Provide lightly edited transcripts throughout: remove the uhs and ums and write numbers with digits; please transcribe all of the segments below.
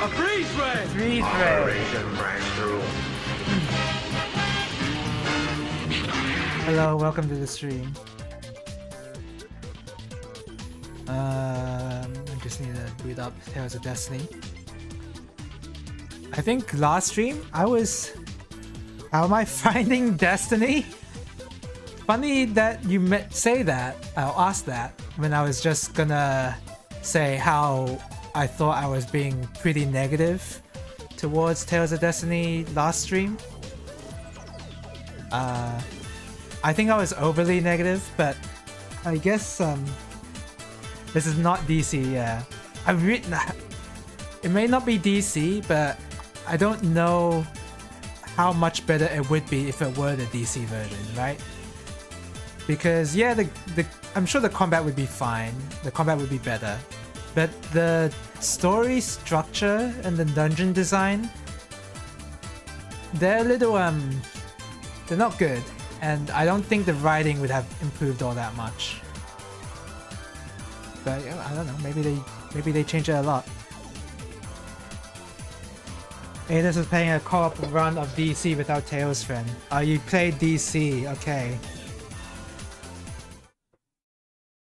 A freeze ray! Freeze ray! Operation Breakthrough. Hello, welcome to the stream. I just need to boot up Tales of Destiny. I think last stream how am I finding Destiny? Funny that you say that, ask that, when I was just gonna say how I thought I was being pretty negative towards Tales of Destiny last stream. I think I was overly negative, but I guess this is not DC. Yeah, it may not be DC, but I don't know how much better it would be if it were the DC version, right? Because yeah, I'm sure the combat would be fine. The combat would be better, but the story structure and the dungeon design, they're a little they're not good, and I don't think the writing would have improved all that much. But I don't know, maybe they changed it a lot. Adis is playing a co-op run of DC without Tails friend. Oh, you played DC, okay.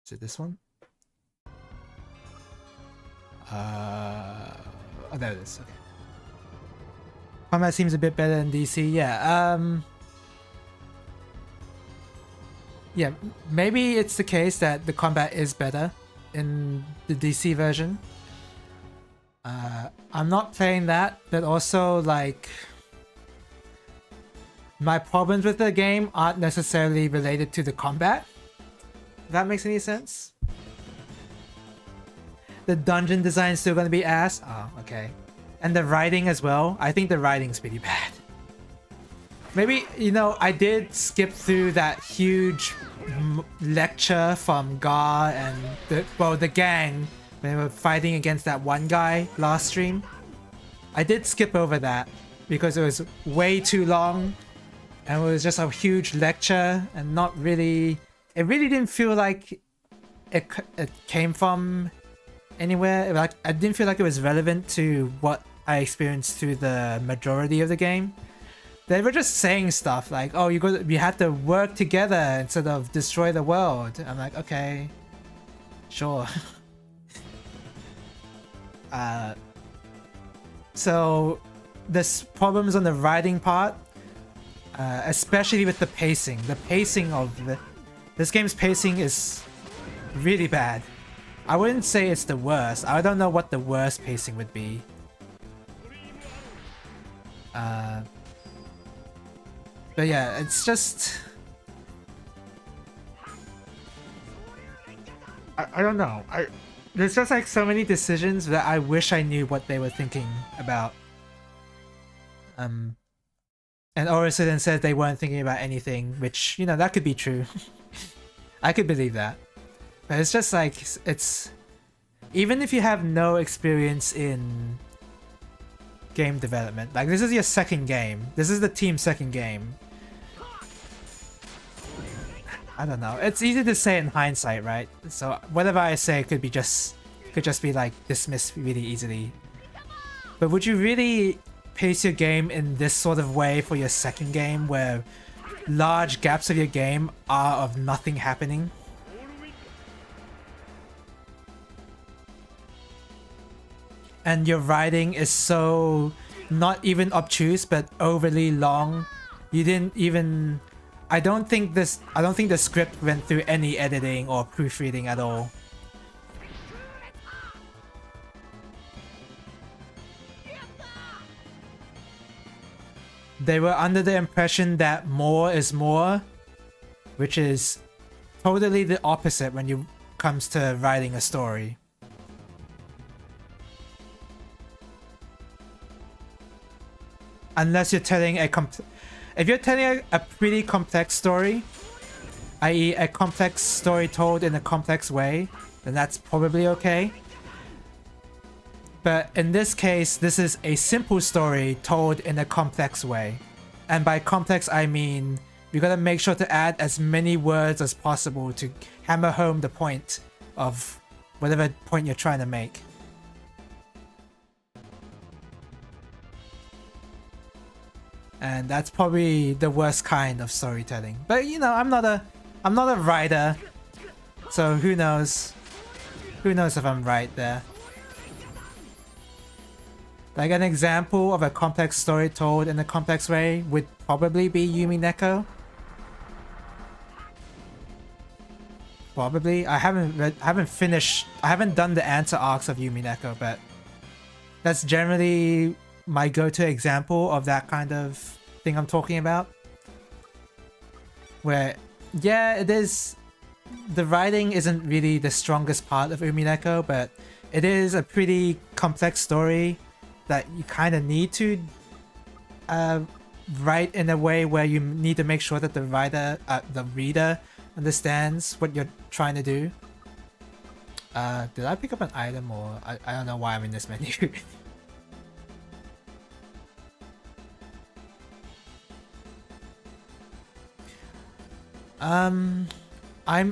Is it this one? Oh, there it is, okay. Combat seems a bit better in DC, yeah. Yeah, maybe it's the case that the combat is better in the DC version. I'm not playing that, but also like my problems with the game aren't necessarily related to the combat. If that makes any sense. The dungeon design is still gonna be ass. Oh, okay. And the writing as well. I think the writing's pretty bad. Maybe, you know, I did skip through that huge lecture from Gar and the gang when they were fighting against that one guy last stream. I did skip over that because it was way too long and it was just a huge lecture and not really... It really didn't feel like it came from anywhere. Like, I didn't feel like it was relevant to what I experienced through the majority of the game. They were just saying stuff like, oh, you have to work together instead of destroy the world. I'm like, okay, sure. So there's problems on the writing part, especially with the pacing. The pacing of this game's pacing is really bad. I wouldn't say it's the worst. I don't know what the worst pacing would be. But yeah, it's just... I don't know. There's just like so many decisions that I wish I knew what they were thinking about. And Orison said they weren't thinking about anything, which, you know, that could be true. I could believe that. But it's just like, it's... Even if you have no experience in game development, like this is your second game. This is the team's second game. I don't know. It's easy to say in hindsight, right? So whatever I say could just be like dismissed really easily. But would you really pace your game in this sort of way for your second game, where large gaps of your game are of nothing happening? And your writing is so not even obtuse but overly long. You didn't even... I don't think the script went through any editing or proofreading at all. They were under the impression that more is more, which is totally the opposite when it comes to writing a story. Unless you're telling if you're telling a pretty complex story, i.e. a complex story told in a complex way, then that's probably okay. But in this case, this is a simple story told in a complex way. And by complex, I mean you gotta make sure to add as many words as possible to hammer home the point of whatever point you're trying to make. and that's probably the worst kind of storytelling. But you know, I'm not a writer, so who knows? Who knows if I'm right there? Like an example of a complex story told in a complex way would probably be Yumi Neko. Probably. I haven't done the answer arcs of Yumi Neko, but that's generally my go-to example of that kind of thing I'm talking about. Where, yeah, it is. The writing isn't really the strongest part of Yumi Neko, but it is a pretty complex story that you kind of need to write in a way where you need to make sure that the reader understands what you're trying to do. Did I pick up an item, or I don't know why I'm in this menu. I'm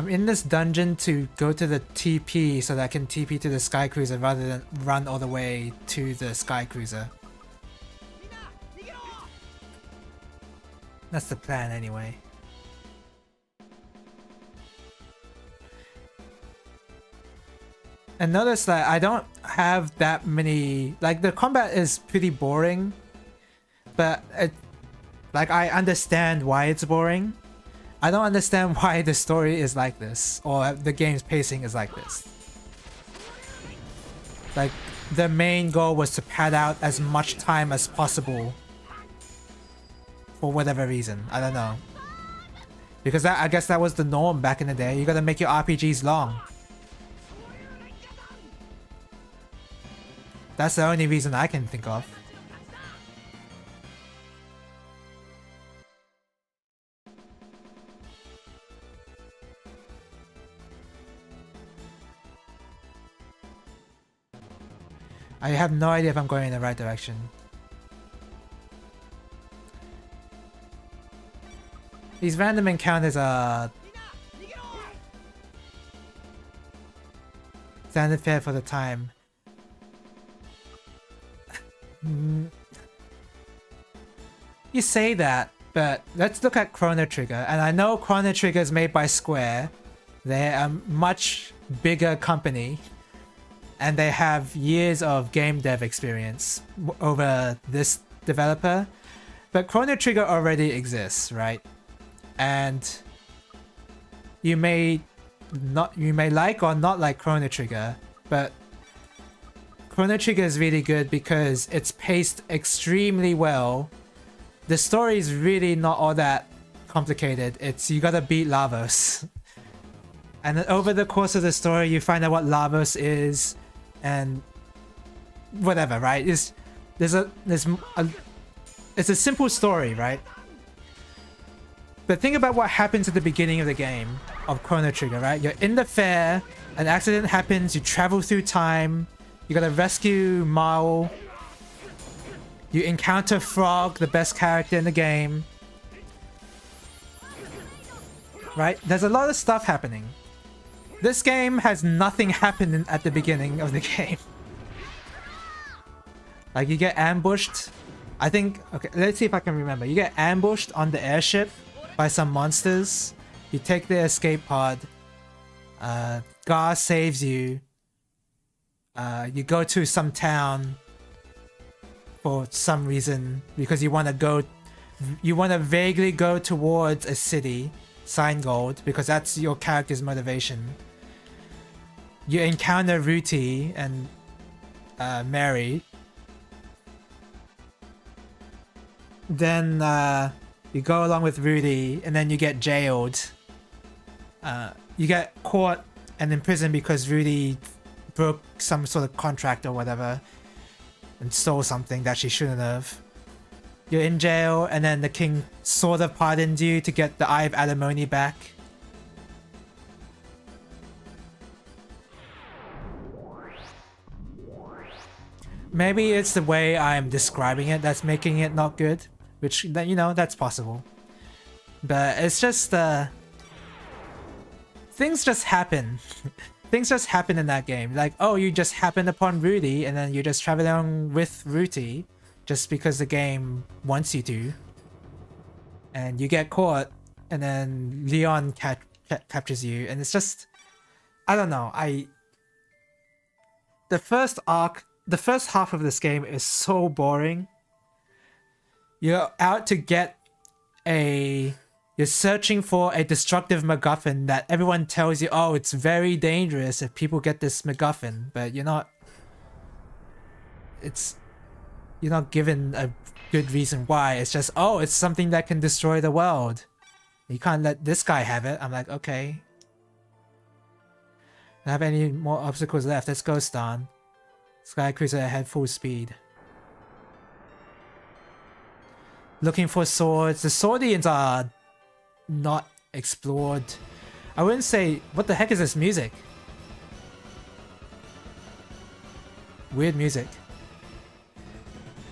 in this dungeon to go to the TP so that I can TP to the Sky Cruiser rather than run all the way to the Sky Cruiser. That's the plan anyway. And notice that I don't have that many, like the combat is pretty boring, but like I understand why it's boring. I don't understand why the story is like this, or the game's pacing is like this. Like, the main goal was to pad out as much time as possible. For whatever reason, I don't know. Because I guess that was the norm back in the day. You gotta make your RPGs long. That's the only reason I can think of. I have no idea if I'm going in the right direction. These random encounters are standard fare for the time. You say that, but let's look at Chrono Trigger. And I know Chrono Trigger is made by Square. They're a much bigger company. And they have years of game dev experience over this developer. But Chrono Trigger already exists, right? And you may like or not like Chrono Trigger, but Chrono Trigger is really good because it's paced extremely well. The story is really not all that complicated. It's you gotta beat Lavos. And then over the course of the story you find out what Lavos is and whatever, right? It's a simple story, right? But think about what happens at the beginning of the game of Chrono Trigger, right? You're in the fair, an accident happens, you travel through time, you gotta rescue Mao, you encounter Frog, the best character in the game. Right? There's a lot of stuff happening. This game has nothing happen at the beginning of the game. Like, you get ambushed. I think... Okay, let's see if I can remember. You get ambushed on the airship by some monsters. You take the escape pod. Gar saves you. You go to some town for some reason because you want to go... You want to vaguely go towards a city, Sign-Gold, because that's your character's motivation. You encounter Ruti and Mary. Then you go along with Rudy, and then you get jailed. You get caught and imprisoned because Rudy broke some sort of contract or whatever and stole something that she shouldn't have. You're in jail, and then the king sort of pardoned you to get the Eye of Alimony back. Maybe it's the way I'm describing it that's making it not good, which, you know, that's possible. But it's just, things just happen. things just happen in that game. Like, oh, you just happen upon Rudy, and then you just travel along with Rudy, just because the game wants you to. And you get caught, and then Leon captures you, and it's just, I don't know. The first half of this game is so boring. You're out to get you're searching for a destructive MacGuffin that everyone tells you, oh, it's very dangerous if people get this MacGuffin, but you're not given a good reason why. It's just, oh, it's something that can destroy the world. You can't let this guy have it. I'm like, okay. Don't have any more obstacles left. Let's go, Stan. Sky Cruiser ahead full speed. Looking for swords. The Swordians are not explored. I wouldn't say, what the heck is this music? Weird music.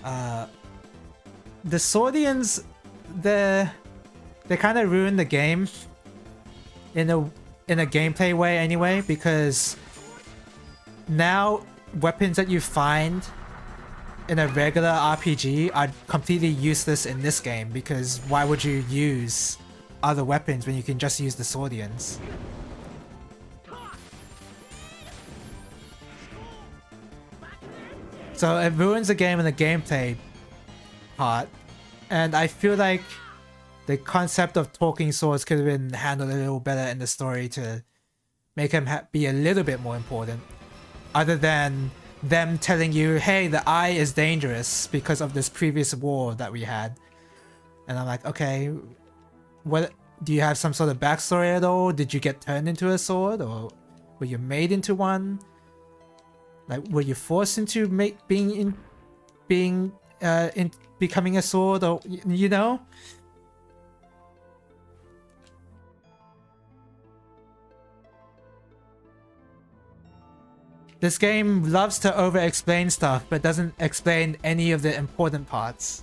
The Swordians, they kind of ruined the game in a gameplay way anyway, because now weapons that you find in a regular RPG are completely useless in this game, because why would you use other weapons when you can just use the Swordians? So it ruins the game in the gameplay part, and I feel like the concept of talking swords could have been handled a little better in the story to make him be a little bit more important, other than them telling you, hey, the eye is dangerous because of this previous war that we had. And I'm like, okay, what, do you have some sort of backstory at all? Did you get turned into a sword, or were you made into one? Like, were you forced into becoming a sword, or you know? This game loves to over-explain stuff, but doesn't explain any of the important parts.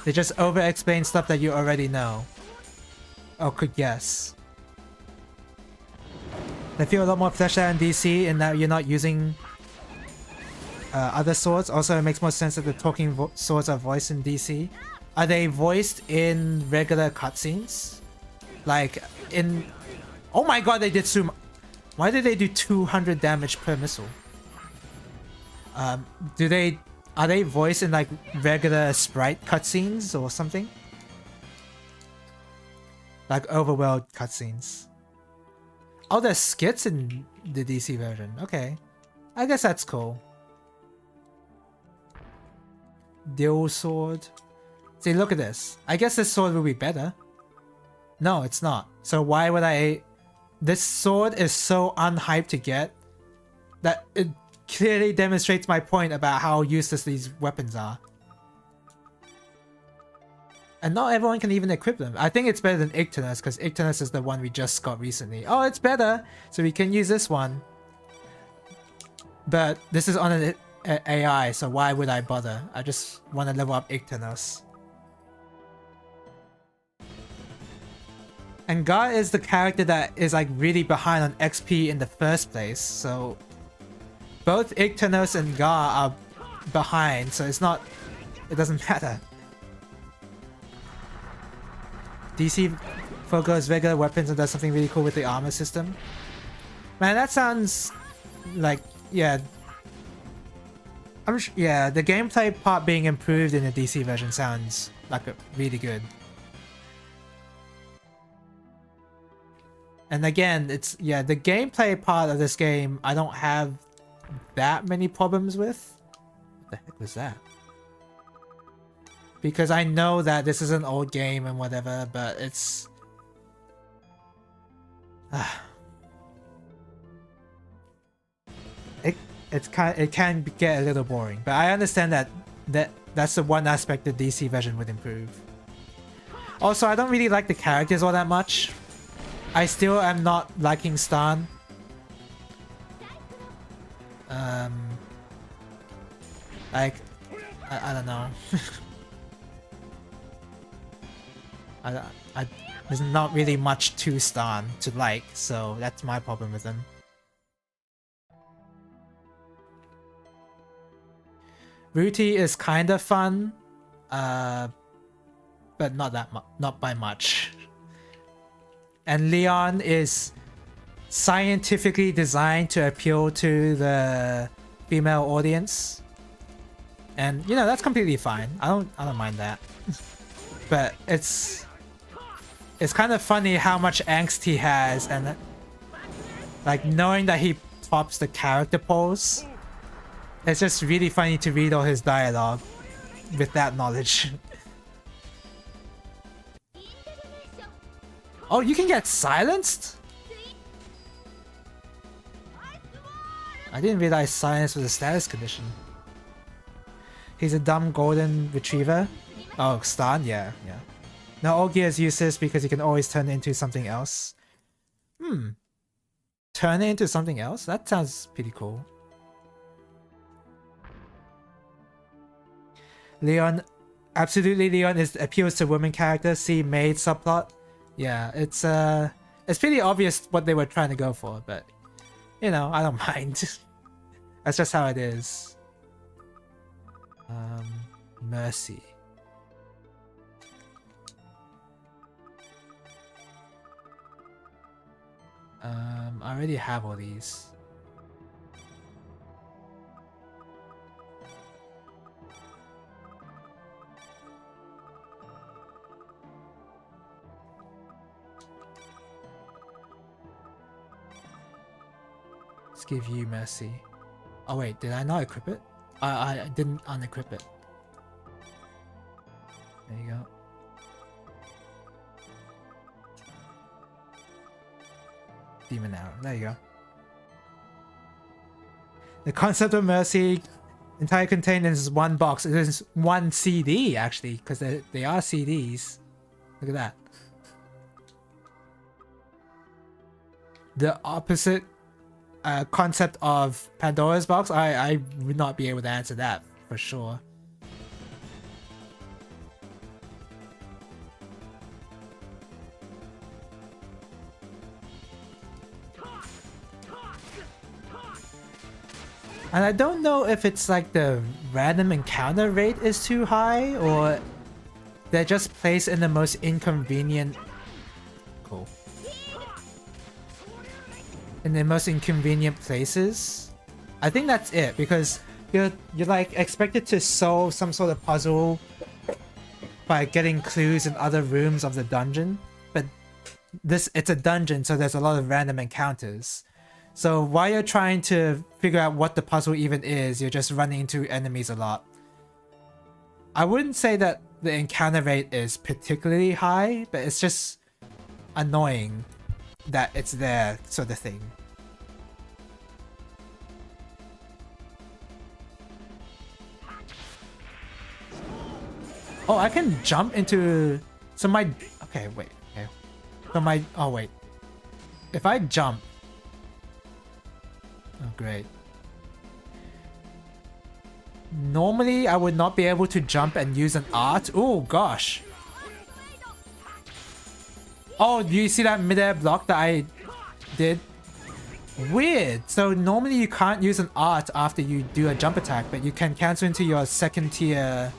They just over-explain stuff that you already know, or could guess. They feel a lot more fleshed out in DC in that you're not using other swords. Also, it makes more sense that the talking swords are voiced in DC. Are they voiced in regular cutscenes? Like in... Oh my god, they did so... Why did they do 200 damage per missile? Are they voiced in like regular sprite cutscenes or something? Like overworld cutscenes. Oh, there's skits in the DC version. Okay. I guess that's cool. Dual sword. See, look at this. I guess this sword will be better. No, it's not. So why would I... This sword is so unhyped to get that it clearly demonstrates my point about how useless these weapons are. And not everyone can even equip them. I think it's better than Ictinus, because Ictinus is the one we just got recently. Oh, it's better! So we can use this one. But this is on an AI, so why would I bother? I just want to level up Ictinus. And Gar is the character that is like really behind on XP in the first place, so both Ictinus and Gar are behind, so it doesn't matter. DC forgoes regular weapons and does something really cool with the armor system. Man, that sounds like, yeah. Yeah, the gameplay part being improved in the DC version sounds like really good. And again, it's, yeah, the gameplay part of this game I don't have that many problems with. What the heck was that? Because I know that this is an old game and whatever, but it's... it can get a little boring, but I understand that's the one aspect the DC version would improve. Also, I don't really like the characters all that much. I still am not liking Stan. Like, I don't know. There's not really much to Stan to like, so that's my problem with him. Ruti is kind of fun, but not by much. And Leon is scientifically designed to appeal to the female audience, and you know that's completely fine. I don't mind that. But it's kind of funny how much angst he has, and like knowing that he tops the character pose. It's just really funny to read all his dialogue with that knowledge. Oh, you can get silenced? I didn't realize silence was a status condition. He's a dumb golden retriever. Oh, Stan? Yeah. No, all gear is useless because you can always turn it into something else. Turn it into something else? That sounds pretty cool. Leon, absolutely Leon appeals to women characters. See maid subplot. Yeah, it's pretty obvious what they were trying to go for, but you know, I don't mind. That's just how it is. Mercy. I already have all these. Let's give you mercy. Oh wait, did I not equip it? I didn't unequip it. There you go. Demon arrow. There you go. The concept of mercy entirely contained in this one box. It is one CD actually, because they are CDs. Look at that. The opposite concept of Pandora's box, I would not be able to answer that for sure. And I don't know if it's like the random encounter rate is too high, or they're just placed in the most inconvenient... Cool. In the most inconvenient places. I think that's it, because you're like expected to solve some sort of puzzle by getting clues in other rooms of the dungeon, but it's a dungeon, so there's a lot of random encounters. So while you're trying to figure out what the puzzle even is, you're just running into enemies a lot. I wouldn't say that the encounter rate is particularly high, but it's just annoying that it's there, sort of thing. Oh, I can jump into... So my... Okay, wait. Okay. So my... Oh, wait. If I jump... Oh, great. Normally, I would not be able to jump and use an art. Oh, gosh. Oh, do you see that mid-air block that I did? Weird. So normally you can't use an art after you do a jump attack, but you can cancel into your second tier...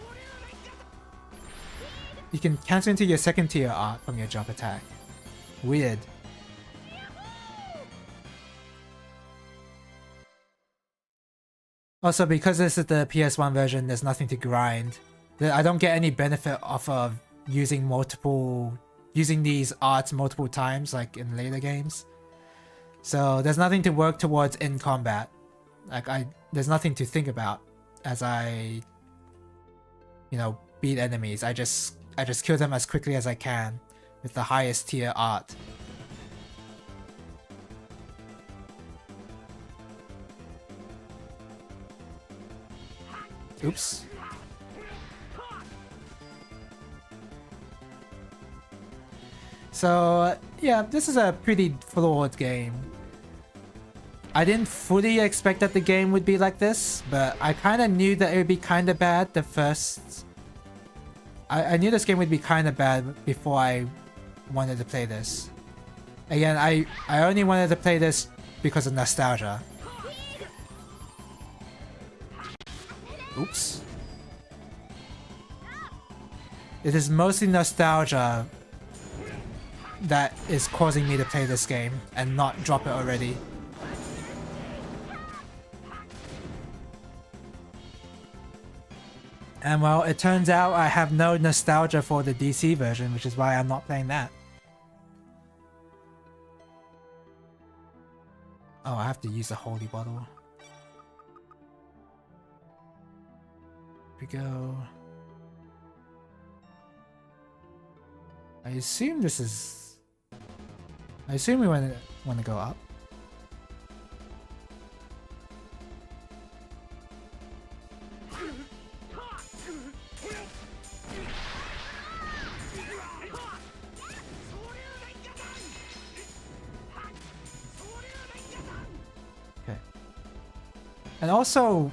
You can cancel into your second tier art from your jump attack. Weird. Also, because this is the PS1 version, there's nothing to grind. I don't get any benefit off of using these arts multiple times like in later games. So there's nothing to work towards in combat. Like there's nothing to think about as I, you know, beat enemies. I just kill them as quickly as I can with the highest tier art. Oops. So yeah, this is a pretty flawed game. I didn't fully expect that the game would be like this, but I kind of knew that it would be kind of bad the first... I knew this game would be kind of bad before I wanted to play this. Again, I only wanted to play this because of nostalgia. Oops. It is mostly nostalgia that is causing me to play this game and not drop it already. And well, it turns out I have no nostalgia for the DC version, which is why I'm not playing that. Oh, I have to use the holy bottle. Here we go. I assume this is... I assume we want to go up. Okay. And also...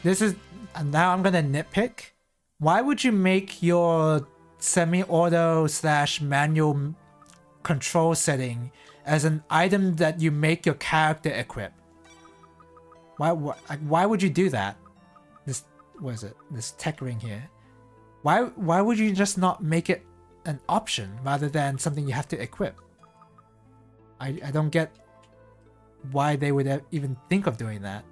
This is... Now I'm gonna nitpick. Why would you make your semi-auto / manual control setting as an item that you make your character equip? Why would you do that? This, what is it? This tech ring here. Why would you just not make it an option rather than something you have to equip? I don't get why they would even think of doing that.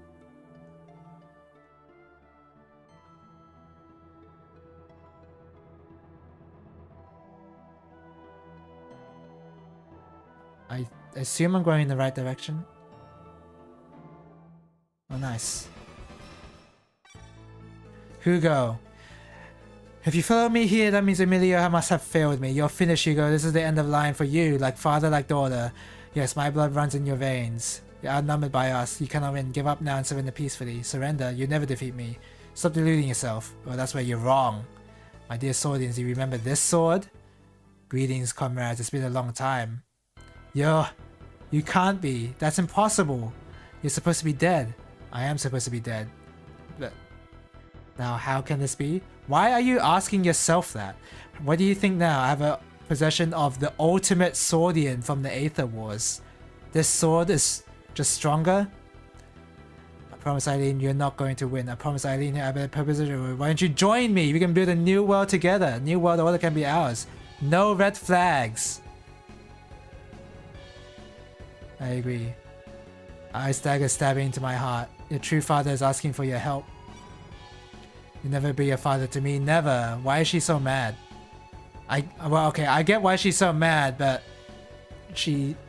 I assume I'm going in the right direction. Oh, nice. Hugo. If you follow me here, that means Emilio must have failed me. You're finished, Hugo. This is the end of the line for you. Like father, like daughter. Yes, my blood runs in your veins. You're outnumbered by us. You cannot win. Give up now and surrender peacefully. Surrender. You never defeat me. Stop deluding yourself. Well, that's where you're wrong. My dear Swordians, you remember this sword? Greetings, comrades. It's been a long time. Yo, you can't be. That's impossible. You're supposed to be dead. I am supposed to be dead. But now, how can this be? Why are you asking yourself that? What do you think now? I have a possession of the ultimate Swordian from the Aether Wars. This sword is just stronger? I promise, Eileen, you're not going to win. I promise, Eileen, I have a purpose. Why don't you join me? We can build a new world together. New world order can be ours. No red flags. I agree. Ice dagger stabbing into my heart. Your true father is asking for your help. You'll never be a father to me, never. Why is she so mad? Well, okay, I get why she's so mad, but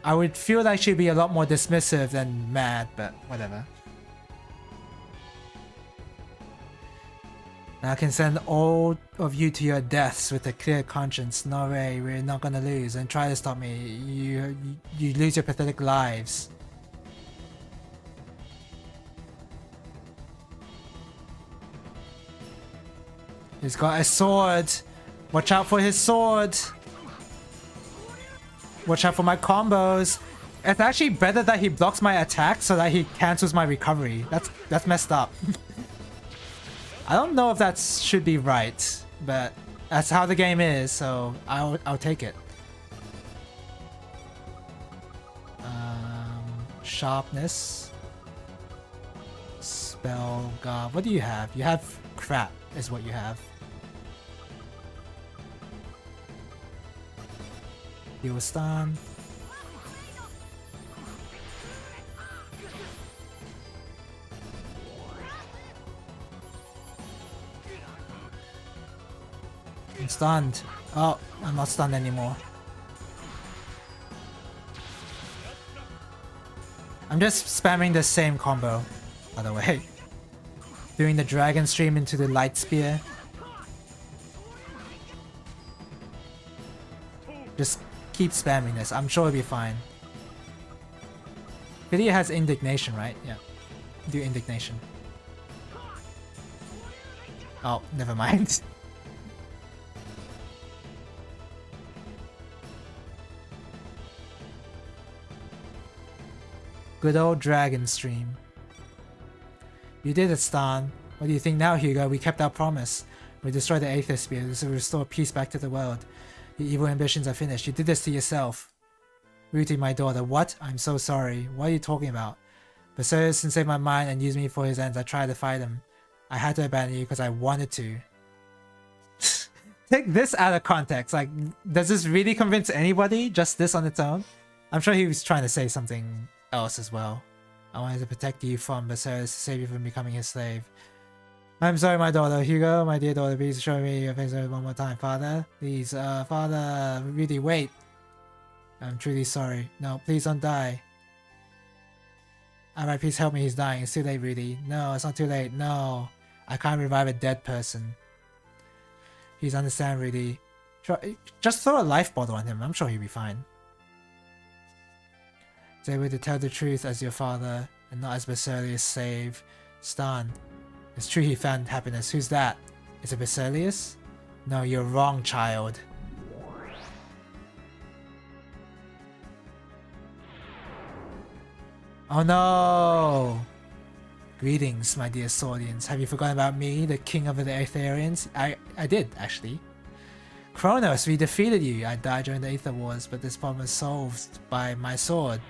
I would feel like she'd be a lot more dismissive than mad, but whatever. Now I can send all of you to your deaths with a clear conscience. No way, we're not gonna lose. And try to stop me. You lose your pathetic lives. He's got a sword. Watch out for his sword. Watch out for my combos. It's actually better that he blocks my attack so that he cancels my recovery. That's messed up. I don't know if that should be right, but that's how the game is, so I'll take it. Sharpness. Spell guard. What do you have? You have crap is what you have. Heal stun. I'm stunned. Oh, I'm not stunned anymore. I'm just spamming the same combo, by the way. Doing the dragon stream into the light spear. Just keep spamming this. I'm sure it'll be fine. Video has indignation, right? Yeah. Do indignation. Oh, never mind. Good old dragon stream. You did it, Stan. What do you think now, Hugo? We kept our promise. We destroyed the Aether Spear. This will restore peace back to the world. Your evil ambitions are finished. You did this to yourself. Ruti, my daughter. What? I'm so sorry. What are you talking about? Berserus saved my mind and used me for his ends. I tried to fight him. I had to abandon you because I wanted to. Take this out of context. Like, does this really convince anybody? Just this on its own? I'm sure he was trying to say something else as well. I wanted to protect you from Berserus, to save you from becoming his slave. I'm sorry, my daughter. Hugo, my dear daughter, please show me your face one more time. Father, please, Father, really, wait. I'm truly sorry. No, please don't die. Alright, please help me, he's dying. It's too late, Rudy. No, it's not too late. No. I can't revive a dead person. Please understand, Rudy. Just throw a life bottle on him. I'm sure he'll be fine. They were to tell the truth as your father, and not as Basilius' slave. Stan. It's true he found happiness. Who's that? Is it Basilius? No, you're wrong, child. Oh no! Greetings, my dear Swordians. Have you forgotten about me, the king of the Aetherians? I did, actually. Kronos, we defeated you. I died during the Aether Wars, but this problem is solved by my sword.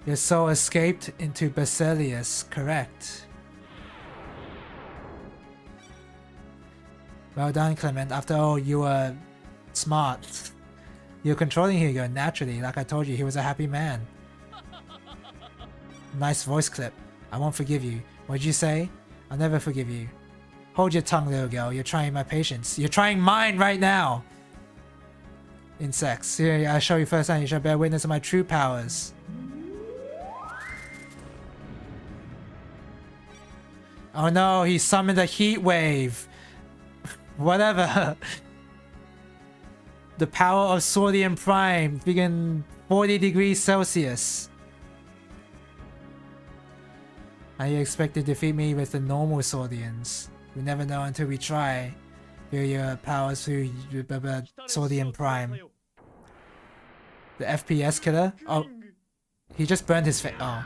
Your soul escaped into Basilius, correct. Well done, Clement. After all, you were smart. You're controlling Hugo naturally. Like I told you, he was a happy man. Nice voice clip. I won't forgive you. What'd you say? I'll never forgive you. Hold your tongue, little girl. You're trying my patience. You're trying mine right now! Insects. Here, I show you firsthand. You shall bear witness of my true powers. Oh no, he summoned a heat wave. Whatever. The power of Swordian Prime, freaking 40 degrees Celsius. How you expect to defeat me with the normal Swordians? We never know until we try. Feel your powers through Swordian Prime. The FPS killer? Oh, he just burned his face. Oh,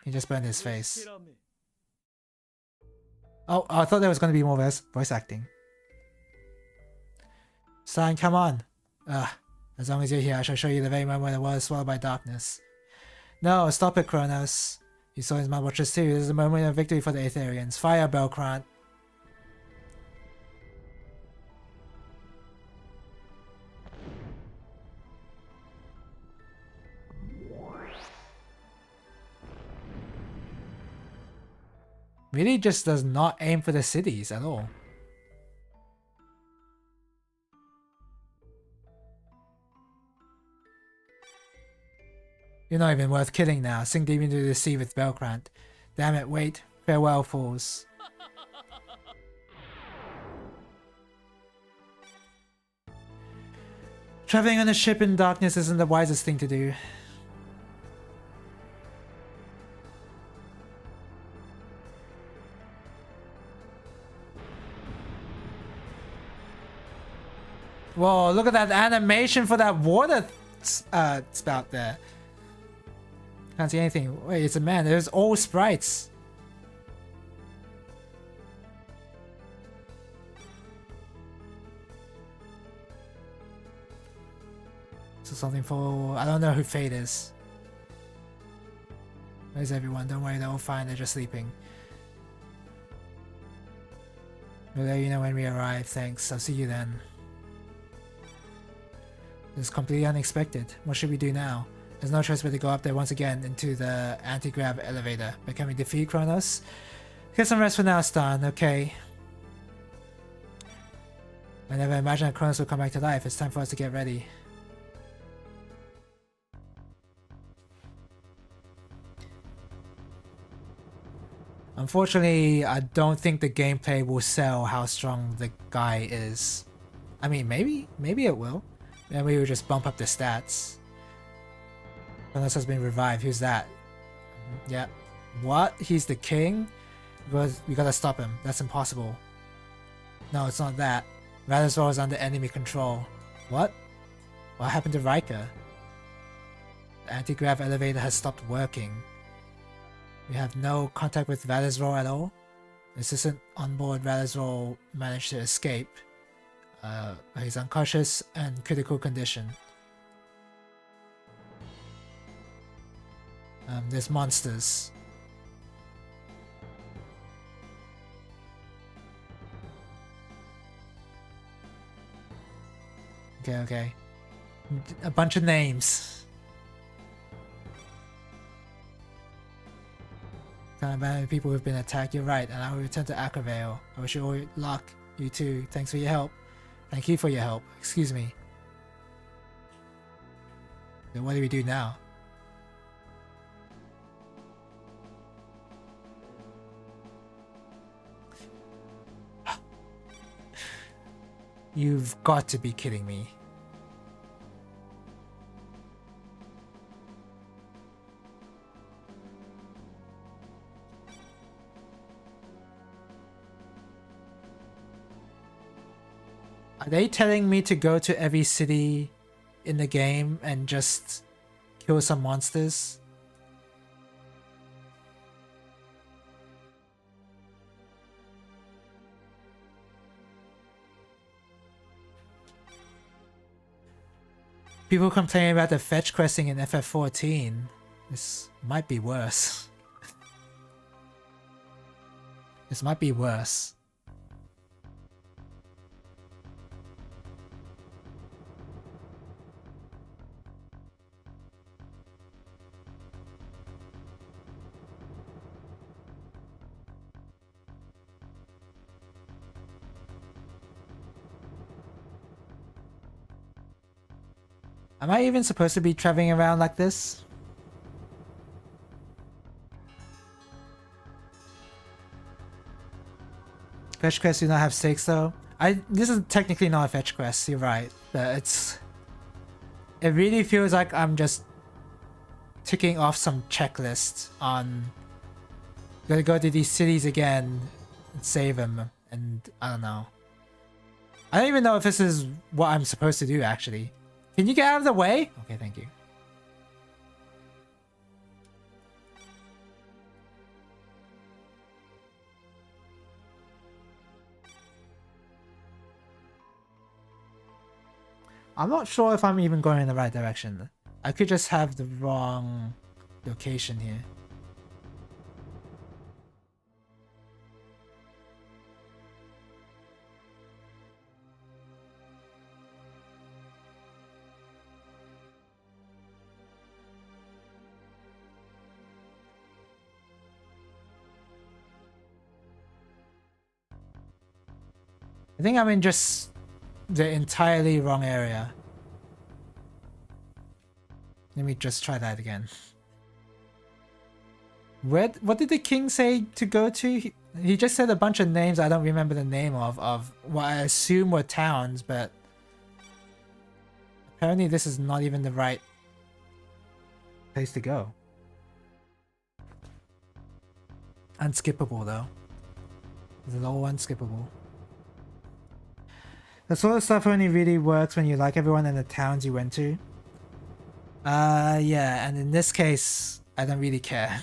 he just burned his face. Oh, I thought there was going to be more voice acting. Stan, come on. As long as you're here, I shall show you the very moment when the world is swallowed by darkness. No, stop it, Kronos. You saw his mind watchers too. This is a moment of victory for the Aetherians. Fire, Belkrant. Really just does not aim for the cities at all. You're not even worth killing now. Sink deep into the sea with Belkrant. Damn it, wait. Farewell, fools. Traveling on a ship in darkness isn't the wisest thing to do. Whoa, look at that animation for that water spout there. Can't see anything. Wait, it's a man. There's all sprites. So something for... I don't know who Fate is. Where's everyone? Don't worry, they're all fine. They're just sleeping. We'll let you know when we arrive. Thanks. I'll see you then. This is completely unexpected. What should we do now? There's no choice but to go up there once again into the anti-grav elevator. But can we defeat Kronos? Get some rest for now, Stan. Okay. I never imagined that Kronos would come back to life. It's time for us to get ready. Unfortunately, I don't think the gameplay will sell how strong the guy is. I mean, maybe it will. Then we will just bump up the stats. Kronos has been revived. Who's that? Yeah. What? He's the king? We gotta stop him. That's impossible. No, it's not that. Radazor is under enemy control. What? What happened to Riker? The anti-grav elevator has stopped working. We have no contact with Valdezrol at all. Assistant on board Valdezrol managed to escape. He's unconscious and critical condition. There's monsters. Okay. A bunch of names. Kind of people who've been attacked. You're right, and I will return to Ackervale. I wish you all luck. You too. Thanks for your help. Thank you for your help. Excuse me. So what do we do now? You've got to be kidding me. Are they telling me to go to every city in the game and just kill some monsters? People complaining about the fetch questing in FF14. This might be worse. This might be worse. Am I even supposed to be traveling around like this? Fetch quests do not have stakes though. This is technically not a fetch quest, you're right. But it really feels like I'm just ticking off some checklist on gotta go to these cities again and save them, and I don't know. I don't even know if this is what I'm supposed to do actually. Can you get out of the way? Okay, thank you. I'm not sure if I'm even going in the right direction. I could just have the wrong location here. I think I'm in just the entirely wrong area. Let me just try that again. What did the king say to go to? He just said a bunch of names I don't remember the name of what I assume were towns, but apparently this is not even the right place to go. Unskippable though. This is all unskippable. The sort of stuff only really works when you like everyone in the towns you went to. Yeah, and in this case, I don't really care.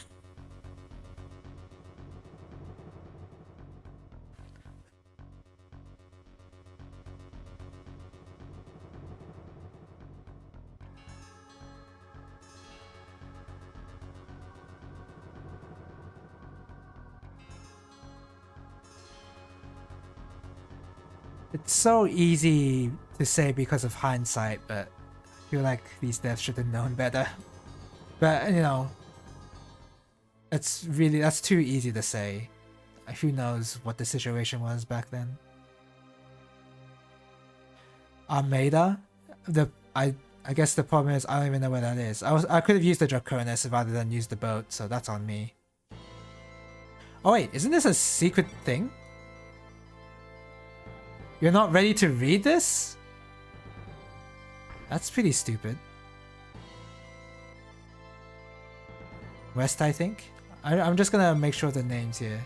It's so easy to say because of hindsight, but I feel like these devs should have known better. But, you know, that's too easy to say. Who knows what the situation was back then. Armada? I guess the problem is I don't even know where that is. I could have used the Draconis rather than use the boat, so that's on me. Oh wait, isn't this a secret thing? You're not ready to read this? That's pretty stupid. West, I think? I'm just gonna make sure the names here.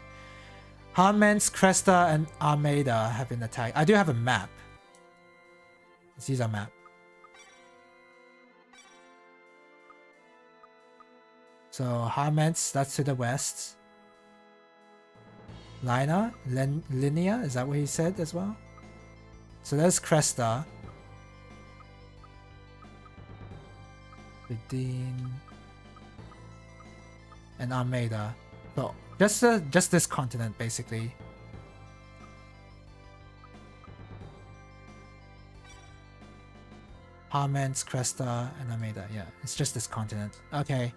Harmens, Cresta, and Armada have been attacked. I do have a map. Let's use our map. So Harments, that's to the west. Lina? Linnea? Is that what he said as well? So there's Cresta. Vidine. And Almeida. So just this continent basically. Harments, Cresta, and Almeida. Yeah, it's just this continent. Okay.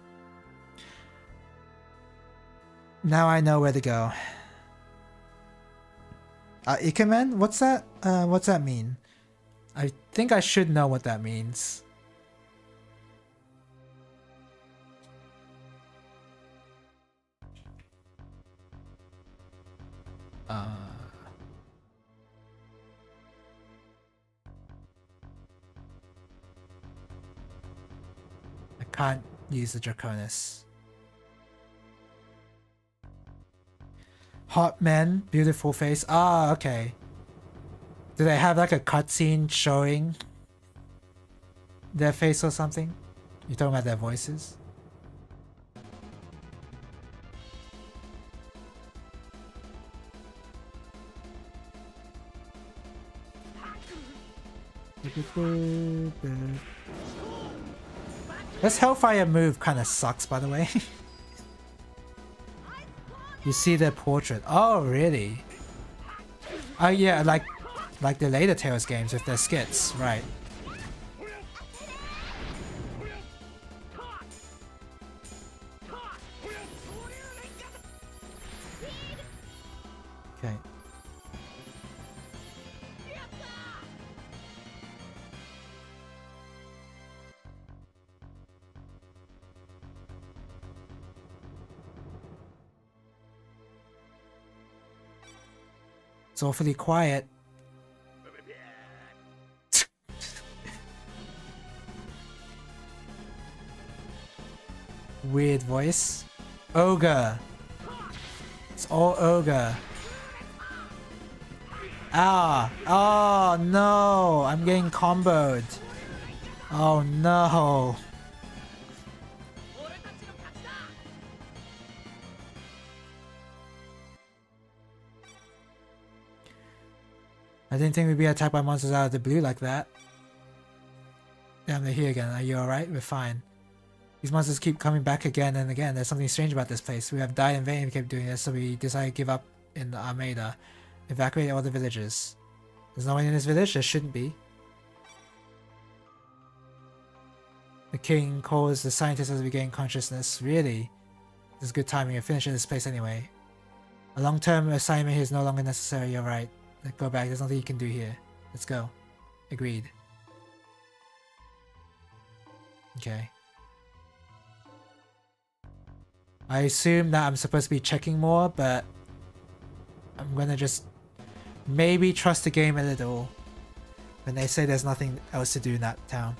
Now I know where to go. Ikemen? What's that mean? I think I should know what that means. I can't use the Draconis. Hot men, beautiful face. Ah, okay. Do they have like a cutscene showing their face or something? You talking about their voices? This Hellfire move kind of sucks, by the way. You see their portrait. Oh, really? Oh yeah, like the later Tales games with their skits, right? Okay. It's awfully quiet. Weird voice. Ogre. It's all ogre. Ah. Oh no. I'm getting comboed. Oh no. I didn't think we'd be attacked by monsters out of the blue like that. Damn, they're here again. Are you alright? We're fine. These monsters keep coming back again and again. There's something strange about this place. We have died in vain. We kept doing this, so we decided to give up in Almeida. Evacuate all the villages. There's no one in this village? There shouldn't be. The king calls the scientists as we regain consciousness. Really? This is good timing. We're finishing this place anyway. A long-term assignment here is no longer necessary. You're right. Let's go back. There's nothing you can do here. Let's go. Agreed. Okay. I assume that I'm supposed to be checking more, but I'm gonna just maybe trust the game a little when they say there's nothing else to do in that town.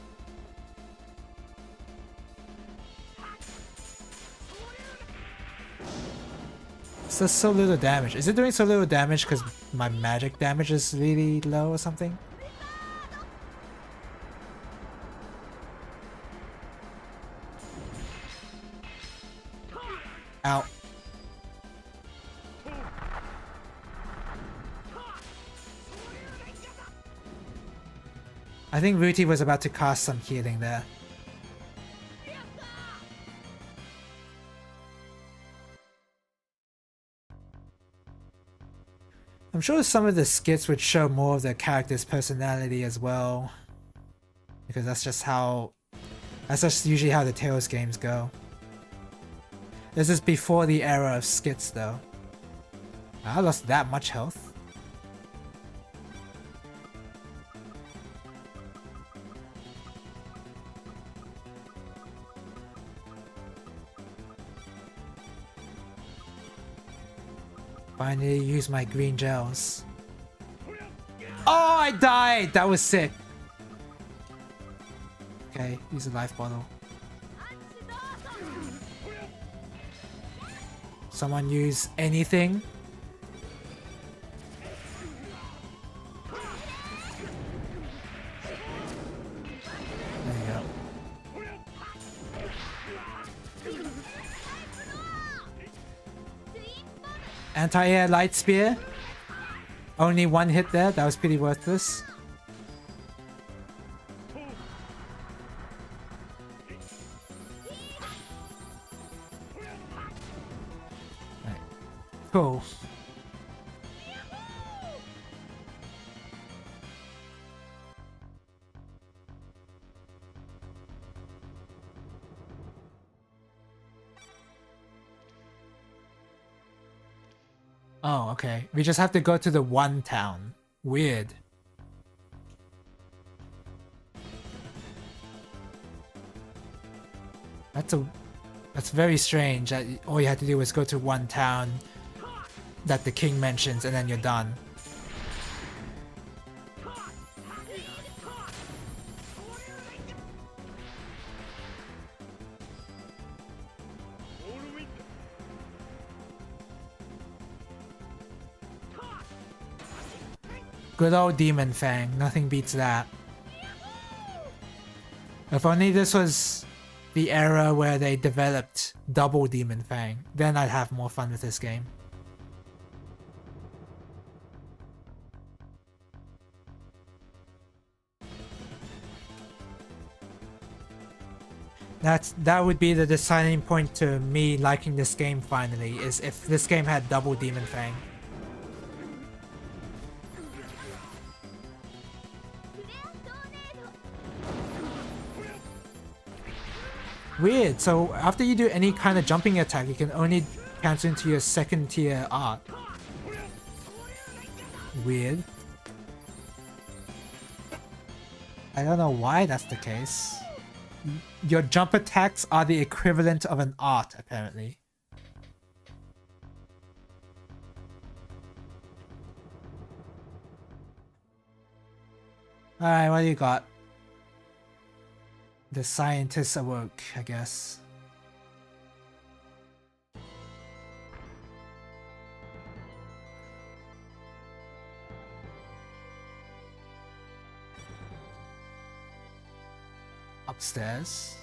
It does so little damage. Is it doing so little damage because my magic damage is really low or something? Ow. I think Ruti was about to cast some healing there. I'm sure some of the skits would show more of the character's personality as well. Because that's just usually how the Tales games go. This is before the era of skits though. I lost that much health. Finally use my green gels. Oh, I died! That was sick. Okay, use a life bottle. Someone use anything. There you go. Anti-air light spear. Only one hit there. That was pretty worthless. Right. Cool. Oh, okay. We just have to go to the one town. Weird. That's very strange that all you had to do was go to one town that the king mentions and then you're done. Good old Demon Fang, nothing beats that. If only this was the era where they developed double Demon Fang, then I'd have more fun with this game. That would be the deciding point to me liking this game finally, is if this game had double Demon Fang. Weird, so after you do any kind of jumping attack, you can only cancel into your second tier art. Weird. I don't know why that's the case. Your jump attacks are the equivalent of an art, apparently. Alright, what do you got? The scientists awoke, I guess. Upstairs.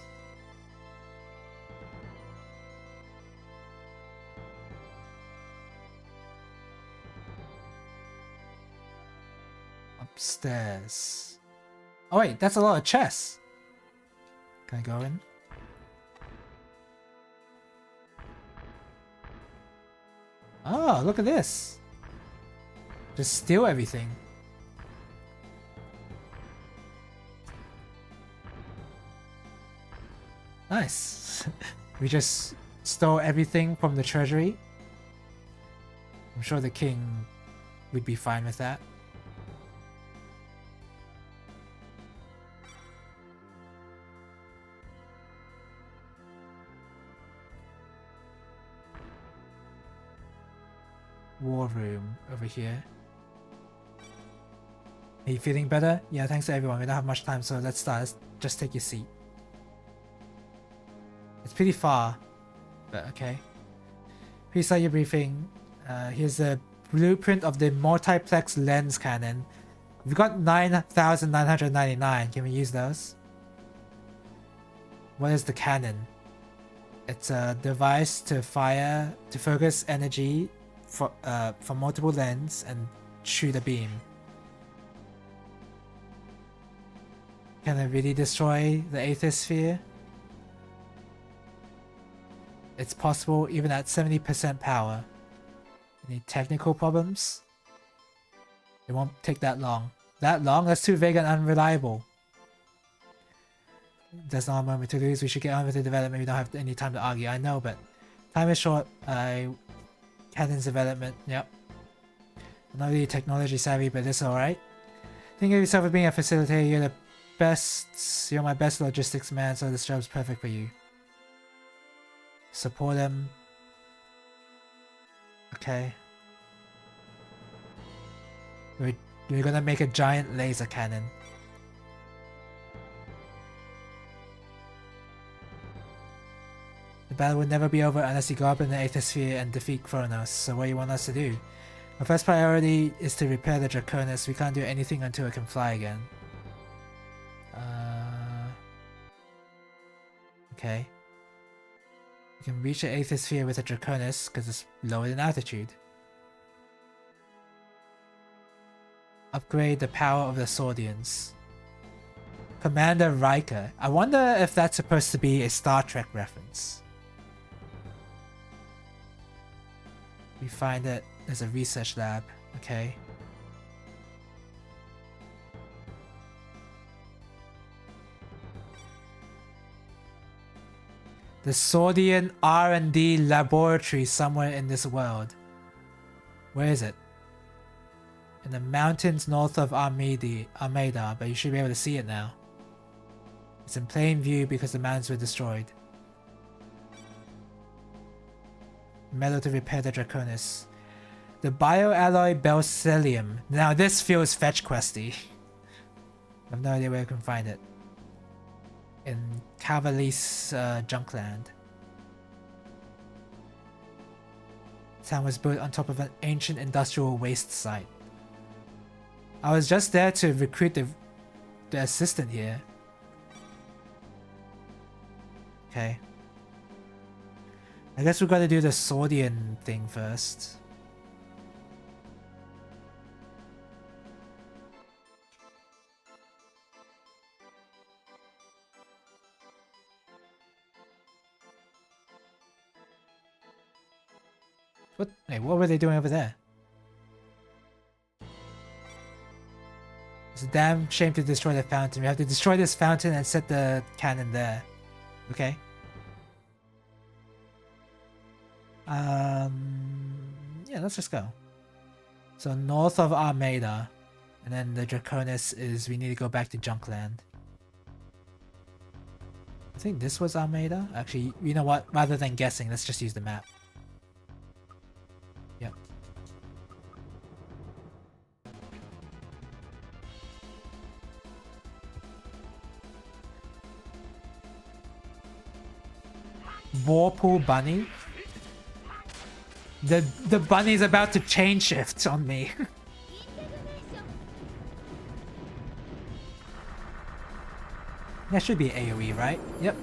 Upstairs. Oh wait, that's a lot of chests. Can I go in? Oh, look at this. Just steal everything. Nice. We just stole everything from the treasury. I'm sure the king would be fine with that. War room over here. Are you feeling better? Yeah, thanks to everyone. We don't have much time, so let's start. Let's just take your seat. It's pretty far, but okay. Please start your briefing. Here's a blueprint of the multiplex lens cannon. We've got 9,999. Can we use those? What is the cannon? It's a device to focus energy from multiple lenses and shoot a beam. Can it really destroy the Aether-sphere? It's possible even at 70% power. Any technical problems? It won't take that long. That long? That's too vague and unreliable. There's not a moment to lose. We should get on with the development. We don't have any time to argue. I know, but time is short. Cannon's development. Yep. I'm not really technology savvy, but it's alright. Think of yourself as being a facilitator. You're the best. You're my best logistics man, so this job's perfect for you. Support him. Okay. We're gonna make a giant laser cannon. The battle will never be over unless you go up in the Aether-sphere and defeat Kronos, so what do you want us to do? Our first priority is to repair the Draconis. We can't do anything until it can fly again. Okay. You can reach the Aether-sphere with a Draconis because it's lower in altitude. Upgrade the power of the Swordians. Commander Riker. I wonder if that's supposed to be a Star Trek reference. We find it. There's a research lab. Okay. The Swordian R&D laboratory somewhere in this world. Where is it? In the mountains north of Armada, but you should be able to see it now. It's in plain view because the mountains were destroyed. Metal to repair the Draconis. The bioalloy Belcelium. Now this feels fetch questy. I have no idea where I can find it. In Cavalis Junkland. Town was built on top of an ancient industrial waste site. I was just there to recruit the assistant here. Okay. I guess we've got to do the Swordian thing first. What? Hey, what were they doing over there? It's a damn shame to destroy the fountain. We have to destroy this fountain and set the cannon there. Okay. Yeah, let's just go. So north of Armada, and then the Draconis is we need to go back to Junkland. I think this was Armada. Actually, you know what? Rather than guessing, let's just use the map. Yep. Whirlpool Bunny? The bunny's about to chain shift on me. That should be AoE, right? Yep.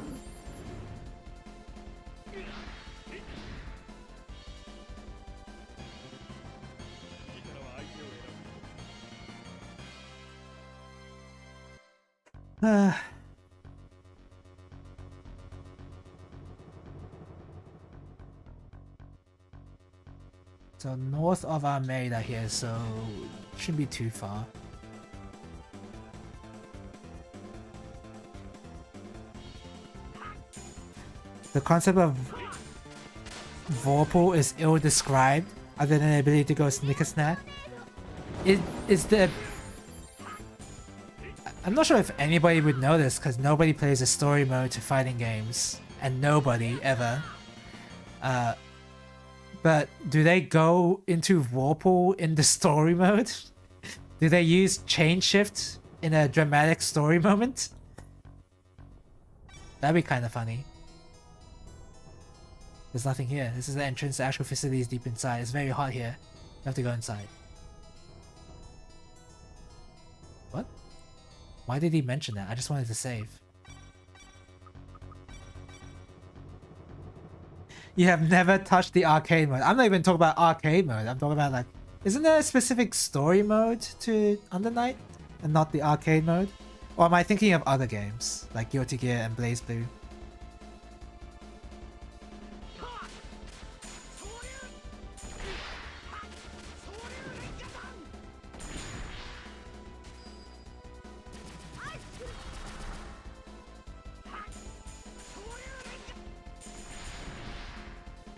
So north of Armada here, so shouldn't be too far. The concept of Vorpal is ill-described, other than the ability to go snicker-snack. I'm not sure if anybody would know this, because nobody plays a story mode to fighting games. And nobody, ever. But do they go into Whirlpool in the story mode? Do they use chain shift in a dramatic story moment? That'd be kind of funny. There's nothing here. This is the entrance. The actual facility is deep inside. It's very hot here. You have to go inside. What? Why did he mention that? I just wanted to save. You have never touched the arcade mode. I'm not even talking about arcade mode. I'm talking about like... Isn't there a specific story mode to Under Night? And not the arcade mode? Or am I thinking of other games? Like Guilty Gear and Blaze Blue?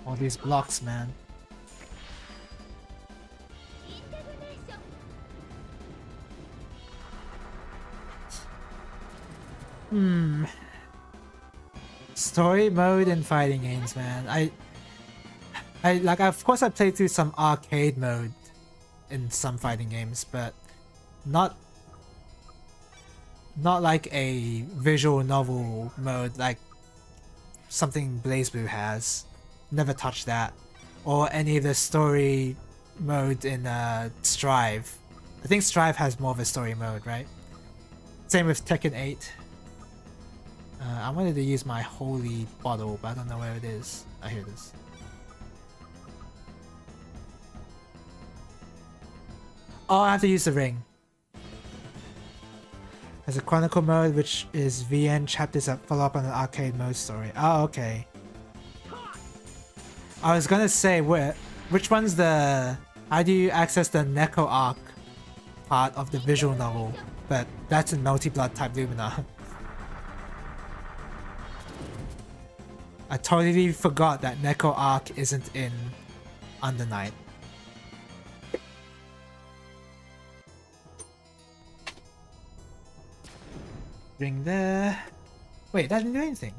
All these blocks, man. Story mode in fighting games, man. I like, of course I played through some arcade mode in some fighting games, but not like a visual novel mode like something Blaze Blue has. Never touched that. Or any of the story mode in Strive. I think Strive has more of a story mode, right? Same with Tekken 8. I wanted to use my holy bottle, but I don't know where it is. I hear this. Oh, I have to use the ring. There's a Chronicle mode, which is VN chapters that follow up on an arcade mode story. Oh, okay. I was gonna say, which one's the... How do you access the Neko arc part of the visual novel? But that's in multi-blood type Lumina. I totally forgot that Neko arc isn't in Under Night. Ring there. Wait, that didn't do anything.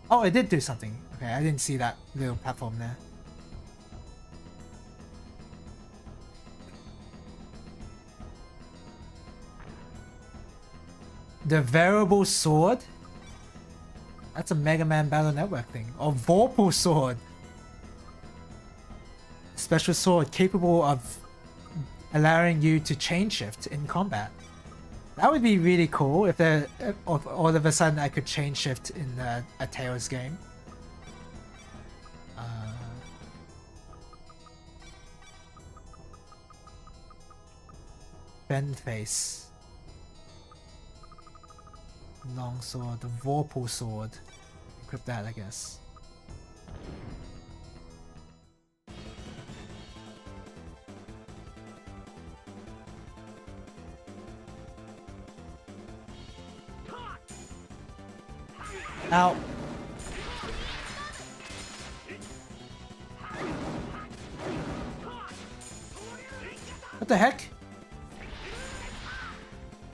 Oh, it did do something. Okay, I didn't see that little platform there. The variable sword? That's a Mega Man Battle Network thing. Or Vorpal sword. Special sword capable of allowing you to chain shift in combat. That would be really cool if all of a sudden I could chain shift in a Tails game. Bend face. Long sword, the Vorpal sword. Equip that, I guess. Ow. What the heck?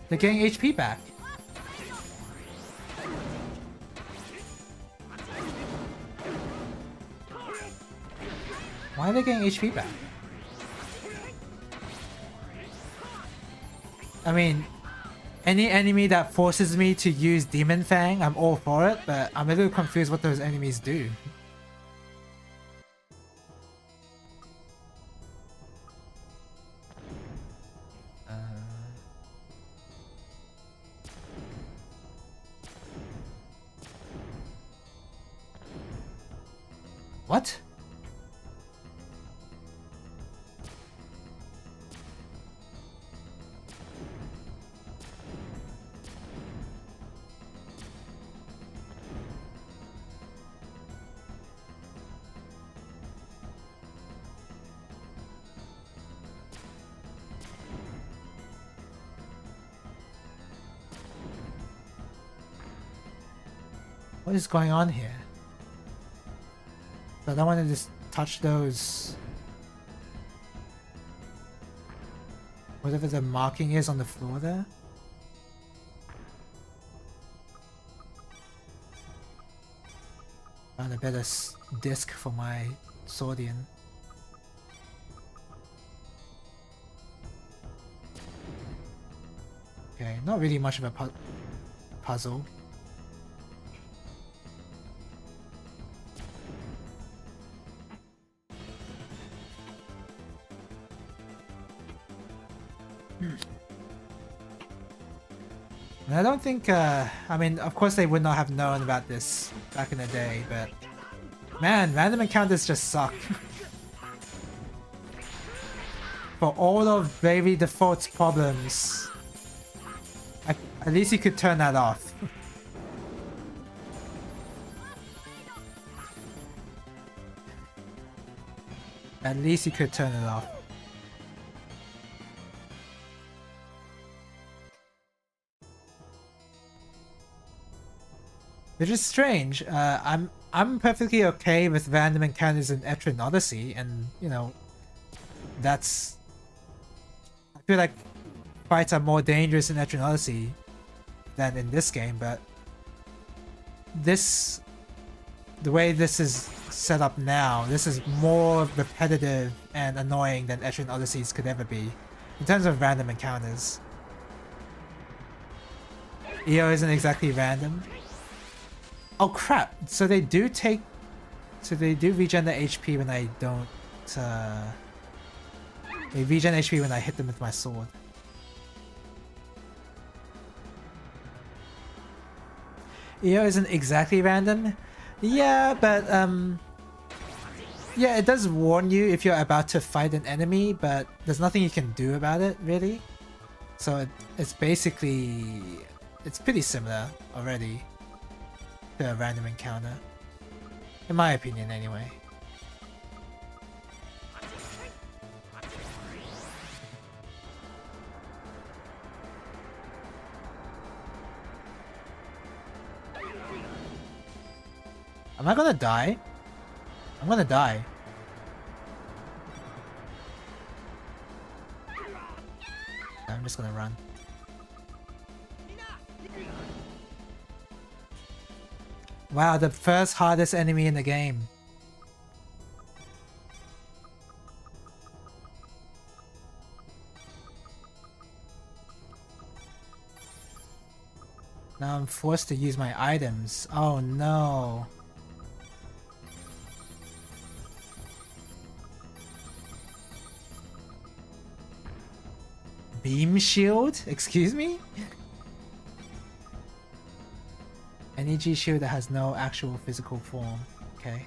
They're getting HP back. Why are they getting HP back? I mean, any enemy that forces me to use Demon Fang, I'm all for it, but I'm a little confused what those enemies do. What? What is going on here? I don't want to just touch those. Whatever the marking is on the floor there. Found a better disc for my Swordian. Okay, not really much of a puzzle. And I don't think, I mean, of course they would not have known about this back in the day, but man, random encounters just suck. For all of Baby Default's problems, at least you could turn that off. At least you could turn it off. Which is strange. I'm perfectly okay with random encounters in Etrian Odyssey, and you know, that's. I feel like fights are more dangerous in Etrian Odyssey than in this game, but this, the way this is set up now, this is more repetitive and annoying than Etrian Odysseys could ever be in terms of random encounters. EO isn't exactly random. Oh crap! So they do take... So they do regen the HP when I don't... They regen HP when I hit them with my sword. EO isn't exactly random. Yeah, but yeah, it does warn you if you're about to fight an enemy, but there's nothing you can do about it, really. So it's basically... it's pretty similar already to a random encounter. In my opinion, anyway. Am I gonna die? I'm gonna die. I'm just gonna run. Wow, the first hardest enemy in the game. Now I'm forced to use my items. Oh no. Beam shield? Excuse me? An EG shield that has no actual physical form. Okay.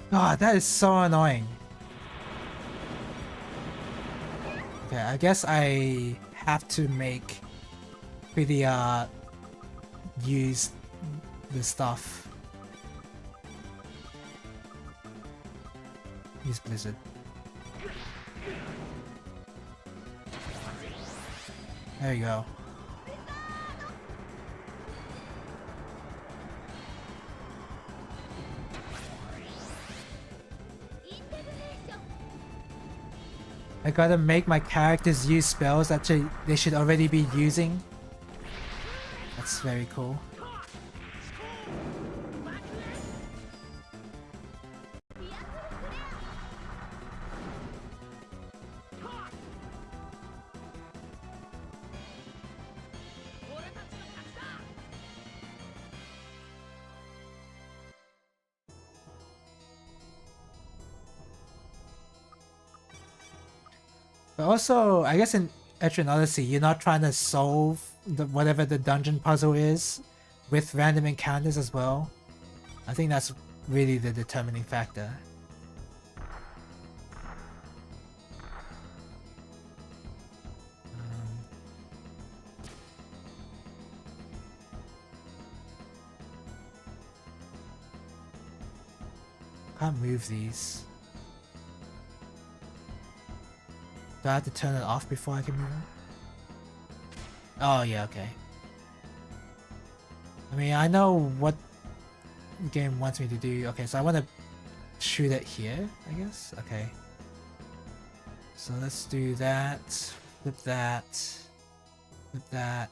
God, that is so annoying. Okay, I guess I have to make pretty use the stuff. Use Blizzard. There you go. I gotta make my characters use spells that they should already be using. That's very cool. But also, I guess in Etrian Odyssey, you're not trying to solve whatever the dungeon puzzle is with random encounters as well. I think that's really the determining factor. Can't move these. Do I have to turn it off before I can move it? Oh yeah, okay. I mean, I know what the game wants me to do. Okay, so I want to shoot it here, I guess? Okay. So let's do that. Flip that. Flip that.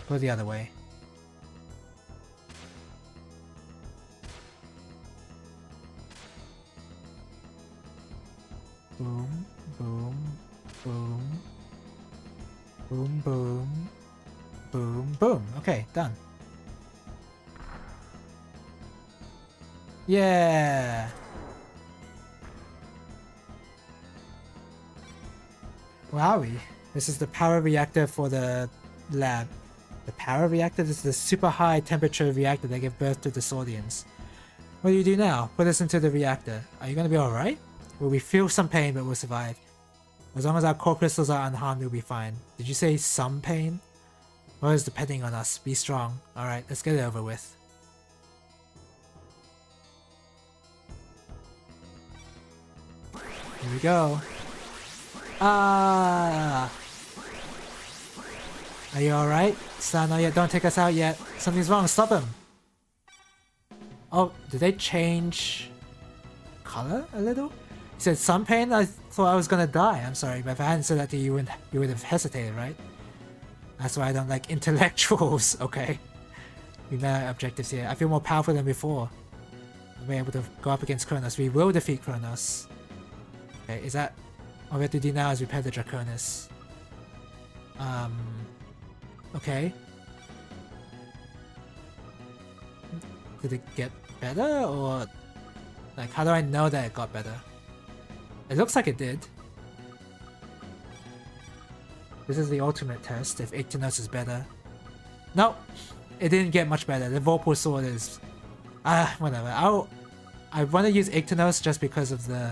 Go the other way. Boom, boom, boom, boom, boom, boom, boom. Okay, done. Yeah. Wowie. This is the power reactor for the lab. The power reactor is the super high temperature reactor that gave birth to the Swordians. What do you do now? Put us into the reactor. Are you gonna be alright? Will we feel some pain but we'll survive? As long as our core crystals are unharmed, we'll be fine. Did you say some pain? Well, it's depending on us. Be strong. Alright, let's get it over with. Here we go. Ah! Are you alright? Stan, not yet. Don't take us out yet. Something's wrong. Stop him. Oh, did they change color a little? He said some pain? I thought I was gonna die. I'm sorry, but if I hadn't said that to you, you would have hesitated, right? That's why I don't like intellectuals, okay? We met our objectives here. I feel more powerful than before. we're able to go up against Kronos. We will defeat Kronos. Okay, is that all we have to do now is repair the Draconis? Okay. Did it get better, or like how do I know that it got better? It looks like it did. This is the ultimate test if Ictinos is better. Nope, it didn't get much better. The Vorpal Sword is whatever. I want to use Ictinos just because of the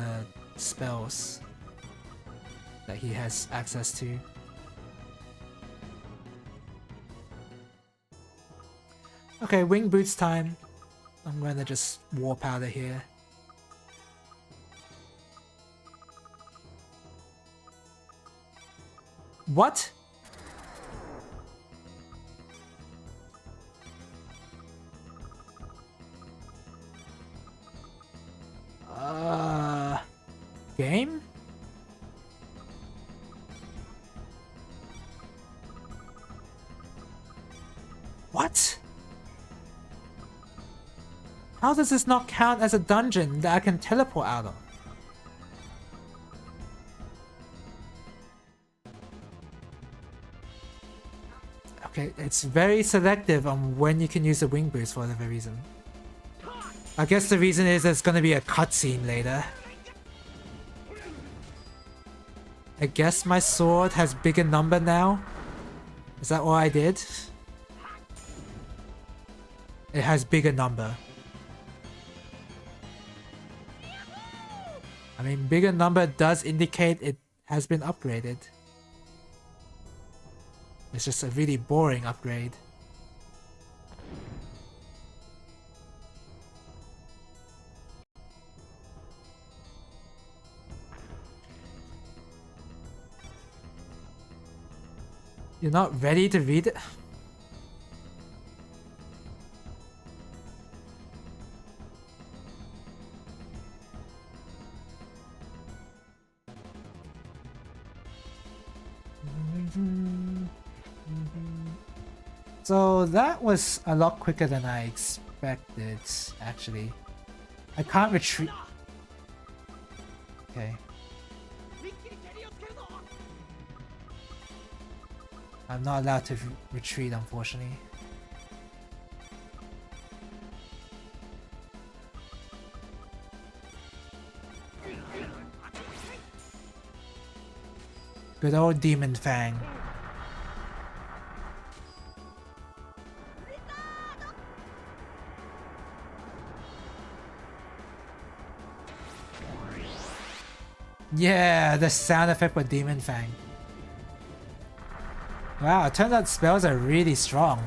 spells that he has access to. Okay, wing boots time. I'm gonna just warp out of here. What? Game? What? How does this not count as a dungeon that I can teleport out of? Okay, it's very selective on when you can use the wing boost for whatever reason. I guess the reason is there's gonna be a cutscene later. I guess my sword has bigger number now? Is that what I did? It has bigger number. I mean, bigger number does indicate it has been upgraded. It's just a really boring upgrade. You're not ready to read it? So that was a lot quicker than I expected, actually. I can't retreat. Okay. I'm not allowed to retreat, unfortunately. Good old Demon Fang. Yeah, the sound effect with Demon Fang. Wow, it turns out spells are really strong.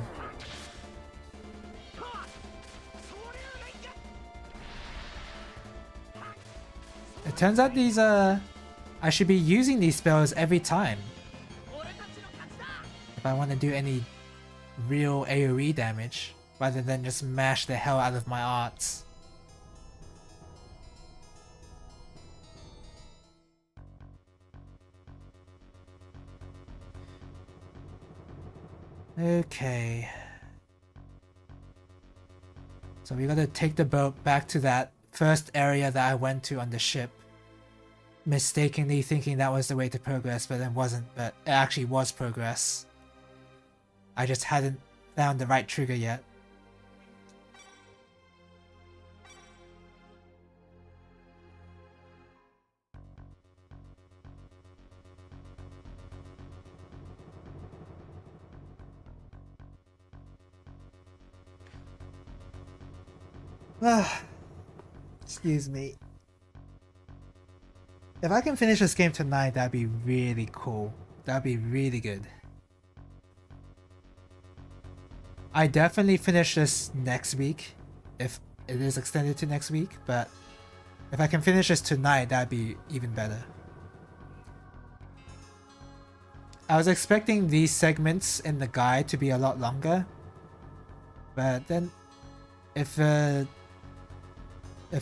It turns out these I should be using these spells every time if I want to do any real AoE damage, rather than just mash the hell out of my arts. Okay. So we gotta take the boat back to that first area that I went to on the ship, mistakenly thinking that was the way to progress, but it wasn't, but it actually was progress. I just hadn't found the right trigger yet. Excuse me. If I can finish this game tonight, that'd be really cool. That'd be really good. I definitely finish this next week, if it is extended to next week, but if I can finish this tonight, that'd be even better. I was expecting these segments in the guide to be a lot longer, but then if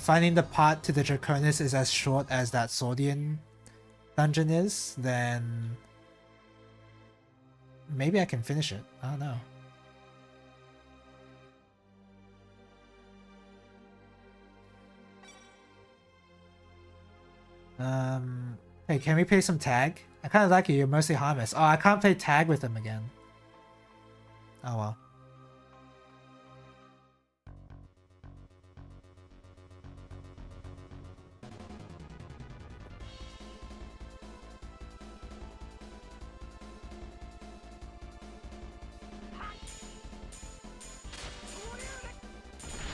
finding the path to the Draconis is as short as that Swordian dungeon is, then maybe I can finish it. I don't know. Hey, can we play some tag? I kind of like you. You're mostly harmless. Oh, I can't play tag with him again. Oh well.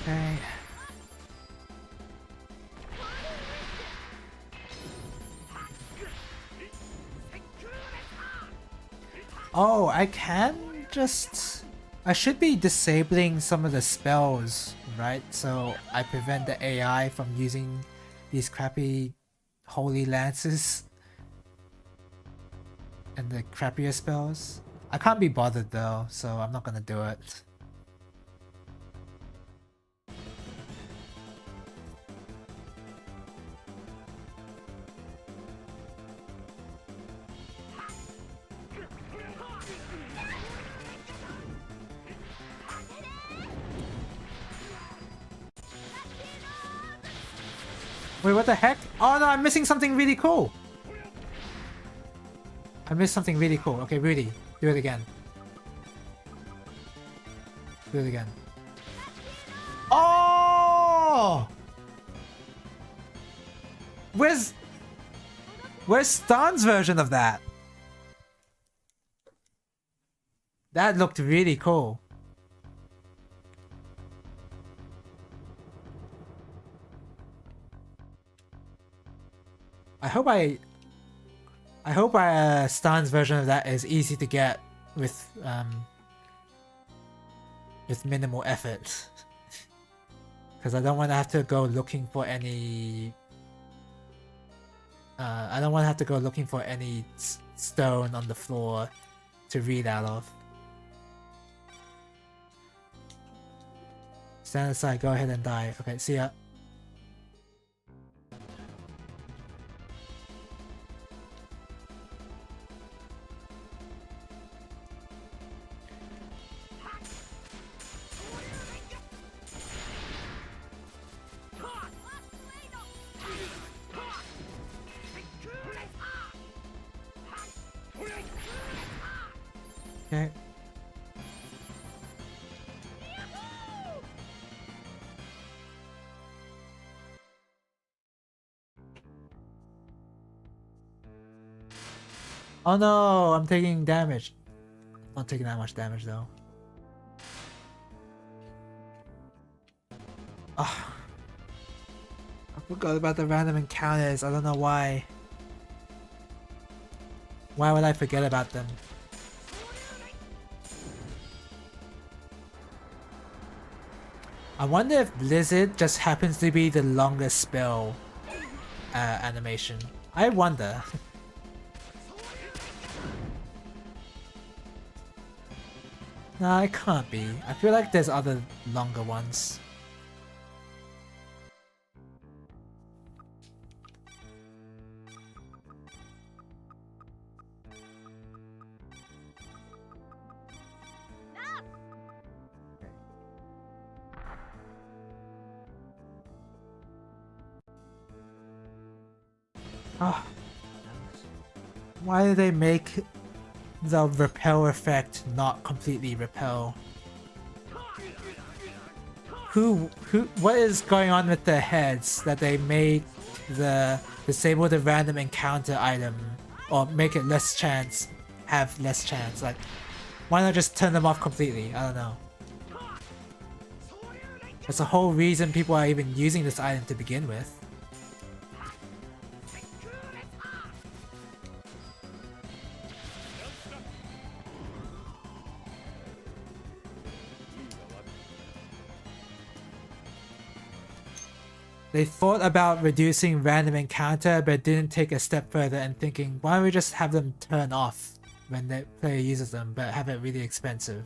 Okay. Oh, I can just... I should be disabling some of the spells, right? So I prevent the AI from using these crappy holy lances and the crappier spells. I can't be bothered though, so I'm not gonna do it. Wait, what the heck? Oh no, I'm missing something really cool. I missed something really cool. Okay, Rudy, do it again. Do it again. Oh! Where's Stan's version of that? That looked really cool. I hope Stan's version of that is easy to get with minimal effort. Because I don't want to have to go looking for any I don't want to have to go looking for any stone on the floor to read out of. Stand aside, go ahead and die. Okay, see ya. Okay. Oh no, I'm taking damage. Not taking that much damage though. Oh, I forgot about the random encounters. I don't know why. Why would I forget about them? I wonder if Blizzard just happens to be the longest spell animation. I wonder. Nah, it can't be. I feel like there's other longer ones. Oh. Why do they make the repel effect not completely repel? What is going on with their heads that they make the disable the random encounter item or make it less chance, have less chance? Like, why not just turn them off completely? I don't know. That's the whole reason people are even using this item to begin with. They thought about reducing random encounter but didn't take a step further and thinking, why don't we just have them turn off when the player uses them but have it really expensive?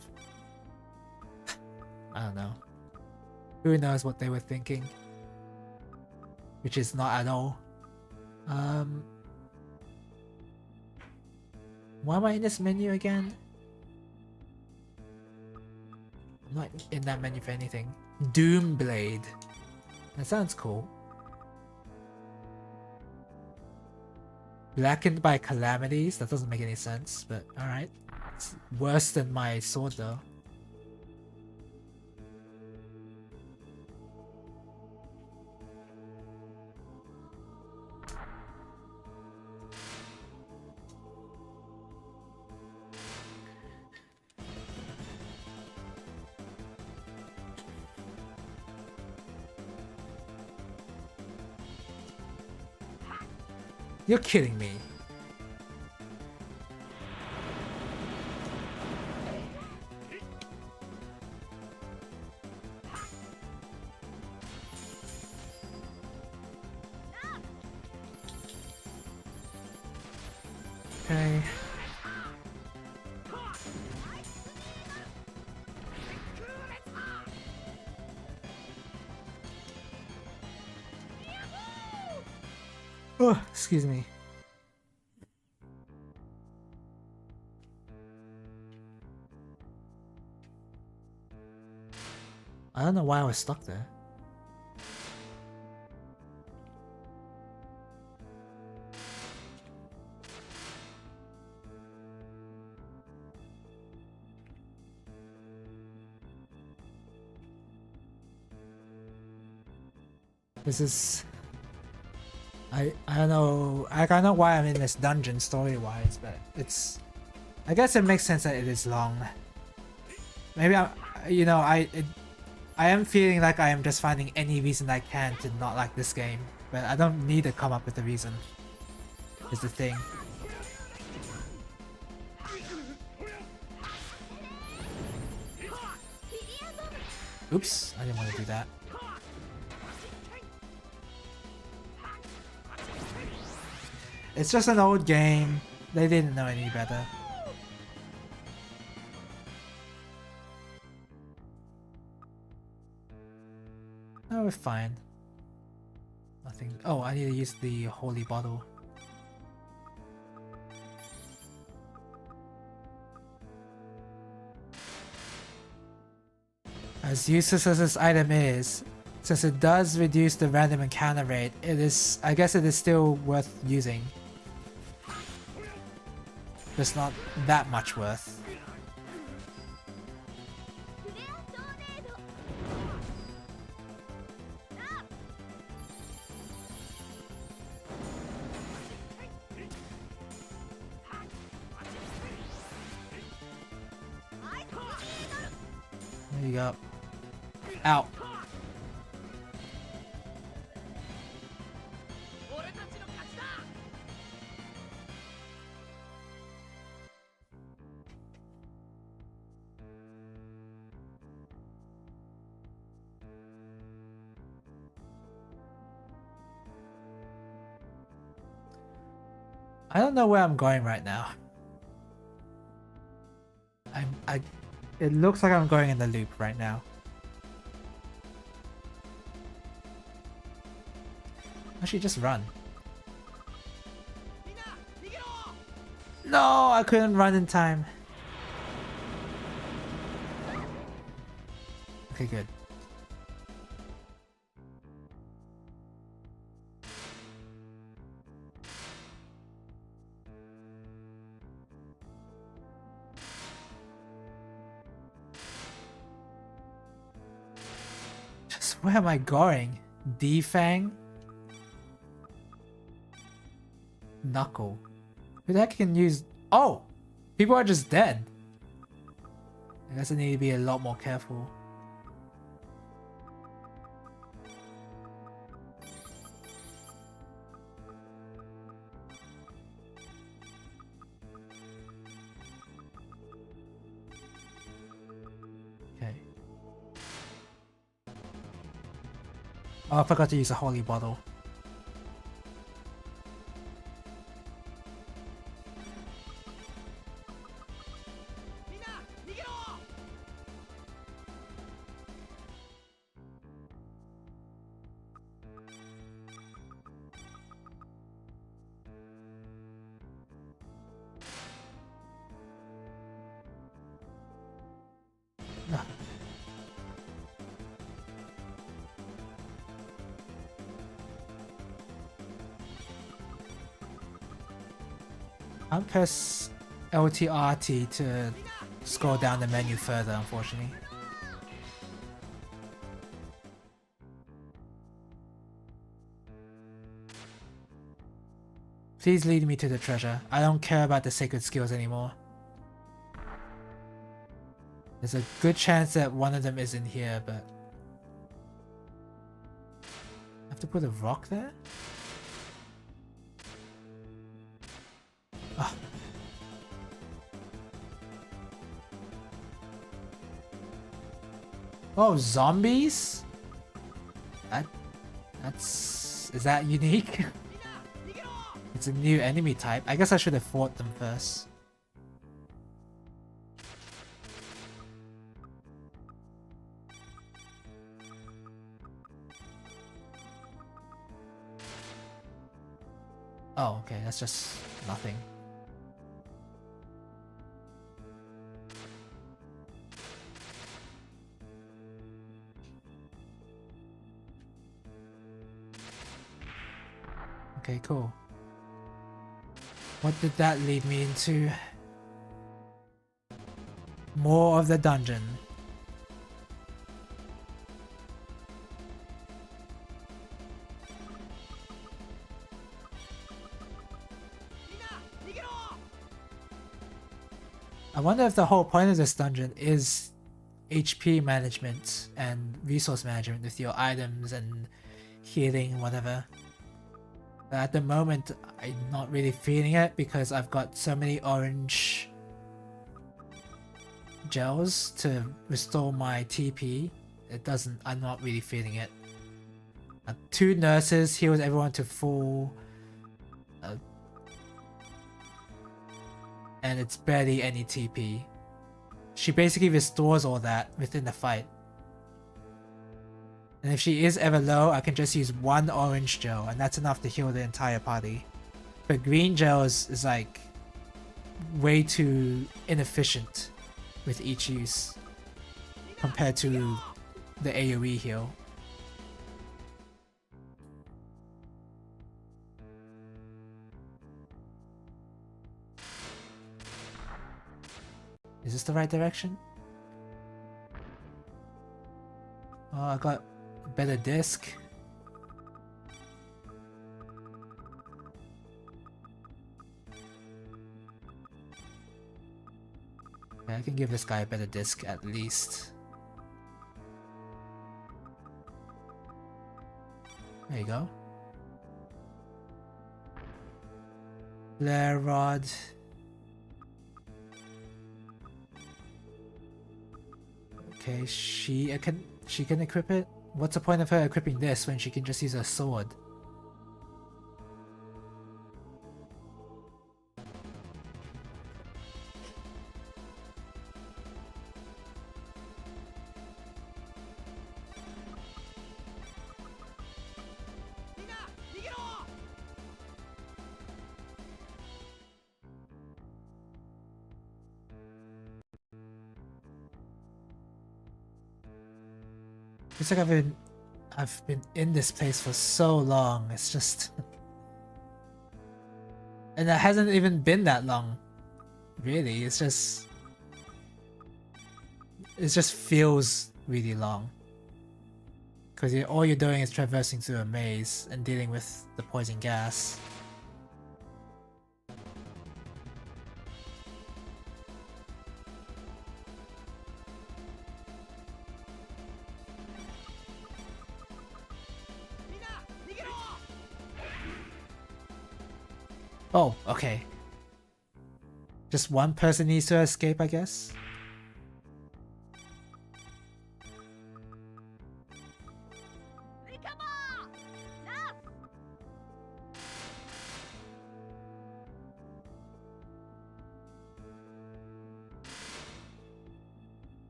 I don't know. Who knows what they were thinking? Which is not at all. Why am I in this menu again? I'm not in that menu for anything. Doomblade. That sounds cool. Blackened by calamities? That doesn't make any sense, but alright. It's worse than my sword though. You're kidding me. Okay. Oh, excuse me. I don't know why I was stuck there. This is... I don't know. I don't know why I'm in this dungeon story-wise, but it's... I guess it makes sense that it is long. Maybe I am feeling like I am just finding any reason I can to not like this game, but I don't need to come up with a reason. Is the thing. Oops, I didn't want to do that. It's just an old game. They didn't know any better. Oh, we're fine. Nothing. Oh, I need to use the holy bottle. As useless as this item is, since it does reduce the random encounter rate, I guess it is still worth using. Just not that much worth. There you go. Out. I don't know where I'm going right now. It looks like I'm going in the loop right now. Actually, just run. No, I couldn't run in time. Okay, good. Where am I going? Defang? Knuckle. Who the heck can use... Oh! People are just dead. I guess I need to be a lot more careful. Oh, I forgot to use a holy bottle. Can't press LTRT to scroll down the menu further, unfortunately. Please lead me to the treasure. I don't care about the sacred skills anymore. There's a good chance that one of them is in here, but... I have to put a rock there? Oh. Oh, zombies? That's... Is that unique? It's a new enemy type. I guess I should have fought them first. Oh, okay, that's just nothing. Okay, cool. What did that lead me into? More of the dungeon. I wonder if the whole point of this dungeon is HP management and resource management with your items and healing and whatever. But at the moment, I'm not really feeling it because I've got so many orange gels to restore my TP. I'm not really feeling it. 2 nurses healed everyone to full. And it's barely any TP. She basically restores all that within the fight. And if she is ever low, I can just use 1 orange gel and that's enough to heal the entire party. But green gels is like way too inefficient with each use compared to the AoE heal. Is this the right direction? Oh, I got a better disc. Okay, I can give this guy a better disc at least. There you go. Flare rod. Okay, she can equip it? What's the point of her equipping this when she can just use a sword? It's like I've been in this place for so long. It's just and it hasn't even been that long. Really, it just feels really long. Because all you're doing is traversing through a maze and dealing with the poison gas. Oh, okay. Just one person needs to escape, I guess?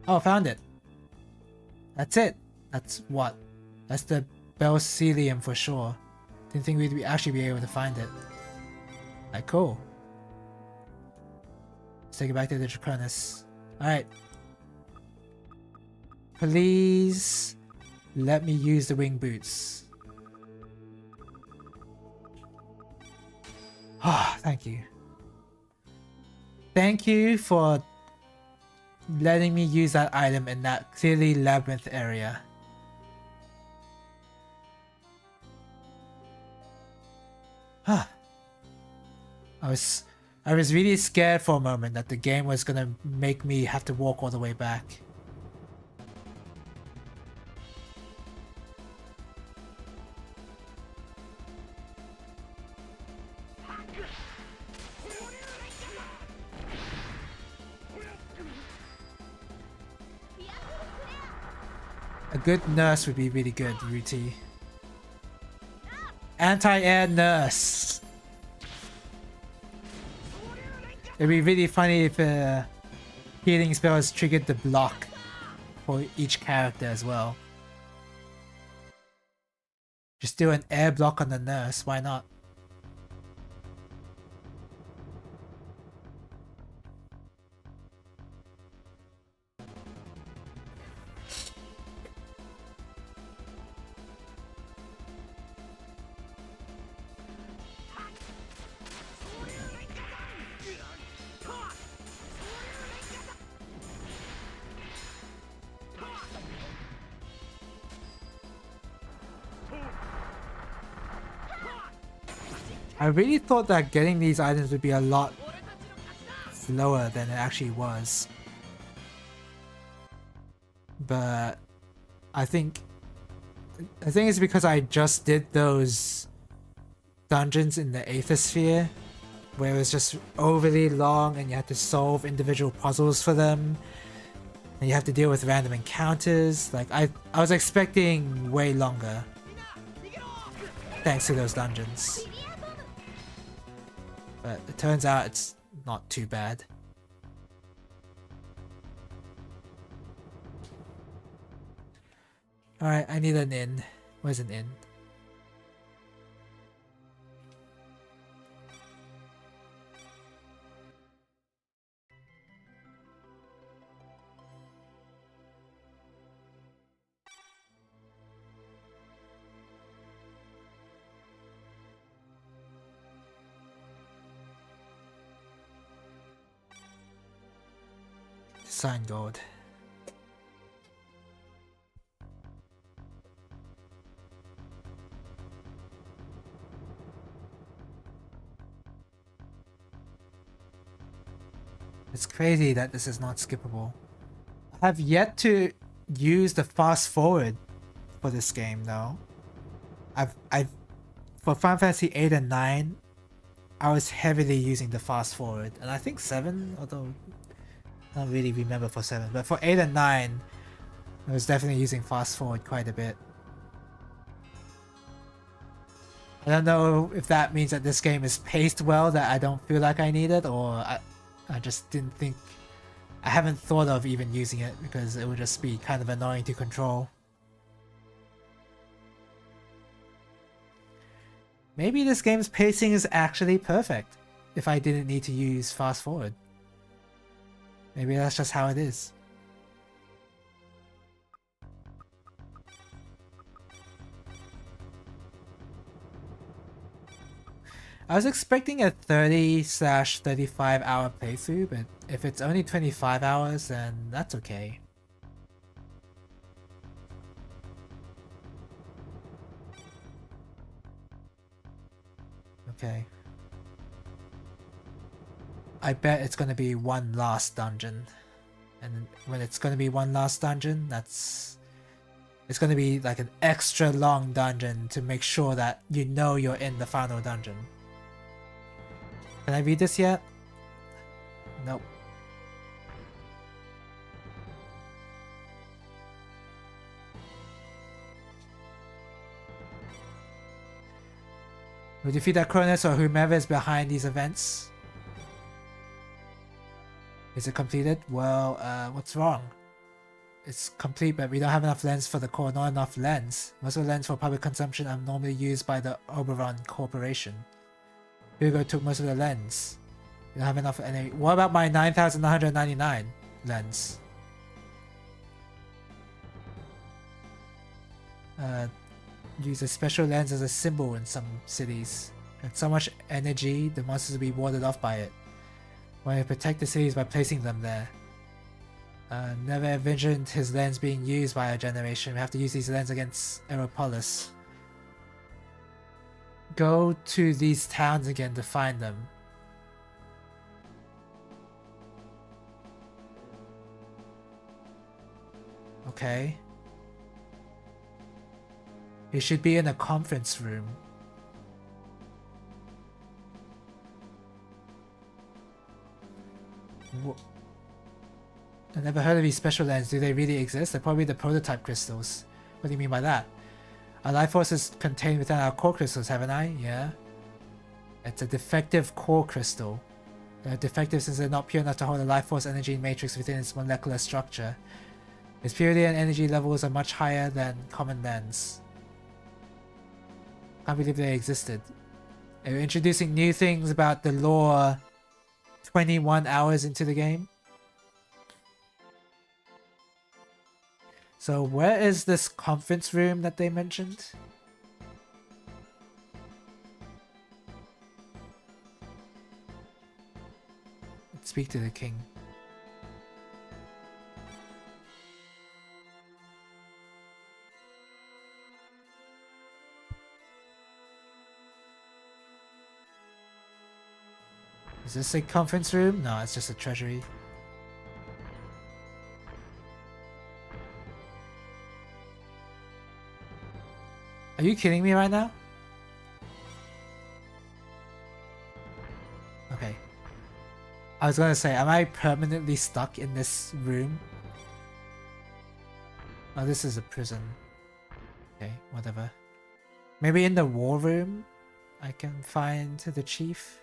Oh, found it. That's it. That's what? That's the Belcelium for sure. Didn't think we'd actually be able to find it. Alright, cool. Let's take it back to the Draconis. Alright. Please let me use the wing boots. Ah, thank you. Thank you for letting me use that item in that clearly labyrinth area. Huh. I was really scared for a moment that the game was gonna make me have to walk all the way back. A good nurse would be really good, Ruti. Anti-air nurse. It'd be really funny if healing spells triggered the block for each character as well. Just do an air block on the nurse, why not? I really thought that getting these items would be a lot slower than it actually was. But I think it's because I just did those dungeons in the Aethosphere where it was just overly long and you had to solve individual puzzles for them and you have to deal with random encounters. Like I was expecting way longer thanks to those dungeons. But it turns out it's not too bad. Alright, I need an inn. Where's an inn? Sign gold. It's crazy that this is not skippable. I have yet to use the fast forward for this game though. I've for Final Fantasy 8 and 9, I was heavily using the fast forward, and I think 7, although I don't really remember for 7, but for 8 and 9, I was definitely using fast forward quite a bit. I don't know if that means that this game is paced well, that I don't feel like I need it, or I just didn't think... I haven't thought of even using it because it would just be kind of annoying to control. Maybe this game's pacing is actually perfect if I didn't need to use fast forward. Maybe that's just how it is. I was expecting a 30/35 hour playthrough, but if it's only 25 hours, then that's okay. Okay. I bet it's gonna be one last dungeon. And when it's gonna be one last dungeon, it's gonna be like an extra long dungeon to make sure that you know you're in the final dungeon. Can I read this yet? Nope. We defeat that Cronus or whomever is behind these events. Is it completed? Well, what's wrong? It's complete, but we don't have enough lens for the core, not enough lens. Most of the lens for public consumption are normally used by the Oberon Corporation. Hugo took most of the lens. We don't have enough any. What about my 9,999 lens? Use a special lens as a symbol in some cities. And so much energy, the monsters will be warded off by it. When we protect the cities by placing them there. Never envisioned his lens being used by our generation. We have to use these lens against Aeropolis. Go to these towns again to find them. Okay. He should be in a conference room. I never heard of these special lens. Do they really exist? They're probably the prototype crystals. What do you mean by that? Our life force is contained within our core crystals, haven't I? Yeah. It's a defective core crystal. They're defective since they're not pure enough to hold a life force energy matrix within its molecular structure. Its purity and energy levels are much higher than common lens. Can't believe they existed. They're introducing new things about the lore 21 hours into the game. So where is this conference room that they mentioned? Let's speak to the king. Is this a conference room? No, it's just a treasury. Are you kidding me right now? Okay. I was gonna say, am I permanently stuck in this room? Oh, this is a prison. Okay, whatever. Maybe in the war room I can find the chief?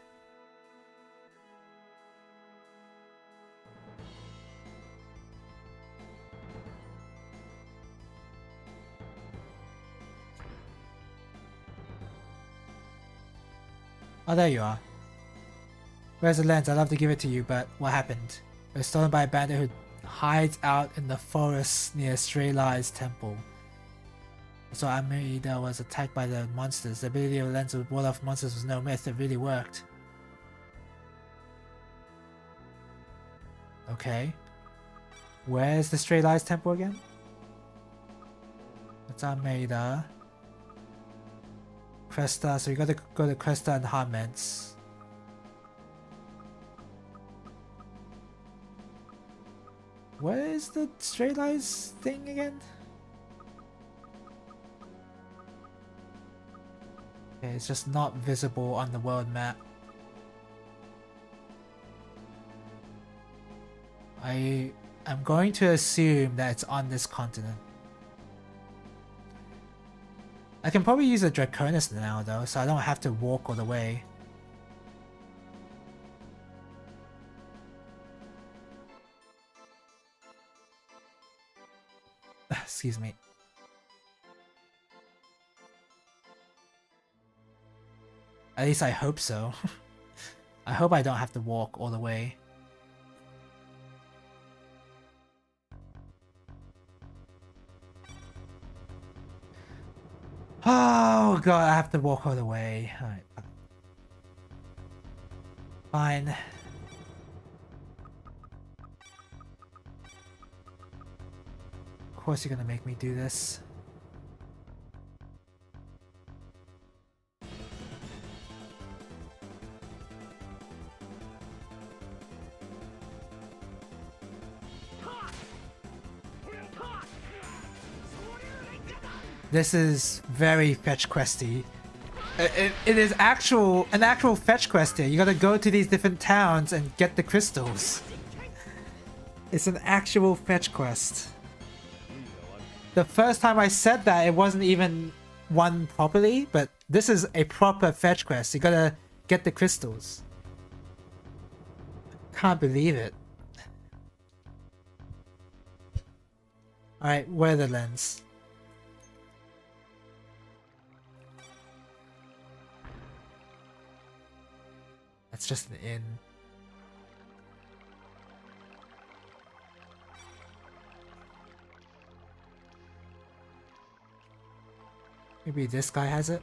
Oh, there you are. Where's the lens? I'd love to give it to you, but what happened? It was stolen by a bandit who hides out in the forest near Strelai's temple. So Amrita was attacked by the monsters. The ability of the lens to ward off monsters was no myth. It really worked. Okay. Where's the Strelai's temple again? That's Amrita. Cresta, so you gotta go to Cresta and Harments. Where is the Straight Eyes thing again? Okay, it's just not visible on the world map. I am going to assume that it's on this continent. I can probably use a Draconis now though, so I don't have to walk all the way. Excuse me. At least I hope so. I hope I don't have to walk all the way. Oh god, I have to walk all the way. Alright. Fine. Of course you're gonna make me do this. This is very fetch questy. It is an actual fetch quest here. You gotta go to these different towns and get the crystals. It's an actual fetch quest. The first time I said that, it wasn't even one properly, but this is a proper fetch quest. You gotta get the crystals. Can't believe it. Alright, where are the lens? That's just an inn. Maybe this guy has it?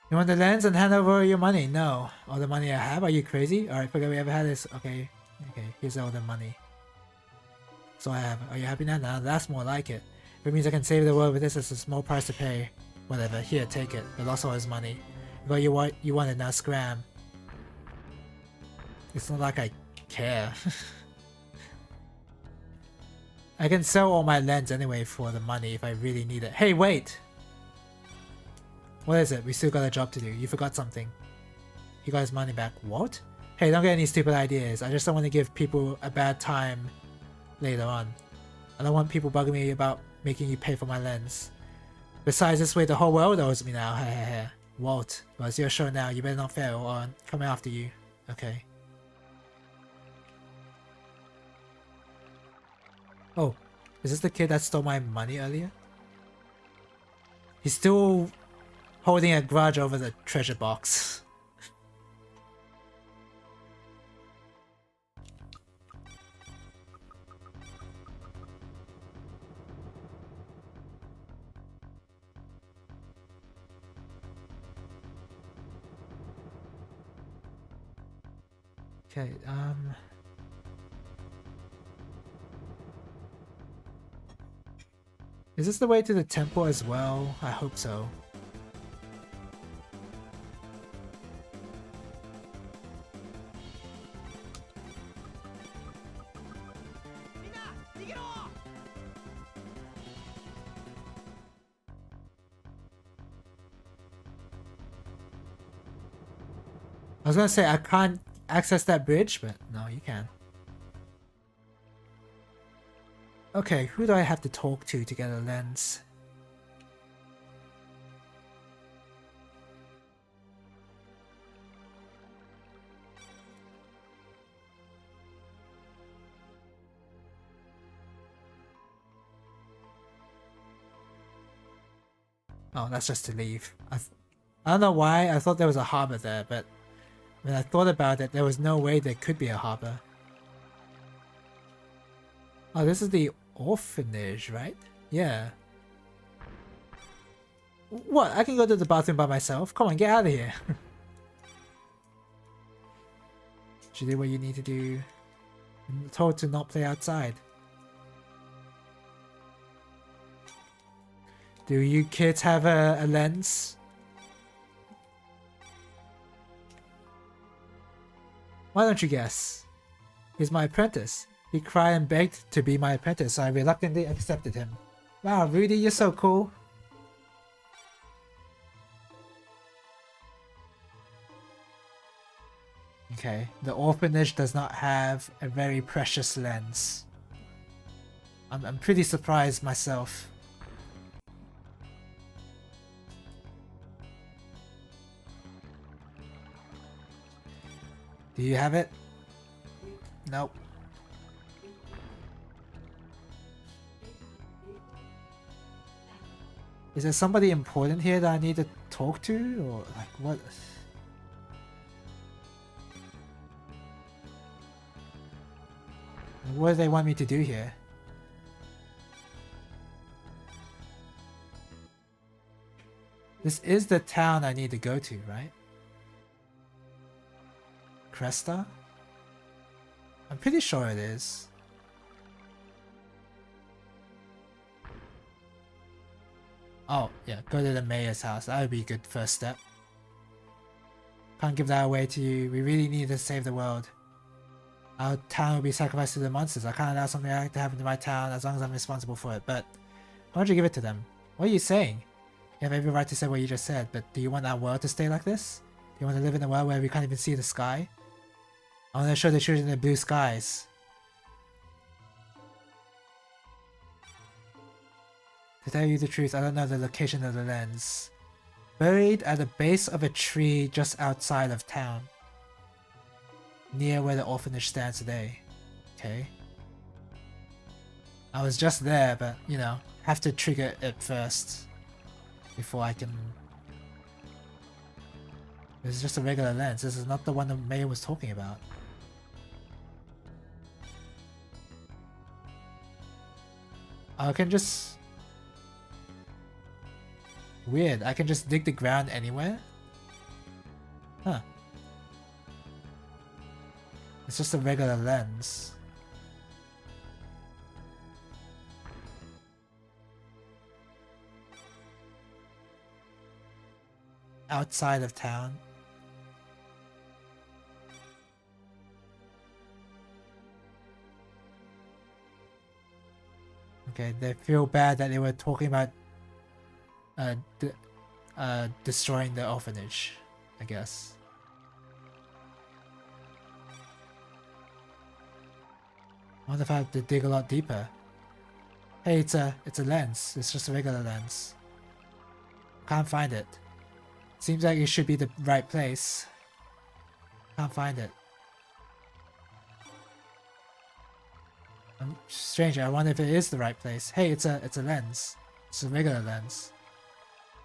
You want the lens and hand over your money? No. All the money I have? Are you crazy? Alright, forget we ever had this. Okay. Okay, here's all the money. So I have. Are you happy now? Now that's more like it. If it means I can save the world with this, it's a small price to pay. Whatever, here, take it. But lost all his money. But you want it now, scram. It's not like I care. I can sell all my lens anyway for the money if I really need it. Hey, wait! What is it? We still got a job to do. You forgot something. You got his money back. What? Hey, don't get any stupid ideas. I just don't want to give people a bad time later on. I don't want people bugging me about making you pay for my lens. Besides, this way the whole world owes me now. Hehehe. Walt, well, it's your show now. You better not fail or I'm coming after you. Okay. Oh, is this the kid that stole my money earlier? He's still holding a grudge over the treasure box. Okay, is this the way to the temple as well? I hope so. I was gonna say I can't access that bridge, but no, you can. Okay, who do I have to talk to get a lens? Oh, that's just to leave. I don't know why, I thought there was a harbor there, but when I thought about it, there was no way there could be a harbor. Oh, this is the orphanage, right? Yeah. What? I can go to the bathroom by myself? Come on, get out of here. Did you do what you need to do? I'm told to not play outside. Do you kids have a lens? Why don't you guess? He's my apprentice. He cried and begged to be my apprentice, so I reluctantly accepted him. Wow, Rudy, you're so cool. Okay, the orphanage does not have a very precious lens. I'm pretty surprised myself. Do you have it? Nope. Is there somebody important here that I need to talk to? Or like what? What do they want me to do here? This is the town I need to go to, right? Cresta? I'm pretty sure it is. Oh, yeah, go to the mayor's house. That would be a good first step. Can't give that away to you. We really need to save the world. Our town will be sacrificed to the monsters. I can't allow something like that to happen to my town as long as I'm responsible for it, but why don't you give it to them? What are you saying? You have every right to say what you just said, but do you want our world to stay like this? Do you want to live in a world where we can't even see the sky? I want to show the children the blue skies. To tell you the truth, I don't know the location of the lens. Buried at the base of a tree just outside of town. Near where the orphanage stands today. Okay. I was just there, but, you know, have to trigger it first. Before I can... This is just a regular lens. This is not the one the mayor was talking about. I can just... Weird, I can just dig the ground anywhere? Huh. It's just a regular lens. Outside of town. Okay, they feel bad that they were talking about destroying the orphanage, I guess. I wonder if I have to dig a lot deeper. Hey, it's a lens. It's just a regular lens. Can't find it. Seems like it should be the right place. Can't find it. Strange. I wonder if it is the right place. Hey, it's a lens. It's a regular lens.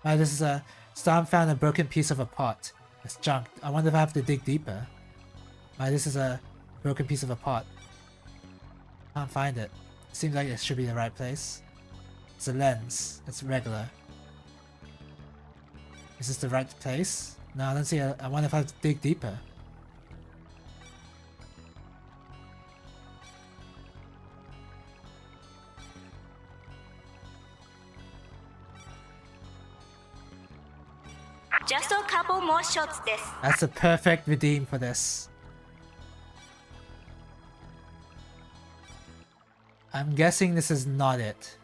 This is a Storm found a broken piece of a pot. It's junk. I wonder if I have to dig deeper. This is a broken piece of a pot. Can't find it. Seems like it should be the right place. It's a lens. It's regular. Is this the right place? No, I don't see it. I wonder if I have to dig deeper. Just a couple more shots this. That's a perfect redeem for this. I'm guessing this is not it.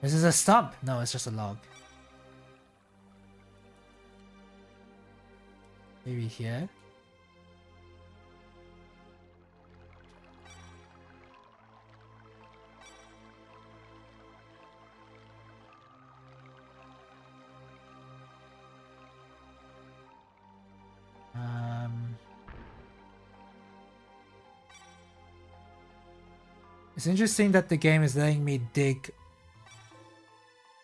This is a stump. No, it's just a log. Maybe here. It's interesting that the game is letting me dig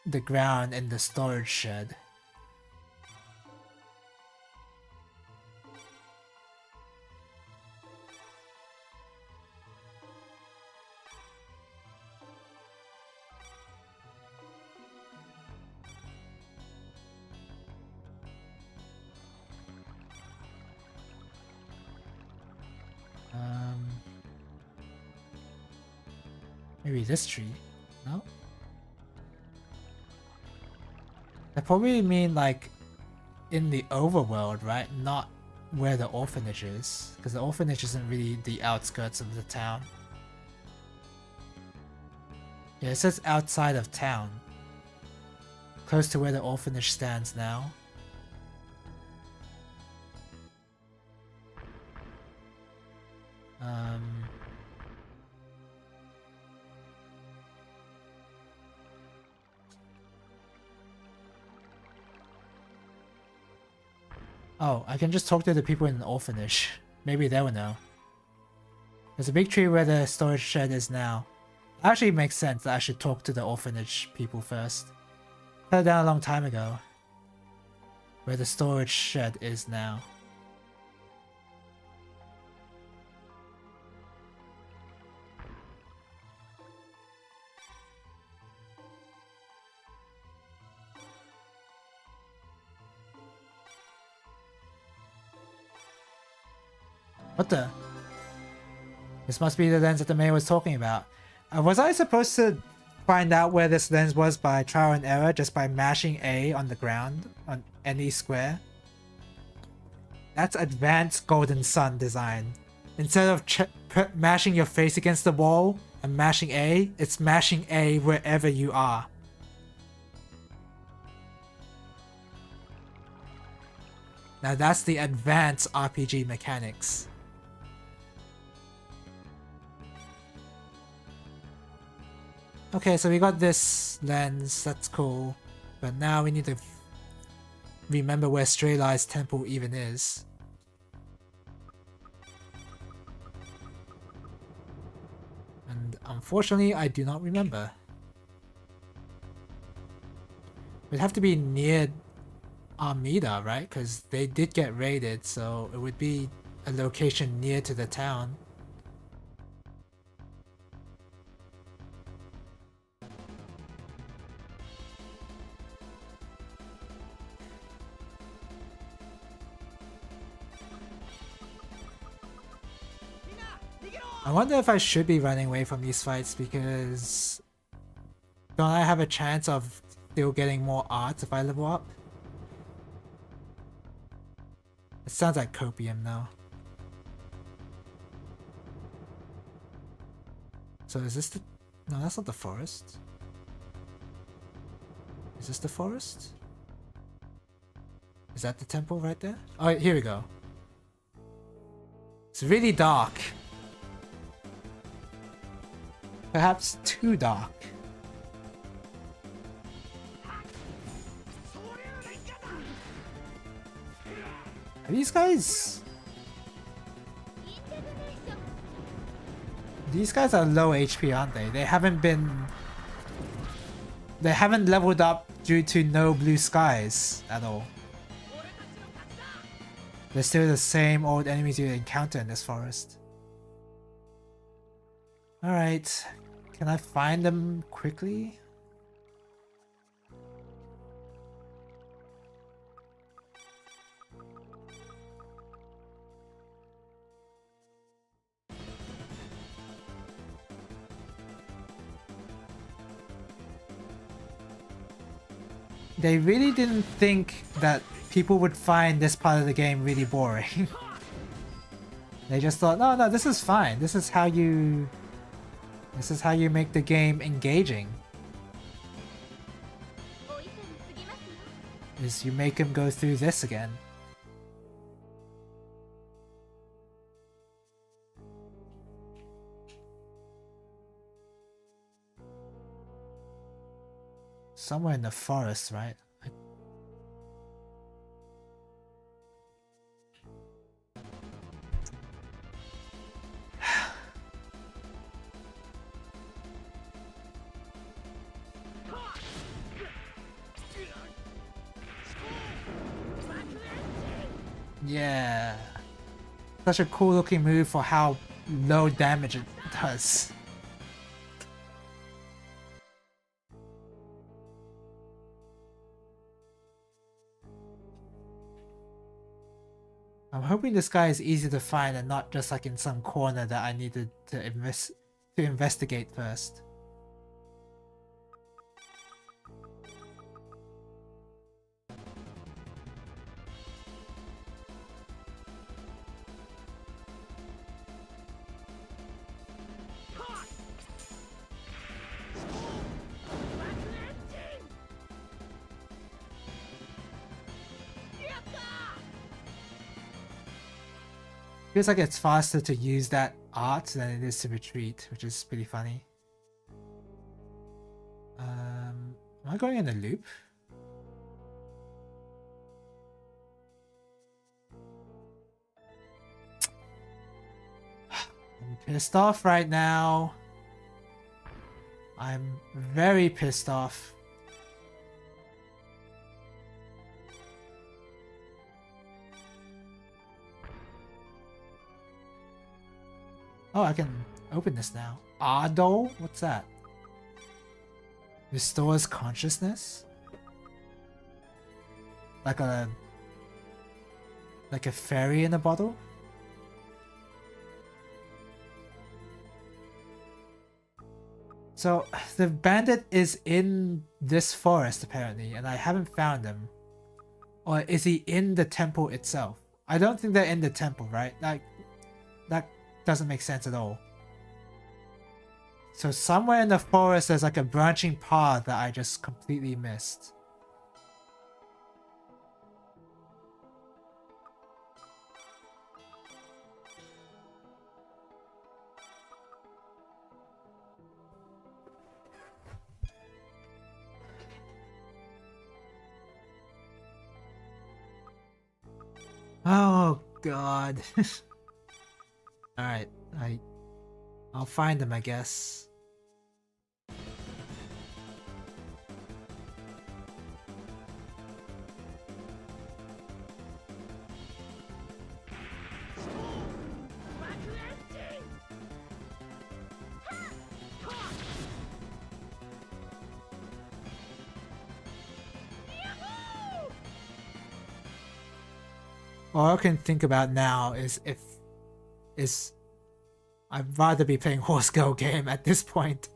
the ground in the storage shed. Maybe this tree? No? I probably mean like in the overworld, right? Not where the orphanage is. Because the orphanage isn't really the outskirts of the town. Yeah, it says outside of town. Close to where the orphanage stands now. Oh, I can just talk to the people in the orphanage. Maybe they will know. There's a big tree where the storage shed is now. Actually, it makes sense that I should talk to the orphanage people first. Cut it down a long time ago. Where the storage shed is now. What the? This must be the lens that the mayor was talking about. Was I supposed to find out where this lens was by trial and error just by mashing A on the ground on any square? That's advanced Golden Sun design. Instead of mashing your face against the wall and mashing A, it's mashing A wherever you are. Now that's the advanced RPG mechanics. Okay, so we got this lens, that's cool. But now we need to remember where Strelai's temple even is. And unfortunately, I do not remember. It'd have to be near Armida, right? Because they did get raided, so it would be a location near to the town. I wonder if I should be running away from these fights because don't I have a chance of still getting more arts if I level up? It sounds like copium now. So is this the... No, that's not the forest. Is this the forest? Is that the temple right there? Oh, here we go. It's really dark. Perhaps too dark. Are these guys... These guys are low HP, aren't they? They haven't leveled up due to no blue skies at all. They're still the same old enemies you encounter in this forest. Alright. Can I find them quickly? They really didn't think that people would find this part of the game really boring. They just thought, no, this is fine. This is how you make the game engaging. Is you make him go through this again. Somewhere in the forest, right? Yeah. Such a cool looking move for how low damage it does. I'm hoping this guy is easy to find and not just like in some corner that I needed to investigate first. Feels like it's faster to use that art than it is to retreat, which is pretty funny. Am I going in a loop? I'm pissed off right now. I'm very pissed off. Oh, I can open this now. Ado? What's that? Restores consciousness? Like a fairy in a bottle? So the bandit is in this forest apparently, and I haven't found him. Or is he in the temple itself? I don't think they're in the temple, right? Like that doesn't make sense at all. So somewhere in the forest there's like a branching path that I just completely missed. Oh god. Alright, I'll find them, I guess. All I can think about now is I'd rather be playing Horse Girl game at this point.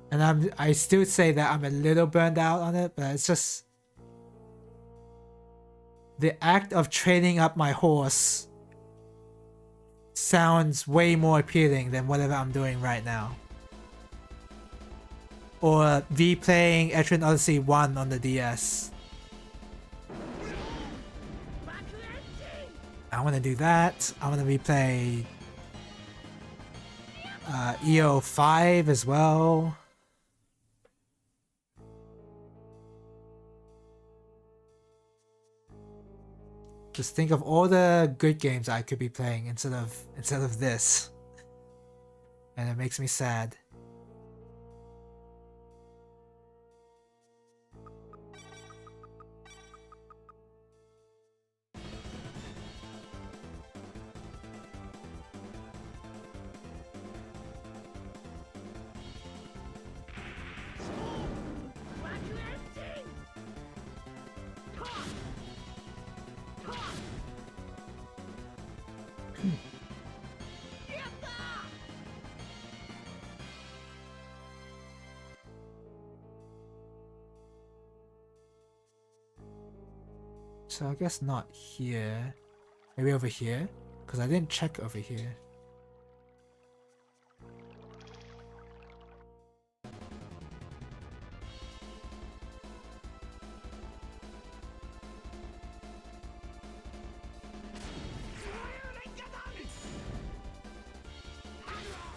And I still say that I'm a little burned out on it, but it's just the act of training up my horse sounds way more appealing than whatever I'm doing right now. Or replaying Etrian Odyssey 1 on the DS. I want to do that. I want to replay EO 5 as well. Just think of all the good games I could be playing instead of this. And it makes me sad. So I guess not here. Maybe over here? Because I didn't check over here.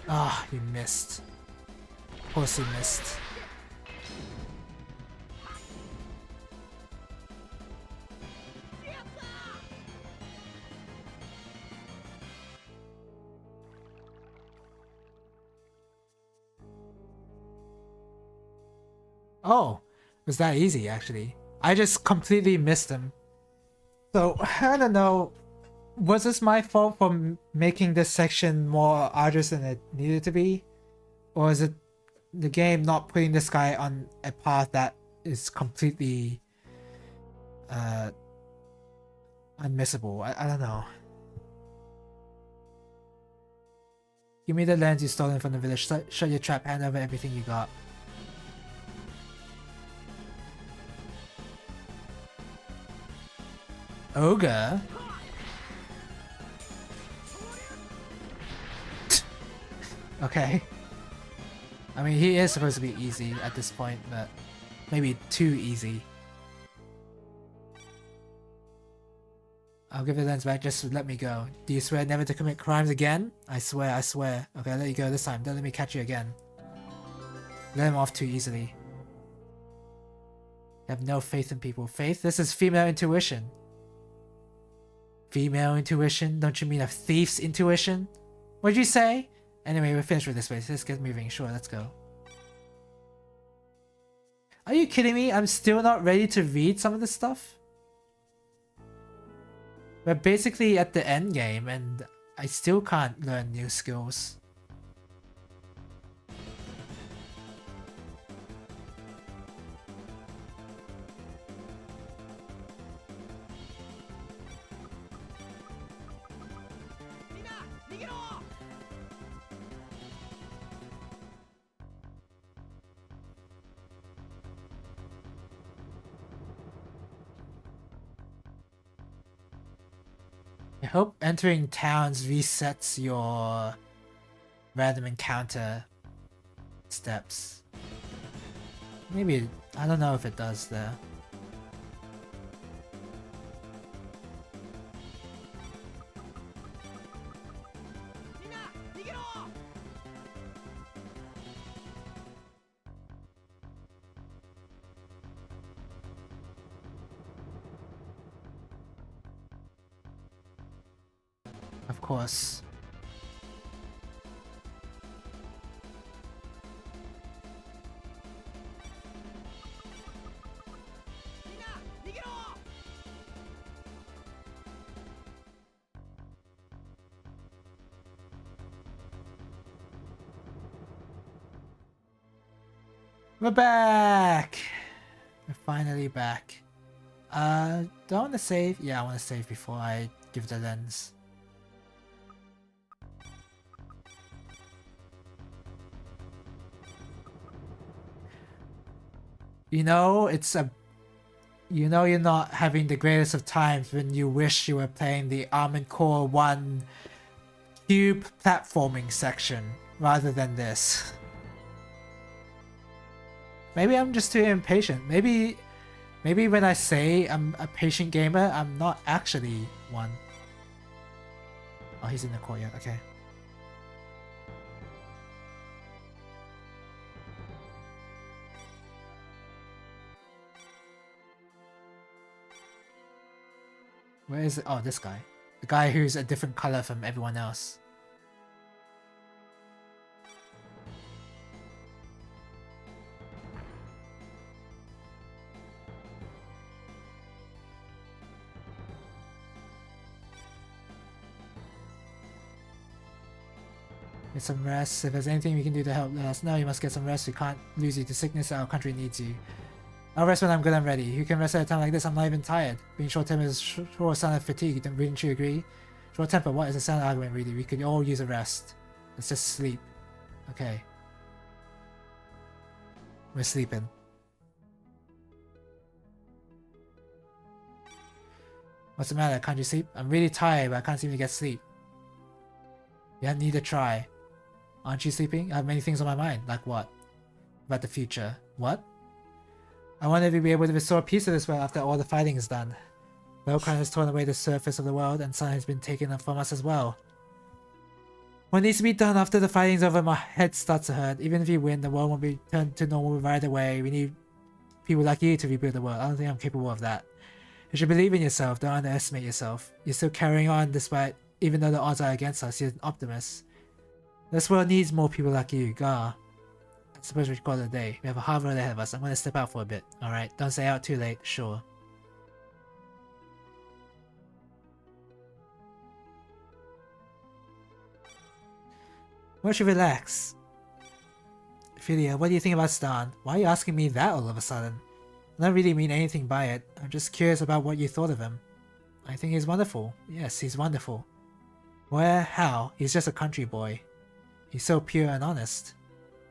Ah, you missed. Of course you missed. Oh, it was that easy actually. I just completely missed him. So, I don't know. Was this my fault for making this section more arduous than it needed to be? Or is it the game not putting this guy on a path that is completely unmissable? I don't know. Give me the lens you stolen from the village. Shut your trap, hand over everything you got. Ogre? Okay. I mean, he is supposed to be easy at this point, but maybe too easy. I'll give the lens back, just let me go. Do you swear never to commit crimes again? I swear, I swear. Okay, I'll let you go this time. Don't let me catch you again. Let him off too easily. You have no faith in people. Faith? This is female intuition. Female intuition? Don't you mean a thief's intuition? What'd you say? Anyway, we're finished with this place. Let's get moving. Sure, let's go. Are you kidding me? I'm still not ready to read some of this stuff? We're basically at the end game and I still can't learn new skills. I hope entering towns resets your random encounter steps. Maybe, I don't know if it does there. Of course. We're back! We're finally back. Do I want to save? Yeah, I want to save before I give the lens. You know, you know you're not having the greatest of times when you wish you were playing the Armored Core 1 cube platforming section rather than this. Maybe I'm just too impatient. Maybe when I say I'm a patient gamer, I'm not actually one. Oh, he's in the courtyard. Okay. Where is it? Oh, this guy. The guy who's a different color from everyone else. Get some rest. If there's anything we can do to help, let us know. You must get some rest. We can't lose you to sickness. Our country needs you. I'll rest when I'm good and ready. You can rest at a time like this. I'm not even tired. Being short-tempered is sure a sign of fatigue. Wouldn't you agree? Short-temper, what is a sound argument, really? We could all use a rest. Let's just sleep. Okay. We're sleeping. What's the matter? Can't you sleep? I'm really tired, but I can't seem to get sleep. You need to try. Aren't you sleeping? I have many things on my mind. Like what? About the future. What? I wonder if we'll be able to restore peace to this world after all the fighting is done. Velcron has torn away the surface of the world, and sun has been taken from us as well. What needs to be done after the fighting's over? My head starts to hurt. Even if you win, the world won't be turned to normal right away. We need people like you to rebuild the world. I don't think I'm capable of that. You should believe in yourself. Don't underestimate yourself. You're still carrying on despite, even though the odds are against us. You're an optimist. This world needs more people like you. Gar. I suppose we should call it a day. We have a hard road ahead of us. I'm going to step out for a bit. Alright, don't stay out too late. Sure. Why don't you relax? Ophelia, what do you think about Stan? Why are you asking me that all of a sudden? I don't really mean anything by it. I'm just curious about what you thought of him. I think he's wonderful. Yes, he's wonderful. Where? How? He's just a country boy. He's so pure and honest.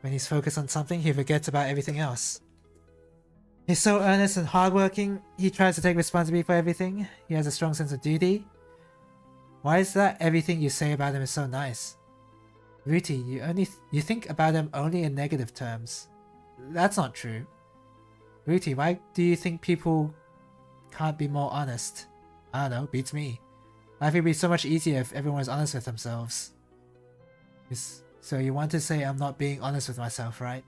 When he's focused on something, he forgets about everything else. He's so earnest and hardworking. He tries to take responsibility for everything. He has a strong sense of duty. Why is that everything you say about him is so nice? Ruti, you think about him only in negative terms. That's not true. Ruti, why do you think people can't be more honest? I don't know, beats me. Life would be so much easier if everyone was honest with themselves. So you want to say I'm not being honest with myself, right?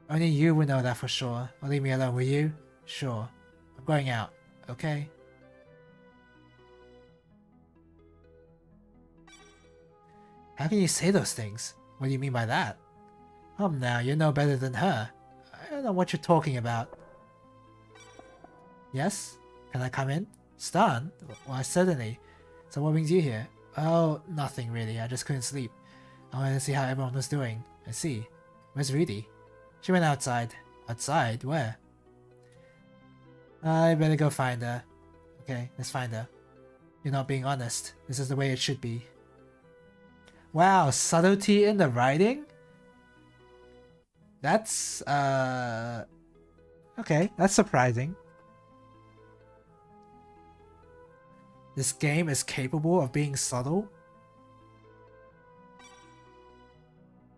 Only you will know that for sure. Or leave me alone, will you? Sure. I'm going out, okay? How can you say those things? What do you mean by that? Now, you're no better than her. I don't know what you're talking about. Yes? Can I come in? Stan? Why, certainly. So what brings you here? Oh, nothing really. I just couldn't sleep. I wanted to see how everyone was doing. I see. Where's Rudy? She went outside. Outside? Where? I better go find her. Okay, let's find her. You're not being honest. This is the way it should be. Wow, subtlety in the writing? That's, okay, that's surprising. This game is capable of being subtle?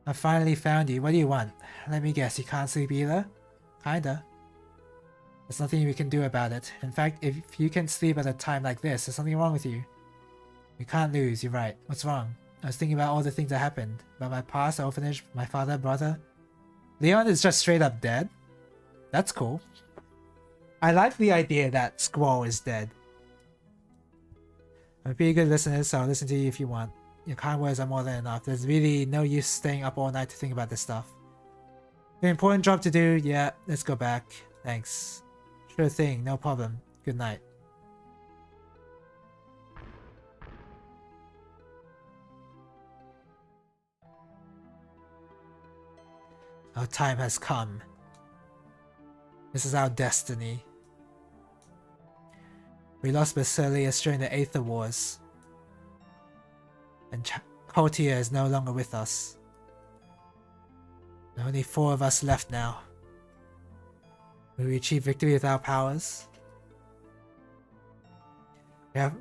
I finally found you. What do you want? Let me guess, you can't sleep either? Kinda. There's nothing we can do about it. In fact, if you can sleep at a time like this, there's something wrong with you. You can't lose, you're right. What's wrong? I was thinking about all the things that happened. About my past, the orphanage, my father, brother. Leon is just straight up dead. That's cool. I like the idea that Squall is dead. I'm a pretty good listener, so I'll listen to you if you want. Your kind words are more than enough. There's really no use staying up all night to think about this stuff. An important job to do. Yeah, let's go back. Thanks. Sure thing, no problem. Good night. Our time has come. This is our destiny. We lost Basilius during the Aether Wars. And Cotier is no longer with us. There are only 4 of us left now. Will we achieve victory with our powers?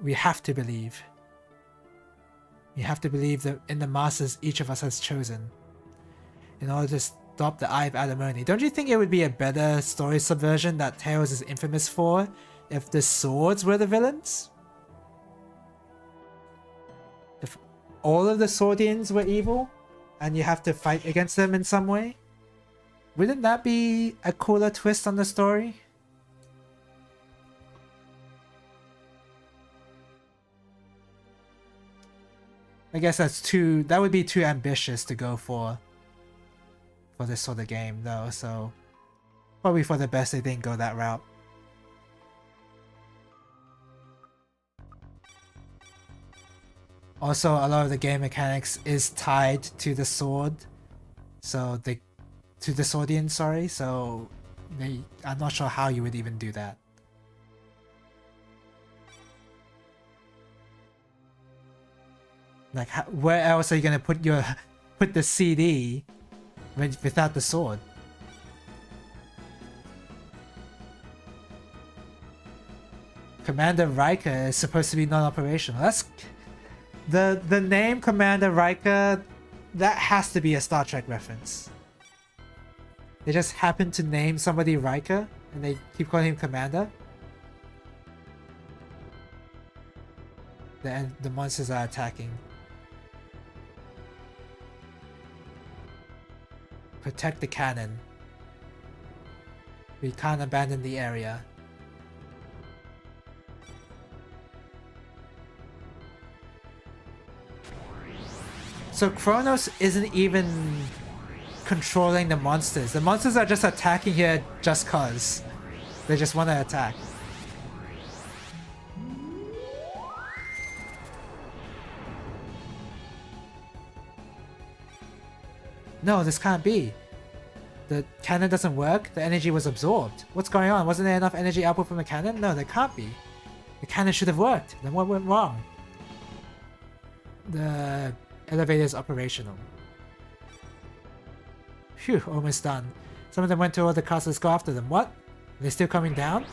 We have to believe. We have to believe that in the masters each of us has chosen. In order to stop the Eye of Alimony. Don't you think it would be a better story subversion that Tails is infamous for if the swords were the villains? If all of the Swordians were evil and you have to fight against them in some way? Wouldn't that be a cooler twist on the story? I guess that would be too ambitious to go for this sort of game though, so probably for the best they didn't go that route. Also, a lot of the game mechanics is tied to the sword, so to the Swordian, sorry, so I'm not sure how you would even do that. Like, where else are you gonna put the CD without the sword? Commander Riker is supposed to be non-operational. That's the name Commander Riker. That has to be a Star Trek reference. They just happen to name somebody Riker, and they keep calling him Commander. The monsters are attacking. Protect the cannon. We can't abandon the area. So Kronos isn't even controlling the monsters. The monsters are just attacking here just cause. They just want to attack. No, this can't be. The cannon doesn't work. The energy was absorbed. What's going on? Wasn't there enough energy output from the cannon? No, there can't be. The cannon should have worked. Then what went wrong? The elevator is operational. Phew, almost done. Some of them went toward the castle. Let's go after them. What? Are they still coming down?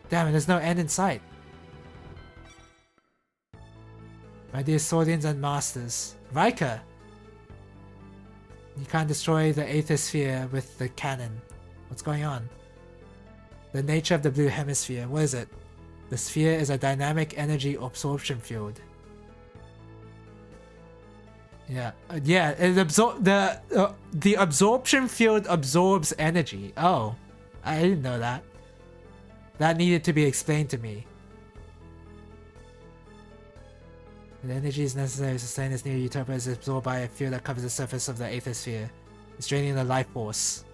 Damn it, there's no end in sight. My dear Swordians and Masters. Riker! You can't destroy the Aether Sphere with the cannon. What's going on? The nature of the Blue Hemisphere. What is it? The sphere is a dynamic energy absorption field. Yeah, yeah. It the absorption field absorbs energy. Oh, I didn't know that. That needed to be explained to me. The energy is necessary to sustain this new utopia is absorbed by a field that covers the surface of the Aether Sphere. It's draining the life force.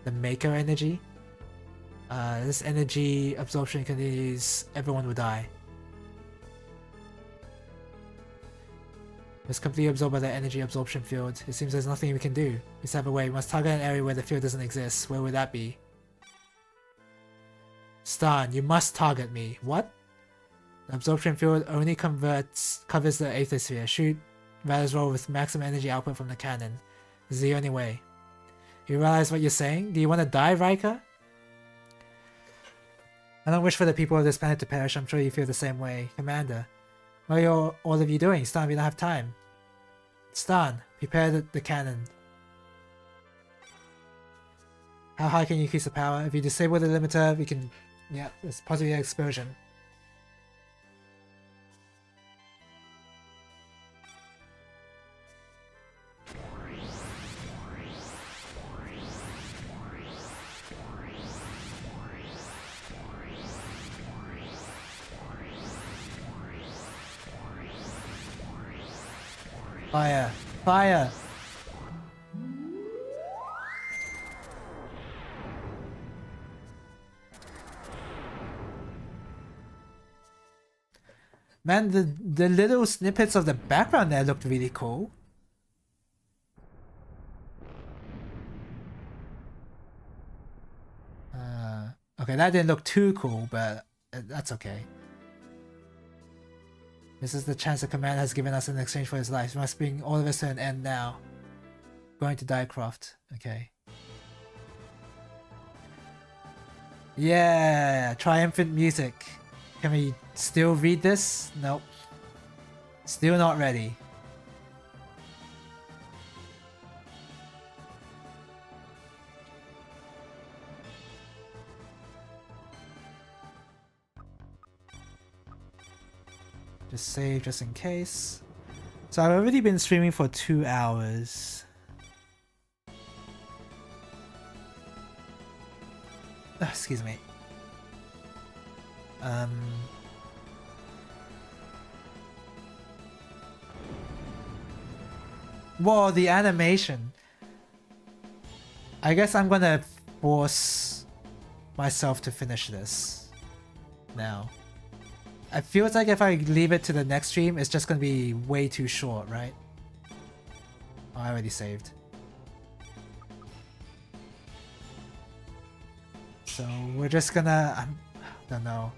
The Maker energy? This energy absorption continues, everyone will die. It's completely absorbed by the energy absorption field. It seems there's nothing we can do. We just have a way. We must target an area where the field doesn't exist. Where would that be? Stan, you must target me. What? The absorption field only covers the Aether Sphere. Shoot Rattlers roll with maximum energy output from the cannon. This is the only way. You realize what you're saying? Do you want to die, Riker? I don't wish for the people of this planet to perish. I'm sure you feel the same way. Commander, what are all of you doing? Stan, we don't have time. Stan, prepare the cannon. How high can you increase the power? If you disable the limiter, we can... Yeah, it's possibly an explosion. Fire! Fire! Man, the little snippets of the background there looked really cool. Okay, that didn't look too cool, but that's okay. This is the chance the command has given us in exchange for his life. We must bring all of us to an end now. Going to die, Croft. Okay. Yeah, triumphant music. Can we still read this? Nope. Still not ready. Just save just in case. So I've already been streaming for 2 hours. Excuse me. Whoa, the animation. I guess I'm gonna force myself to finish this now. It feels like if I leave it to the next stream, it's just gonna be way too short, right? Oh, I already saved. So we're just gonna... I don't know.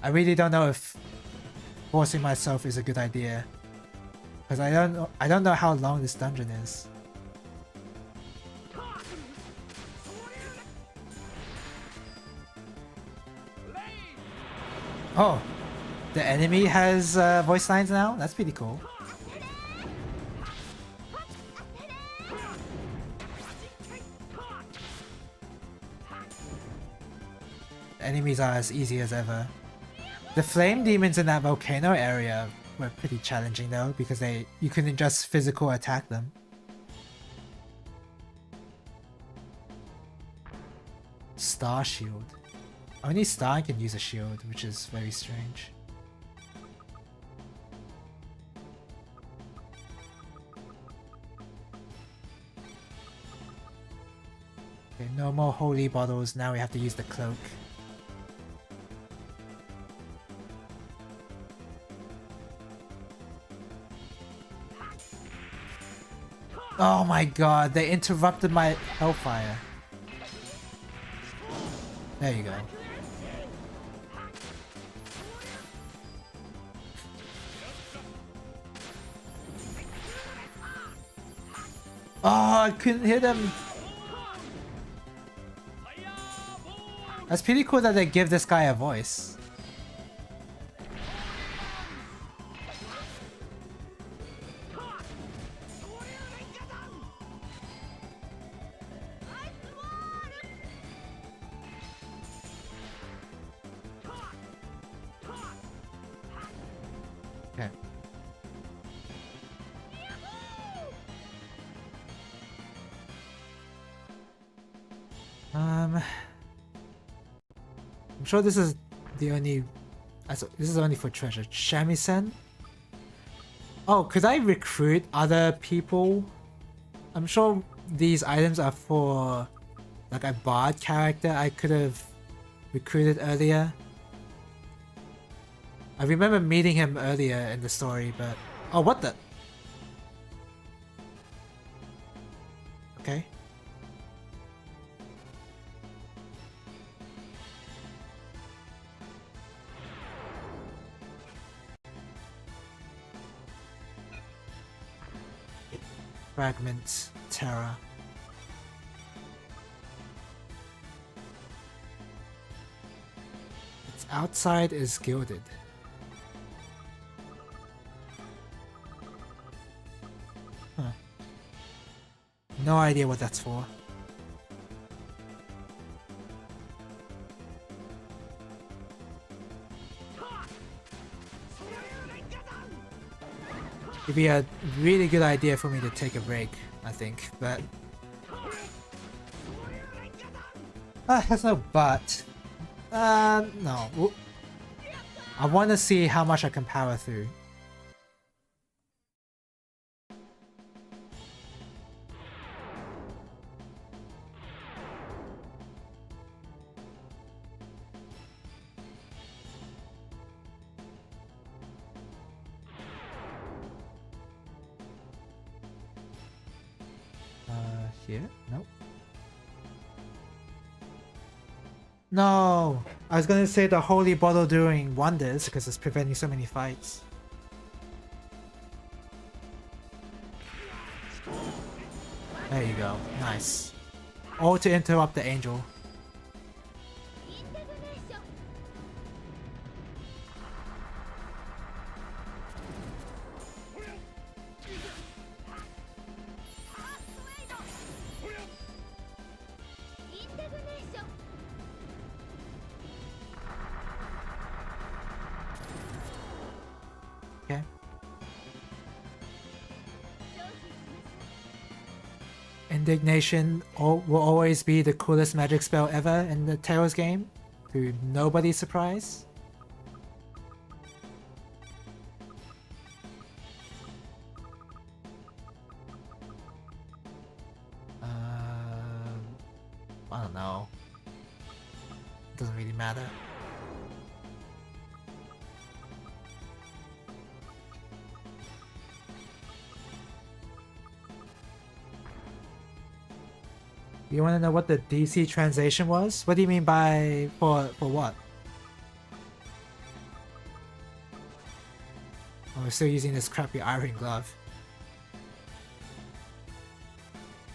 I really don't know if forcing myself is a good idea. Because I don't know how long this dungeon is. Oh! The enemy has voice lines now? That's pretty cool. Enemies are as easy as ever. The flame demons in that volcano area were pretty challenging though, because you couldn't just physical attack them. Star shield. Only Star can use a shield, which is very strange. Okay, no more holy bottles, now we have to use the cloak. Oh my god, they interrupted my hellfire. There you go. Oh, I couldn't hit him. That's pretty cool that they give this guy a voice. Okay. I'm sure this is the only... This is only for treasure. Shamisen? Oh, could I recruit other people? I'm sure these items are for like a bard character I could have recruited earlier. I remember meeting him earlier in the story, but... Oh, what the... Okay. Fragment Terra. Its outside is gilded. Huh. No idea what that's for. It'd be a really good idea for me to take a break, I think, but... there's no but. No. I want to see how much I can power through. Here? Nope. No! I was gonna say the holy bottle doing wonders because it's preventing so many fights. There you go. Nice. All to interrupt the angel. Indignation will always be the coolest magic spell ever in the Tales game, to nobody's surprise. I don't know. Doesn't really matter. You want to know what the DC translation was? What do you mean by for what? Oh, we're still using this crappy iron glove.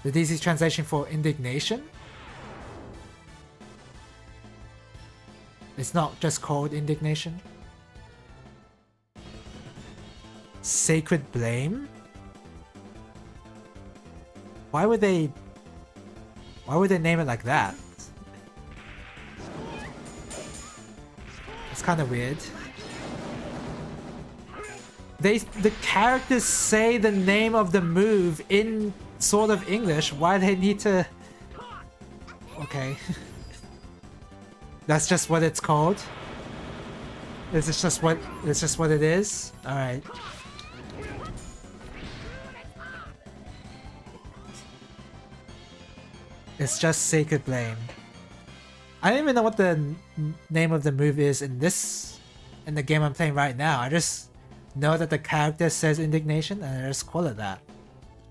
The DC translation for indignation? It's not just called indignation. Sacred blame? Why would they name it like that? It's kind of weird. The characters say the name of the move in sort of English. Why do they need to? Okay. That's just what it's called. This is just what it is. All right. It's just Sacred Blame. I don't even know what the name of the move is in the game I'm playing right now. I just know that the character says Indignation and I just call it that.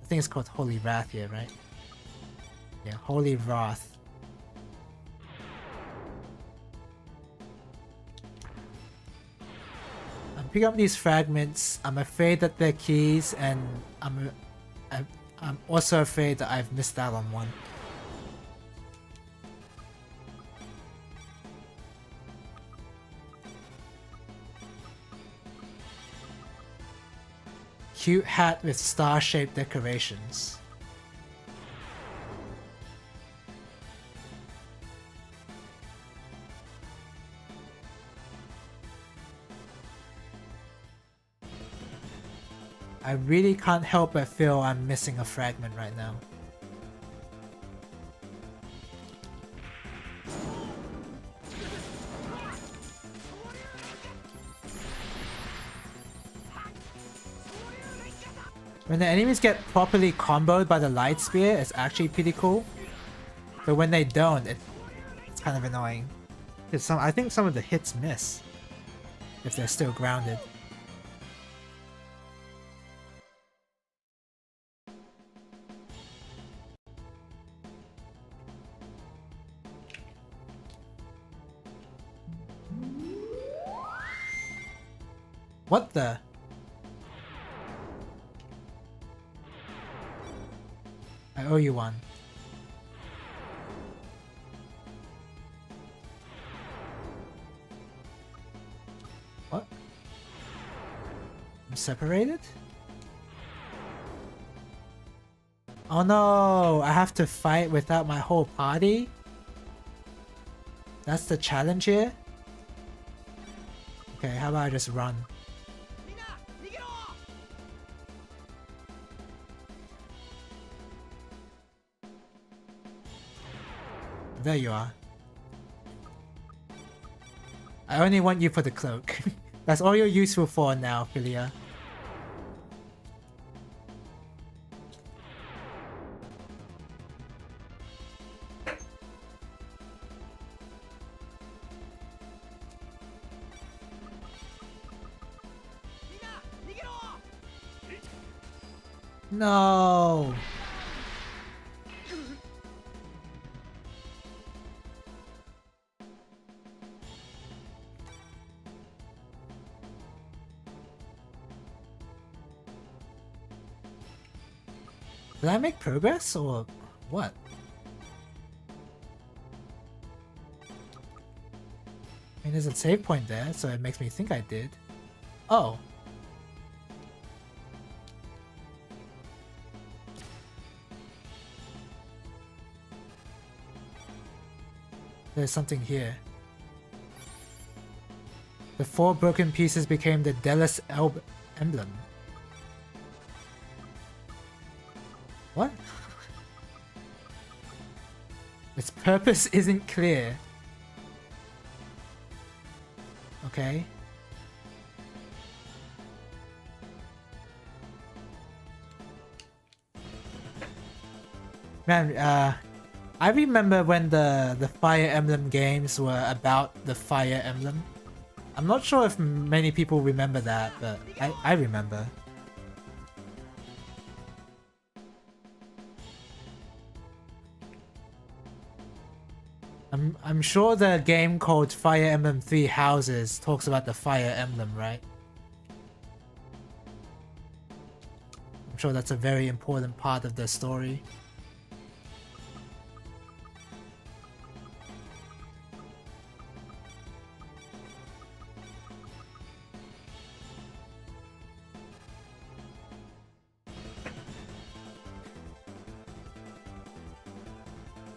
I think it's called Holy Wrath here, right? Yeah, Holy Wrath. I'm picking up these fragments. I'm afraid that they're keys, and I'm also afraid that I've missed out on one. Cute hat with star-shaped decorations. I really can't help but feel I'm missing a fragment right now. When the enemies get properly comboed by the light spear, it's actually pretty cool. But when they don't, it's kind of annoying. I think some of the hits miss if they're still grounded. What the? I owe you one. What? I'm separated? Oh no! I have to fight without my whole party? That's the challenge here? Okay, how about I just run? There you are. I only want you for the cloak. That's all you're useful for now, Philia. No. Did I make progress or what? I mean, there's a save point there, so it makes me think I did. Oh. There's something here. The 4 broken pieces became the Delos emblem. What? Its purpose isn't clear. Okay. Man, I remember when the Fire Emblem games were about the Fire Emblem. I'm not sure if many people remember that, but I remember. I'm sure the game called Fire Emblem Three Houses talks about the Fire Emblem, right? I'm sure that's a very important part of the story.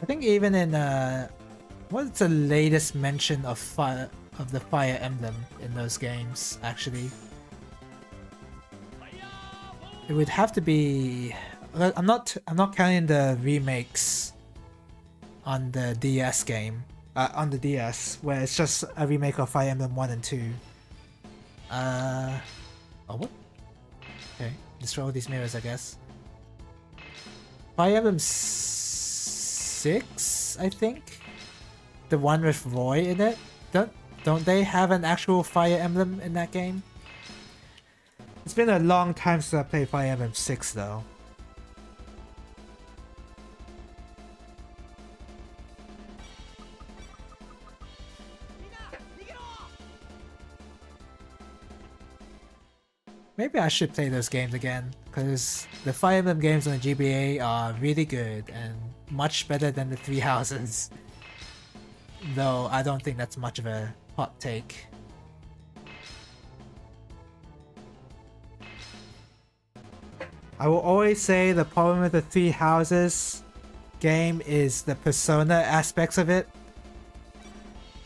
I think even in what's the latest mention of the Fire Emblem in those games actually? It would have to be I'm not counting the remakes on the DS game. On the DS, where it's just a remake of Fire Emblem 1 and 2. Oh what? Okay, destroy all these mirrors I guess. Fire Emblem 6, I think? The one with Roy in it? Don't they have an actual Fire Emblem in that game? It's been a long time since I played Fire Emblem 6 though. Maybe I should play those games again, because the Fire Emblem games on the GBA are really good and much better than the Three Houses. Though I don't think that's much of a hot take. I will always say the problem with the Three Houses game is the persona aspects of it.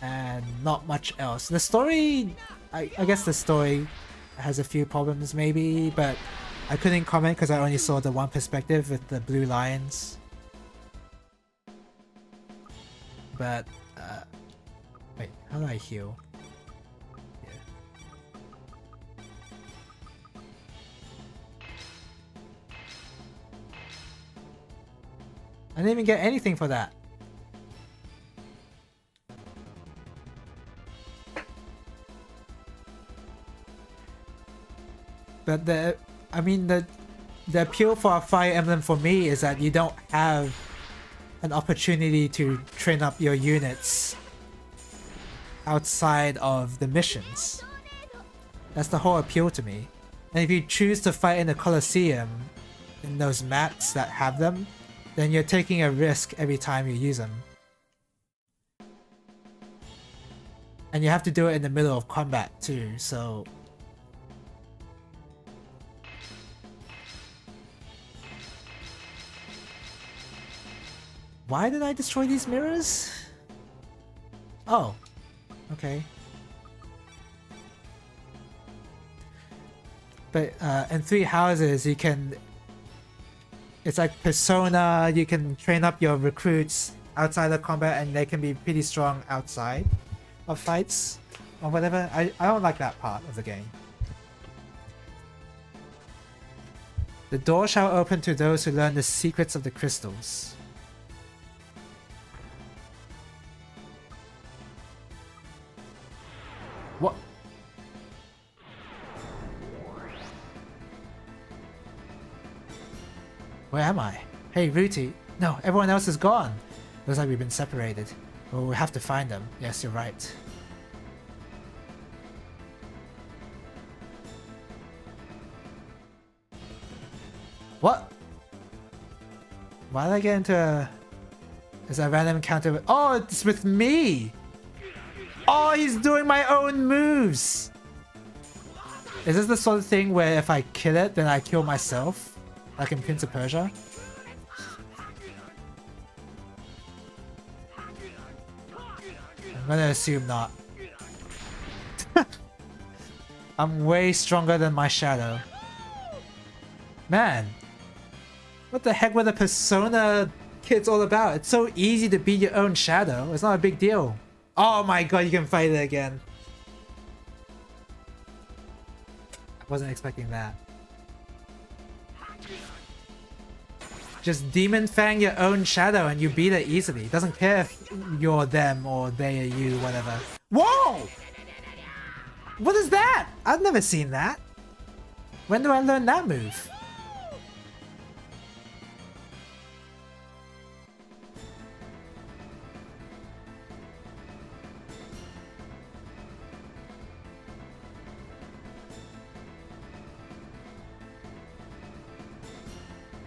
And not much else. The story, I guess the story has a few problems maybe, but I couldn't comment because I only saw the one perspective with the blue lions. But, wait, how do I heal? Yeah. I didn't even get anything for that. But the appeal for a Fire Emblem for me is that you don't have an opportunity to train up your units outside of the missions. That's the whole appeal to me. And if you choose to fight in the Colosseum, in those maps that have them, then you're taking a risk every time you use them. And you have to do it in the middle of combat too, so... Why did I destroy these mirrors? Oh, okay. But in Three Houses, you can... It's like Persona, you can train up your recruits outside of combat and they can be pretty strong outside of fights or whatever. I don't like that part of the game. The door shall open to those who learn the secrets of the crystals. What? Where am I? Hey, Ruti. No, everyone else is gone. Looks like we've been separated. Well, we have to find them. Yes, you're right. What? Why did I get into a... Is a random encounter with... Oh, it's with me! Oh, he's doing my own moves! Is this the sort of thing where if I kill it, then I kill myself? Like in Prince of Persia? I'm gonna assume not. I'm way stronger than my shadow. Man! What the heck with the Persona Kid's all about. It's so easy to be your own shadow. It's not a big deal. Oh my god, you can fight it again. I wasn't expecting that. Just Demon Fang your own shadow and you beat it easily. Doesn't care if you're them or they are you, whatever. Whoa! What is that? I've never seen that. When do I learn that move?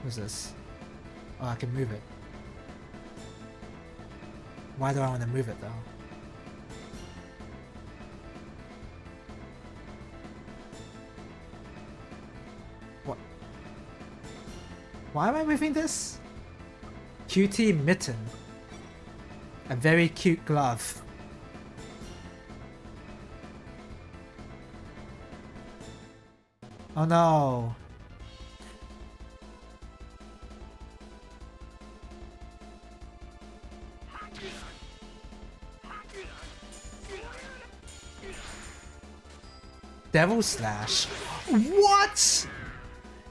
What's this? Oh, I can move it. Why do I want to move it though? What? Why am I moving this? Cutie mitten. A very cute glove. Oh no. Devil Slash. What?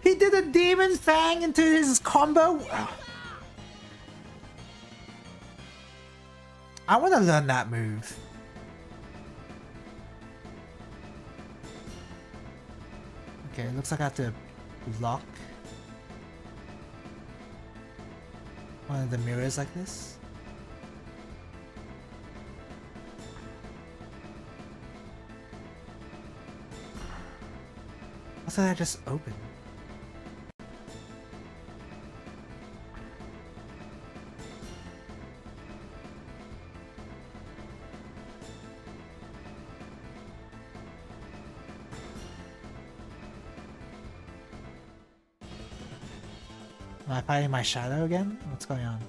He did a Demon Fang into his combo? I want to learn that move. Okay, it looks like I have to block one of the mirrors like this. I thought I just opened. Am I fighting my shadow again? What's going on?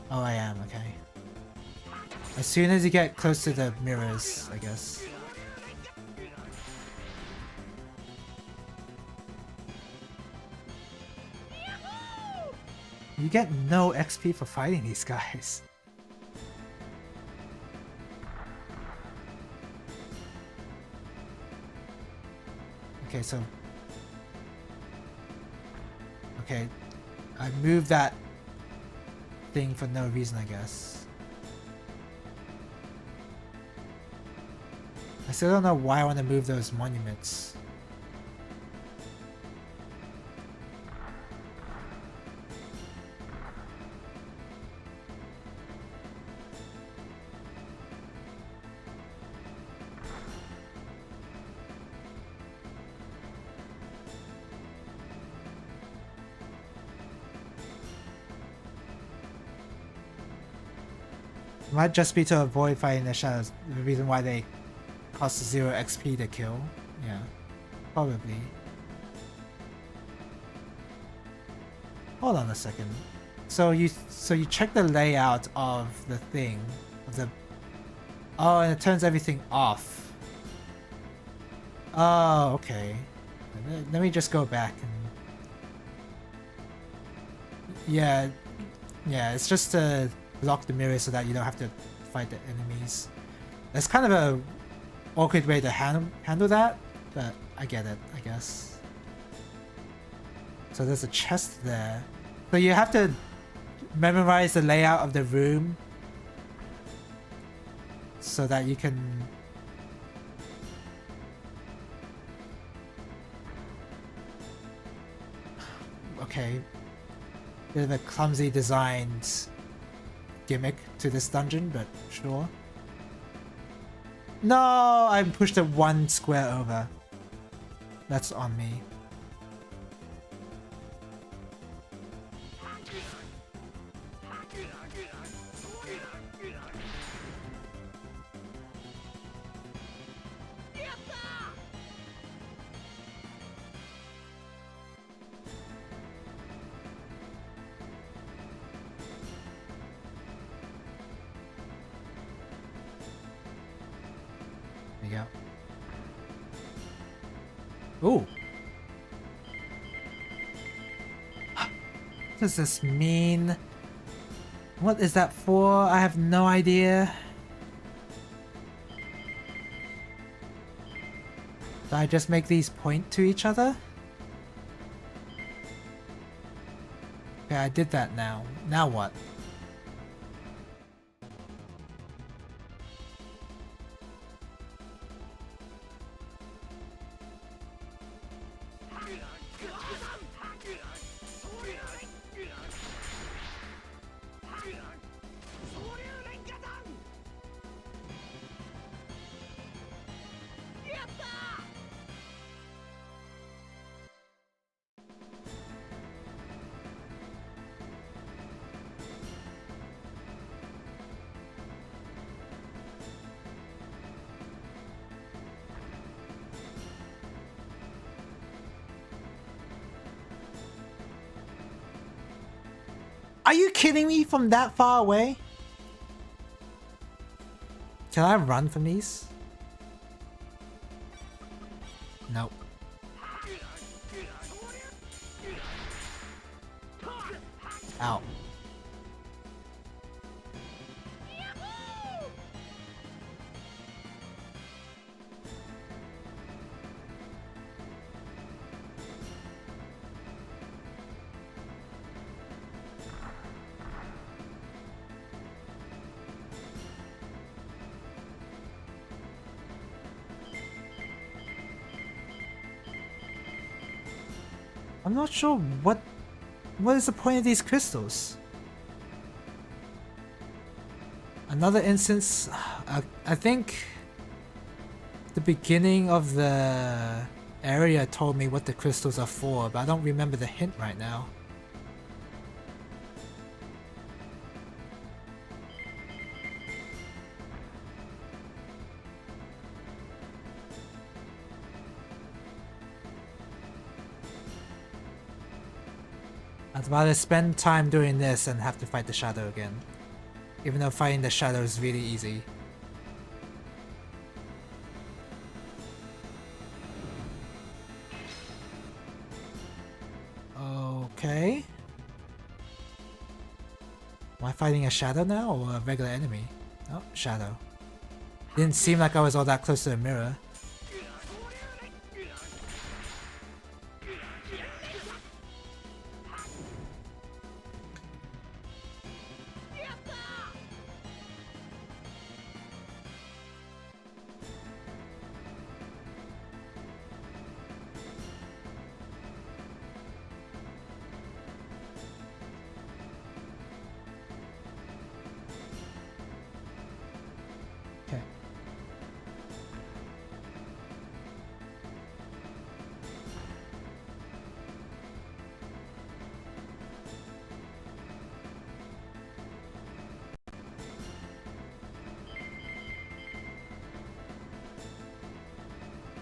Oh, I am, okay. As soon as you get close to the mirrors, I guess. You get no XP for fighting these guys. Okay, so... Okay, I moved that thing for no reason, I guess. I still don't know why I want to move those monuments. Might just be to avoid fighting the shadows. The reason why they cost 0 XP to kill. Yeah, probably. Hold on a second. So you check the layout of the thing, of the. Oh, and it turns everything off. Oh, okay. Let me just go back and. Yeah, it's just to block the mirror so that you don't have to fight the enemies. That's kind of a awkward way to handle that, but I get it, I guess. So there's a chest there. So you have to memorize the layout of the room so that you can... Okay. Bit of a clumsy designed gimmick to this dungeon, but sure. No, I pushed it 1 square over. That's on me. What does this mean? What is that for? I have no idea. Do I just make these point to each other? Okay, I did that now. Now what? Are you kidding me from that far away? Can I run from these? Nope. Ow. I'm not sure what is the point of these crystals? Another instance, I think the beginning of the area told me what the crystals are for, but I don't remember the hint right now. I'd rather spend time doing this and have to fight the shadow again. Even though fighting the shadow is really easy. Okay. Am I fighting a shadow now or a regular enemy? Oh, shadow. Didn't seem like I was all that close to the mirror.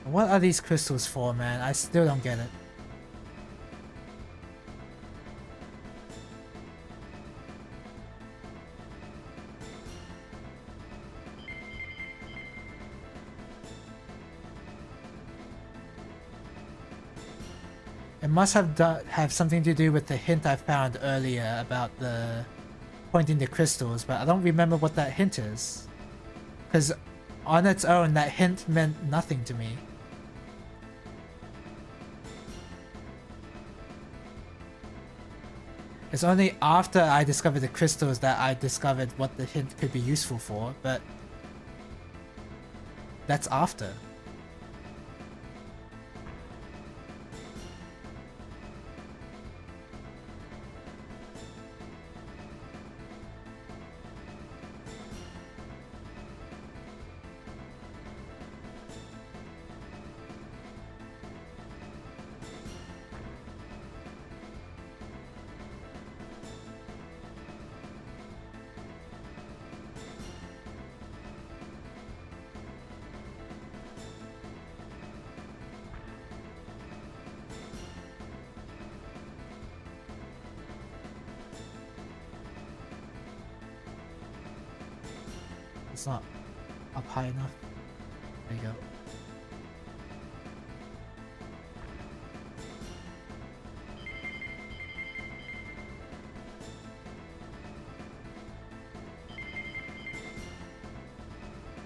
What are these crystals for, man? I still don't get it. It must have something to do with the hint I found earlier about the pointing the crystals, but I don't remember what that hint is. Because on its own, that hint meant nothing to me. It's only after I discovered the crystals that I discovered what the hint could be useful for, but that's after. It's not up high enough. There you go.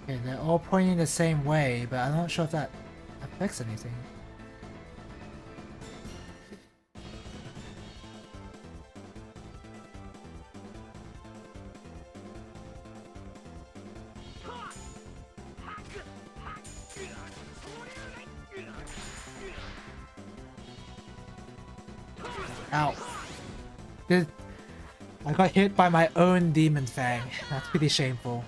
Okay, they're all pointing the same way, but I'm not sure if that affects anything. Ow. I got hit by my own demon fang. That's pretty shameful.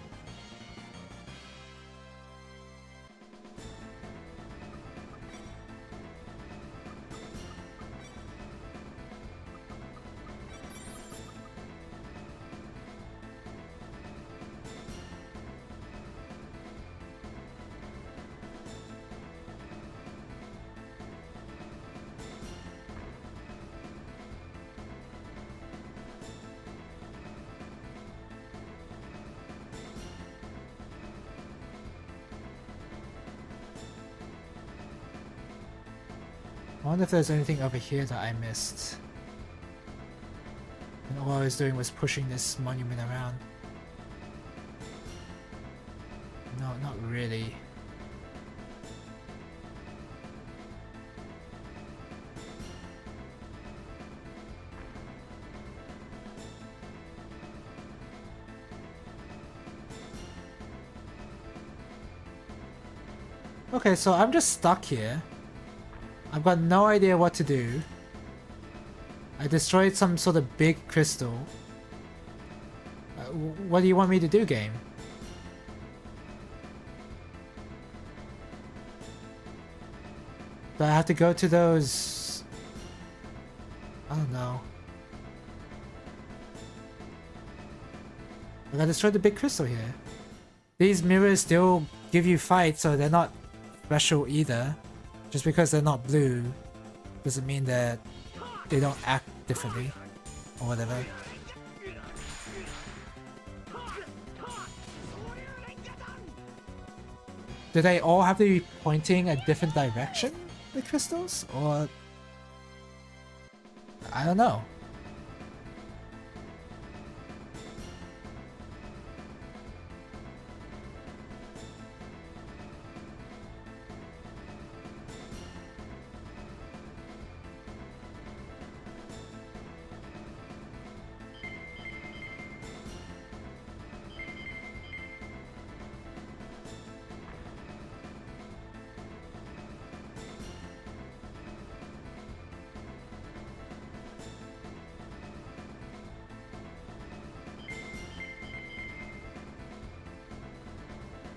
I wonder if there's anything over here that I missed. And all I was doing was pushing this monument around. No, not really. Okay, so I'm just stuck here. I've got no idea what to do. I destroyed some sort of big crystal. What do you want me to do, game? Do I have to go to those... I don't know. But I destroyed the big crystal here. These mirrors still give you fight, so they're not special either. Just because they're not blue doesn't mean that they don't act differently or whatever. Do they all have to be pointing a different direction, the crystals? Or... I don't know.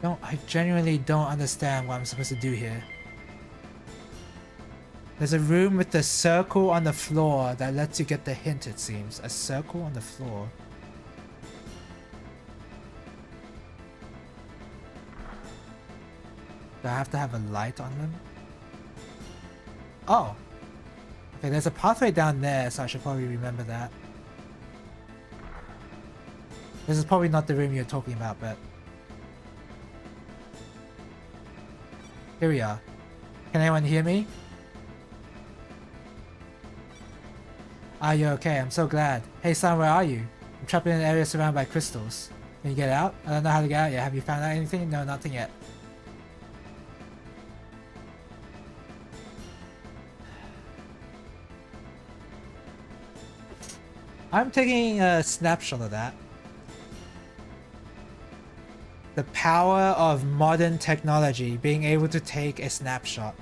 No, I genuinely don't understand what I'm supposed to do here. There's a room with the circle on the floor that lets you get the hint, it seems. A circle on the floor. Do I have to have a light on them? Oh! Okay, there's a pathway down there, so I should probably remember that. This is probably not the room you're talking about, but... Here we are. Can anyone hear me? Are you okay? I'm so glad. Hey son, where are you? I'm trapped in an area surrounded by crystals. Can you get out? I don't know how to get out yet. Have you found out anything? No, nothing yet. I'm taking a snapshot of that. The power of modern technology, being able to take a snapshot.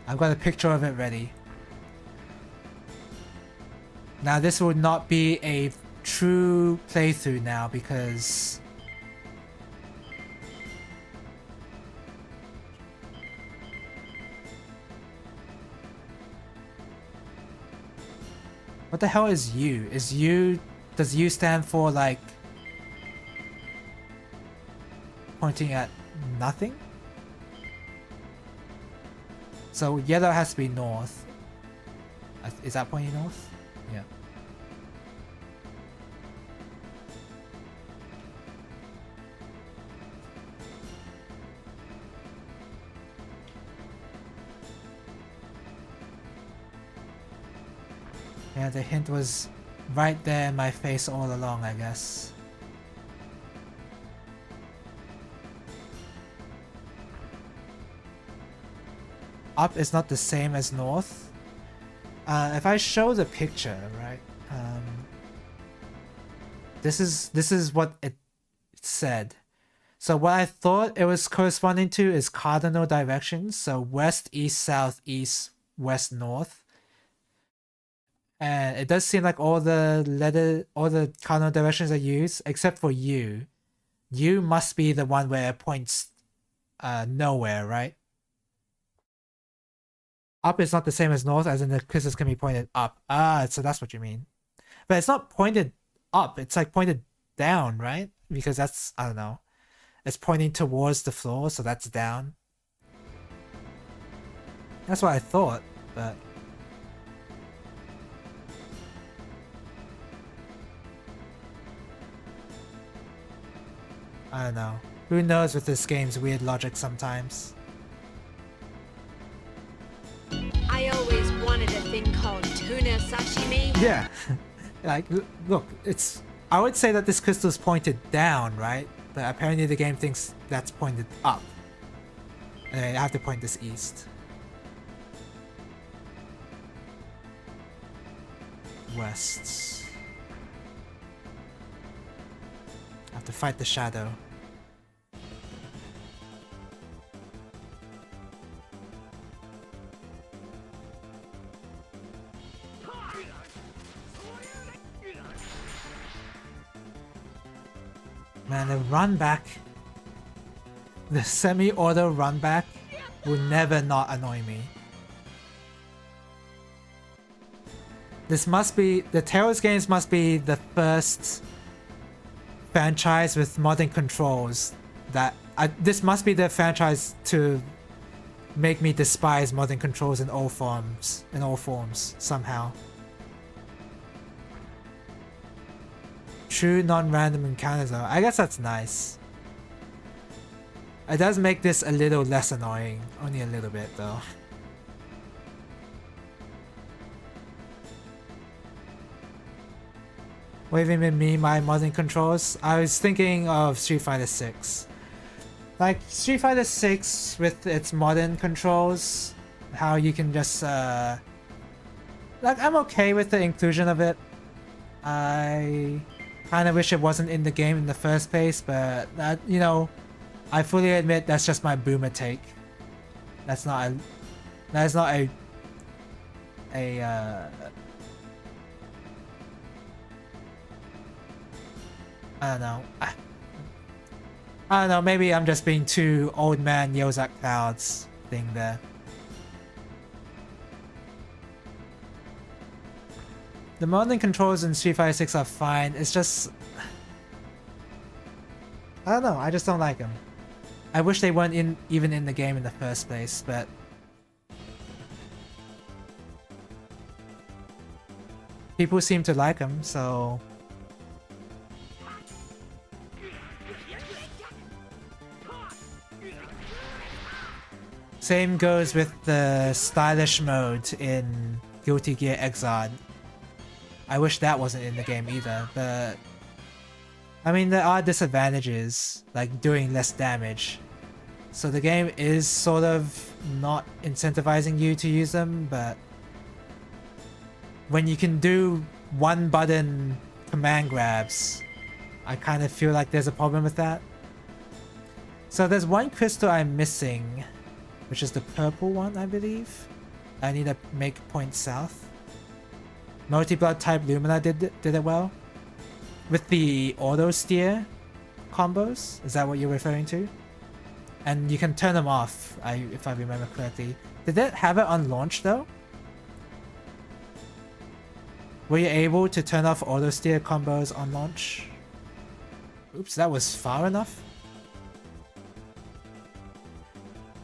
I've got a picture of it ready. Now this would not be a true playthrough now because... What the hell is U? Is U... Does U stand for like... pointing at nothing? So yellow has to be north. Is that pointing north? Yeah. Yeah, the hint was right there in my face all along, I guess. Up is not the same as north. If I show the picture, right? This is what it said. So what I thought it was corresponding to is cardinal directions. So west, east, south, east, west, north. And it does seem like all the cardinal directions are used except for U. U must be the one where it points nowhere, right? Up is not the same as north, as in the crystals can be pointed up. Ah, so that's what you mean. But it's not pointed up, it's like pointed down, right? Because that's, I don't know. It's pointing towards the floor, so that's down. That's what I thought, but... I don't know. Who knows with this game's weird logic sometimes. I always wanted a thing called tuna sashimi. Yeah. Like, look, it's... I would say that this crystal is pointed down, right? But apparently the game thinks that's pointed up. Anyway, I have to point this east. West. I have to fight the shadow. Man, the run back, the semi-auto run back will never not annoy me. This must be, the Tales games must be the first franchise with modern controls that, this must be the franchise to make me despise modern controls in all forms, somehow. True non-random encounters though. I guess that's nice. It does make this a little less annoying. Only a little bit though. What even with me, my modern controls? I was thinking of Street Fighter 6. Like Street Fighter 6 with its modern controls, how you can just like, I'm okay with the inclusion of it. I kind of wish it wasn't in the game in the first place, but that, you know, I fully admit that's just my boomer take. That's not a I don't know. I don't know, maybe I'm just being too old man yells at clouds thing there. The modern controls in Street Fighter 6 are fine, it's just... I don't know, I just don't like them. I wish they weren't even in the game in the first place, but... people seem to like them, so... Same goes with the stylish mode in Guilty Gear Xrd. I wish that wasn't in the game either, but... I mean, there are disadvantages, like doing less damage. So the game is sort of not incentivizing you to use them, but... when you can do one button command grabs, I kind of feel like there's a problem with that. So there's one crystal I'm missing, which is the purple one, I believe. I need to make point south. Multi-blood type Lumina did it well. With the auto steer combos, is that what you're referring to? And you can turn them off, if I remember correctly. Did it have it on launch though? Were you able to turn off auto steer combos on launch? Oops, that was far enough?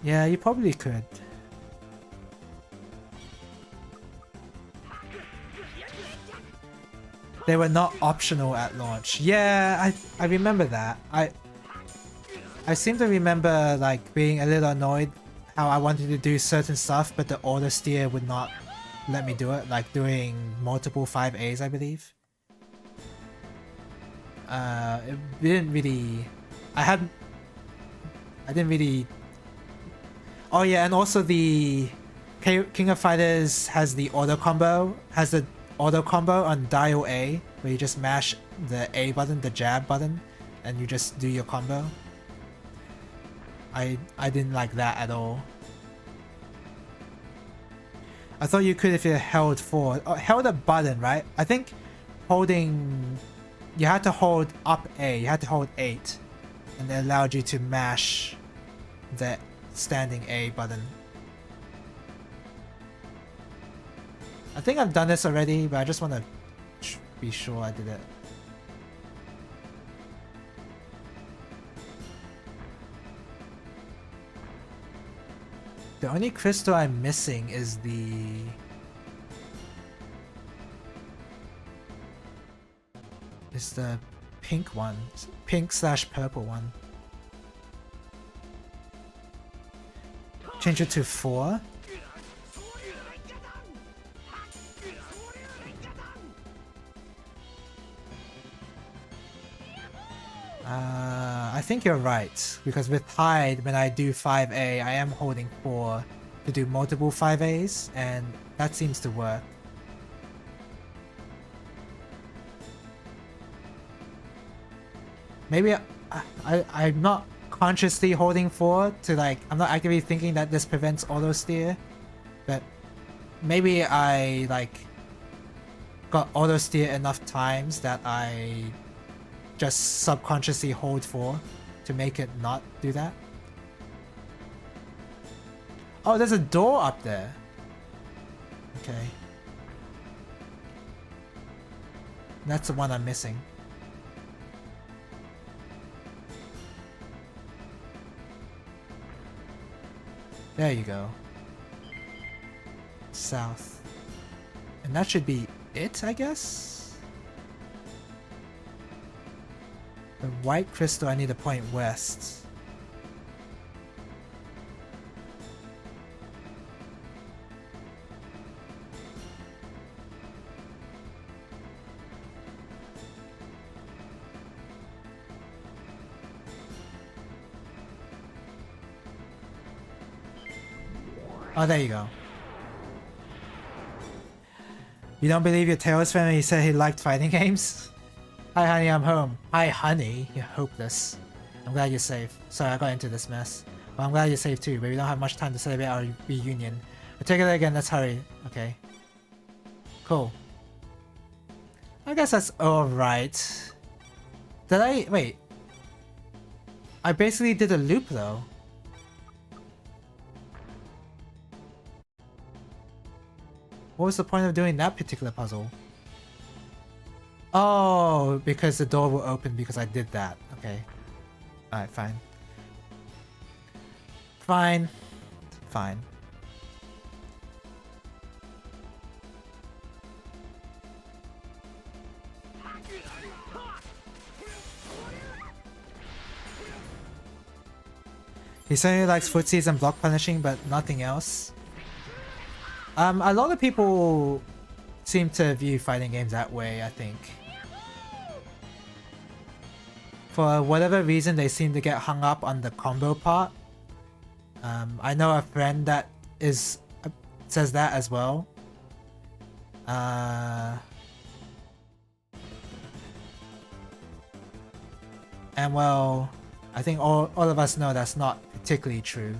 Yeah, you probably could. They were not optional at launch. Yeah, I remember that. I seem to remember like being a little annoyed how I wanted to do certain stuff, but the auto steer would not let me do it, like doing multiple 5As, I believe. It didn't really... I didn't really... Oh yeah, and also the King of Fighters has the auto combo, on dial A, where you just mash the A button, the jab button, and you just do your combo. I didn't like that at all. I thought you could if you held forward. Oh, held a button, right? I think holding... You had to hold up A, you had to hold 8, and it allowed you to mash the standing A button. I think I've done this already, but I just want to be sure I did it. The only crystal I'm missing is the... pink one. Pink/purple one. Change it to 4. I think you're right, because with hide, when I do 5A, I am holding 4 to do multiple 5As, and that seems to work. Maybe I'm not consciously holding 4 to, like, I'm not actively thinking that this prevents auto steer, but maybe I, like, got auto steer enough times that I just subconsciously hold 4 to make it not do that. Oh, there's a door up there. Okay. That's the one I'm missing. There you go. South. And that should be it, I guess? The white crystal, I need to point west. Oh, there you go. You don't believe your Tails fan when he said he liked fighting games? Hi honey, I'm home. Hi honey, you're hopeless. I'm glad you're safe. Sorry I got into this mess. Well, I'm glad you're safe too, but we don't have much time to celebrate our reunion. We'll take it again, let's hurry. Okay. Cool. I guess that's alright. Did I... wait. I basically did a loop though. What was the point of doing that particular puzzle? Oh, because the door will open because I did that. Okay. Alright, fine. Fine. Fine. He certainly likes footsies and block punishing, but nothing else. A lot of people seem to view fighting games that way, I think. For whatever reason, they seem to get hung up on the combo part. I know a friend that says that as well. And well, I think all of us know that's not particularly true.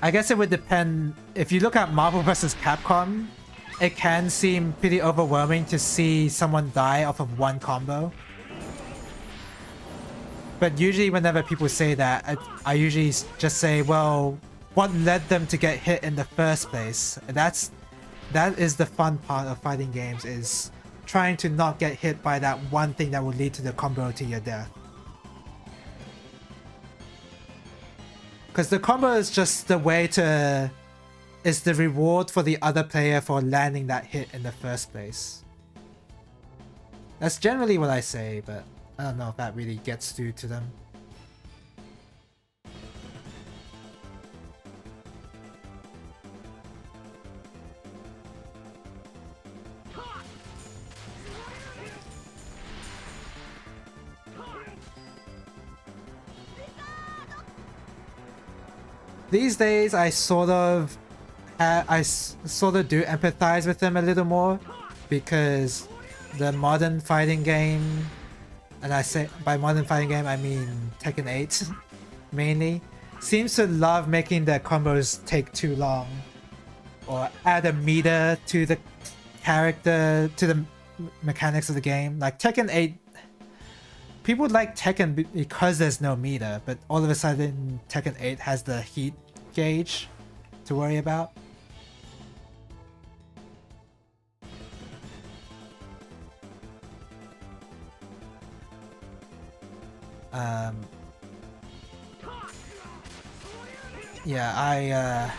I guess it would depend. If you look at Marvel vs. Capcom, it can seem pretty overwhelming to see someone die off of one combo. But usually whenever people say that, I usually just say, well, what led them to get hit in the first place? That is the fun part of fighting games, is trying to not get hit by that one thing that will lead to the combo to your death. Because the combo is just the way to... is the reward for the other player for landing that hit in the first place. That's generally what I say, but I don't know if that really gets through to them. these days I sort of sort of do empathize with them a little more, because the modern fighting game, and I say by modern fighting game I mean Tekken 8 mainly, seems to love making their combos take too long or add a meter to the character, to the mechanics of the game. Like Tekken 8, people like Tekken because there's no meter, but all of a sudden Tekken 8 has the heat gauge to worry about. Yeah,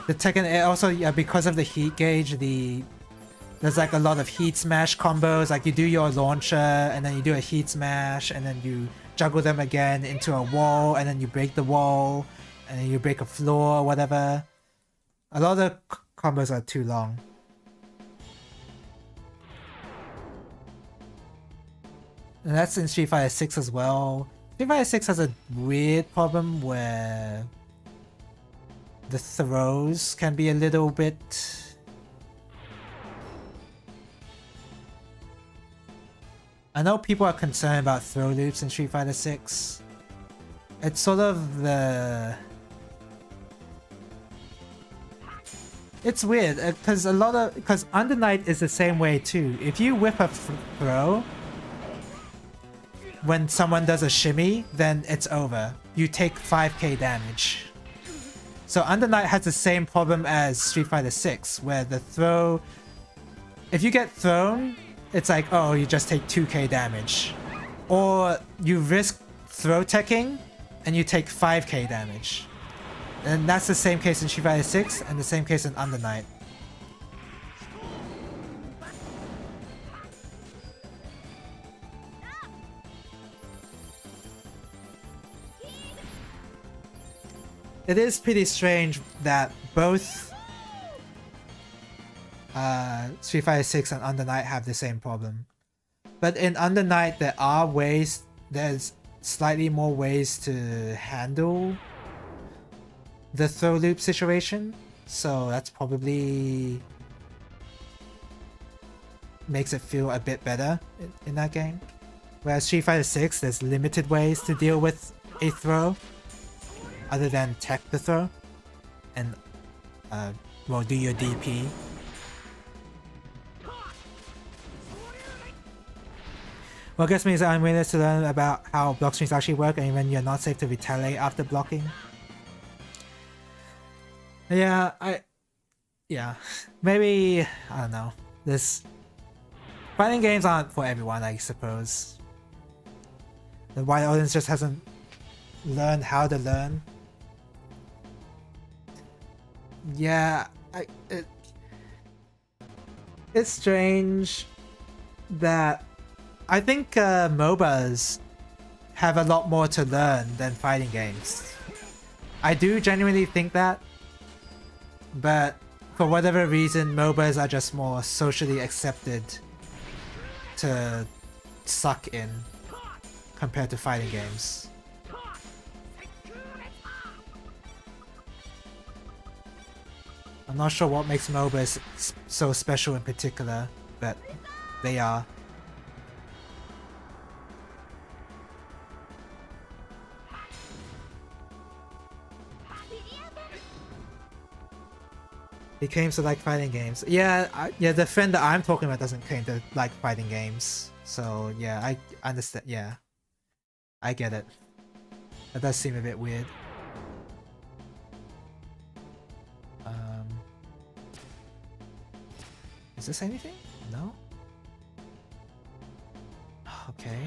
the Tekken 8 also, yeah, because of the heat gauge, there's like a lot of heat smash combos. Like you do your launcher and then you do a heat smash and then you juggle them again into a wall and then you break the wall and then you break a floor or whatever. A lot of combos are too long. And that's in Street Fighter 6 as well. Street Fighter 6 has a weird problem where the throws can be a little bit... I know people are concerned about throw loops in Street Fighter 6. It's sort of the... It's weird, because because Under Night is the same way too. If you whip a throw, when someone does a shimmy, then it's over. You take 5k damage. So Under Night has the same problem as Street Fighter 6, where the throw... If you get thrown, it's like, oh, you just take 2k damage. Or you risk throw teching, and you take 5k damage. And that's the same case in Street Fighter 6, and the same case in Under Night. It is pretty strange that both Street Fighter 6 and Under Night have the same problem. But in Under Night there's slightly more ways to handle the throw loop situation, so that's probably makes it feel a bit better in that game. Whereas Street Fighter 6, there's limited ways to deal with a throw other than tech the throw and well, do your DP. What gets me is I'm willing to learn about how block strings actually work and when you're not safe to retaliate after blocking. Yeah, maybe, I don't know. Fighting games aren't for everyone, I suppose. The wide audience just hasn't learned how to learn. Yeah, it's strange that I think MOBAs have a lot more to learn than fighting games. I do genuinely think that, but for whatever reason, MOBAs are just more socially accepted to suck in compared to fighting games. I'm not sure what makes MOBAs so special in particular, but they are. He claims to like fighting games. Yeah, yeah. The friend that I'm talking about doesn't claim to like fighting games. So yeah, I understand. Yeah, I get it. That does seem a bit weird. Is this anything? No. Okay.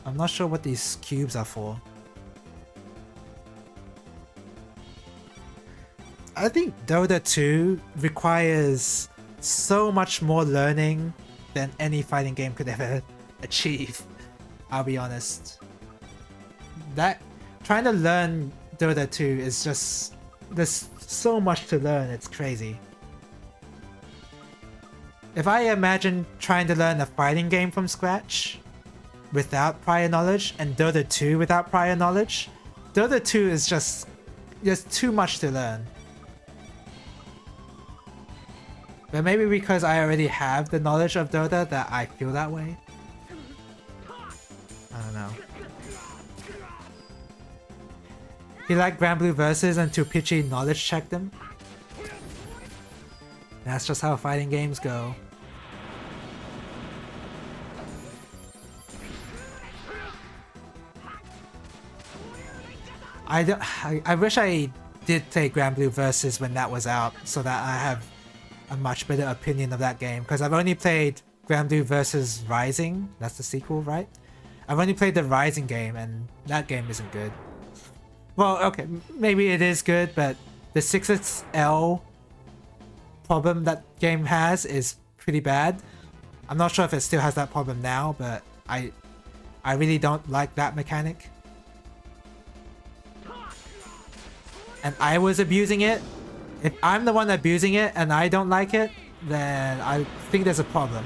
I'm not sure what these cubes are for. I think Dota 2 requires so much more learning than any fighting game could ever achieve. I'll be honest. Trying to learn Dota 2 is just... there's so much to learn, it's crazy. if I imagine trying to learn a fighting game from scratch without prior knowledge and Dota 2 without prior knowledge, Dota 2 is just too much to learn. But maybe because I already have the knowledge of Dota that I feel that way. I don't know. He liked Granblue Versus until Pichi knowledge checked him. That's just how fighting games go. I wish I did play Granblue Versus when that was out, so that I have a much better opinion of that game. Because I've only played Granblue Versus Rising. That's the sequel, right? I've only played the Rising game, and that game isn't good. Well, okay, maybe it is good, but the 6XL problem that game has is pretty bad. I'm not sure if it still has that problem now, but I really don't like that mechanic. And I was abusing it. If I'm the one abusing it and I don't like it, then I think there's a problem.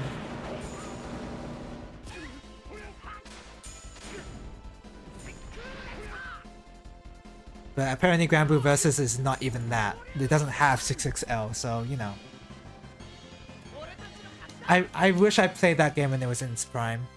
But apparently Granblue Versus is not even that. It doesn't have 6XL, so you know. I wish I played that game when it was in its prime.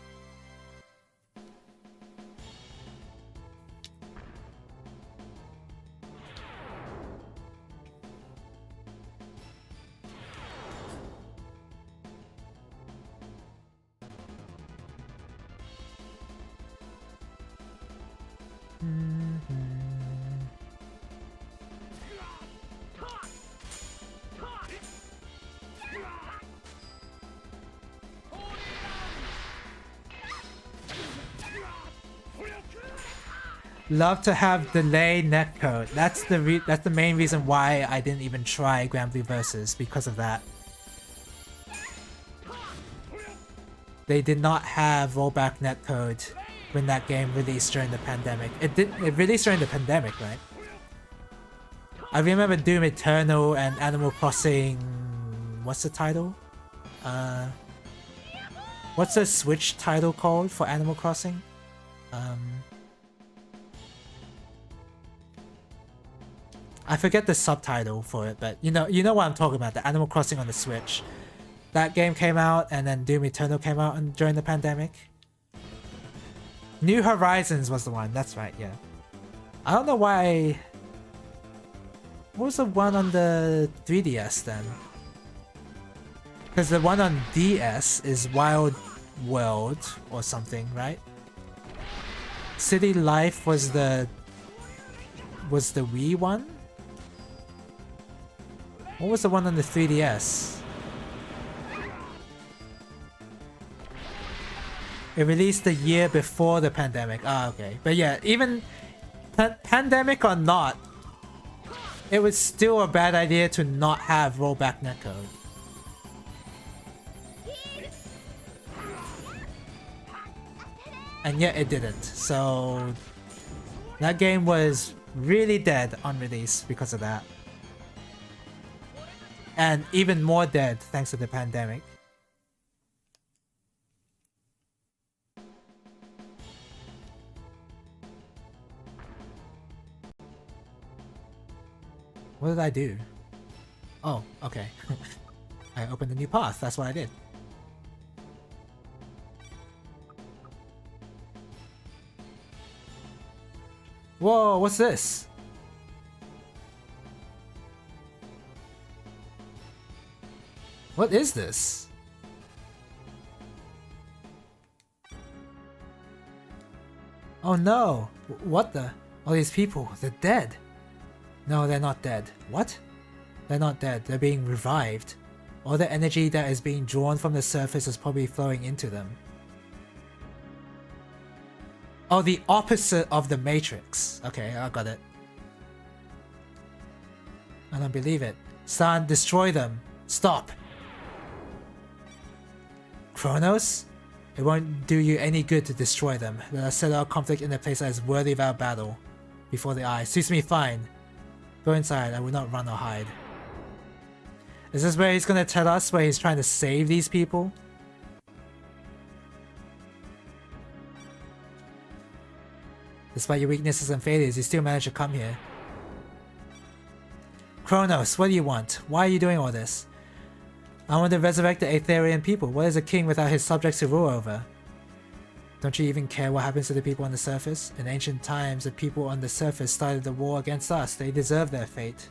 Love to have delay netcode. That's the main reason why I didn't even try Granblue Versus, because of that. They did not have rollback netcode when that game released during the pandemic. It released during the pandemic, right? I remember Doom Eternal and Animal Crossing. What's the title? What's the Switch title called for Animal Crossing? I forget the subtitle for it, but you know what I'm talking about. The Animal Crossing on the Switch. That game came out, and then Doom Eternal came out during the pandemic. New Horizons was the one. That's right. Yeah. I don't know why. What was the one on the 3DS then? Because the one on DS is Wild World or something, right? City Life was the Wii one? What was the one on the 3DS? It released the year before the pandemic. Ah, okay. But yeah, even pandemic or not, it was still a bad idea to not have rollback netcode. And yet it didn't. So that game was really dead on release because of that. And even more dead thanks to the pandemic. What did I do? Oh, okay. I opened a new path. That's what I did. Whoa, what's this? What is this? Oh no! What the? All these people, they're dead. No, they're not dead. What? They're not dead. They're being revived. All the energy that is being drawn from the surface is probably flowing into them. Oh, the opposite of the Matrix. Okay, I got it. I don't believe it. San, destroy them. Stop. Kronos? It won't do you any good to destroy them. Let us set our conflict in a place that is worthy of our battle. Before the eye. Suits me fine. Go inside. I will not run or hide. Is this where he's gonna tell us where he's trying to save these people? Despite your weaknesses and failures, you still managed to come here. Kronos, what do you want? Why are you doing all this? I want to resurrect the Aetherian people. What is a king without his subjects to rule over? Don't you even care what happens to the people on the surface? In ancient times, the people on the surface started the war against us. They deserve their fate.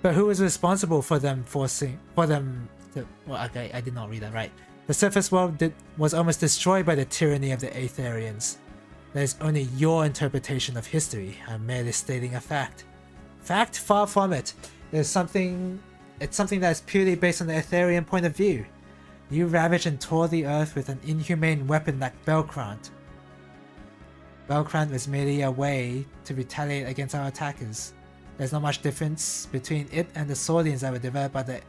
But who was responsible for them well, okay, I did not read that right. The surface world was almost destroyed by the tyranny of the Aetherians. That is only your interpretation of history. I'm merely stating a fact. Fact? Far from it. It's something that is purely based on the Aetherian point of view. You ravaged and tore the earth with an inhumane weapon like Belkrant. Belkrant was merely a way to retaliate against our attackers. There's not much difference between it and the Swordians that were developed by the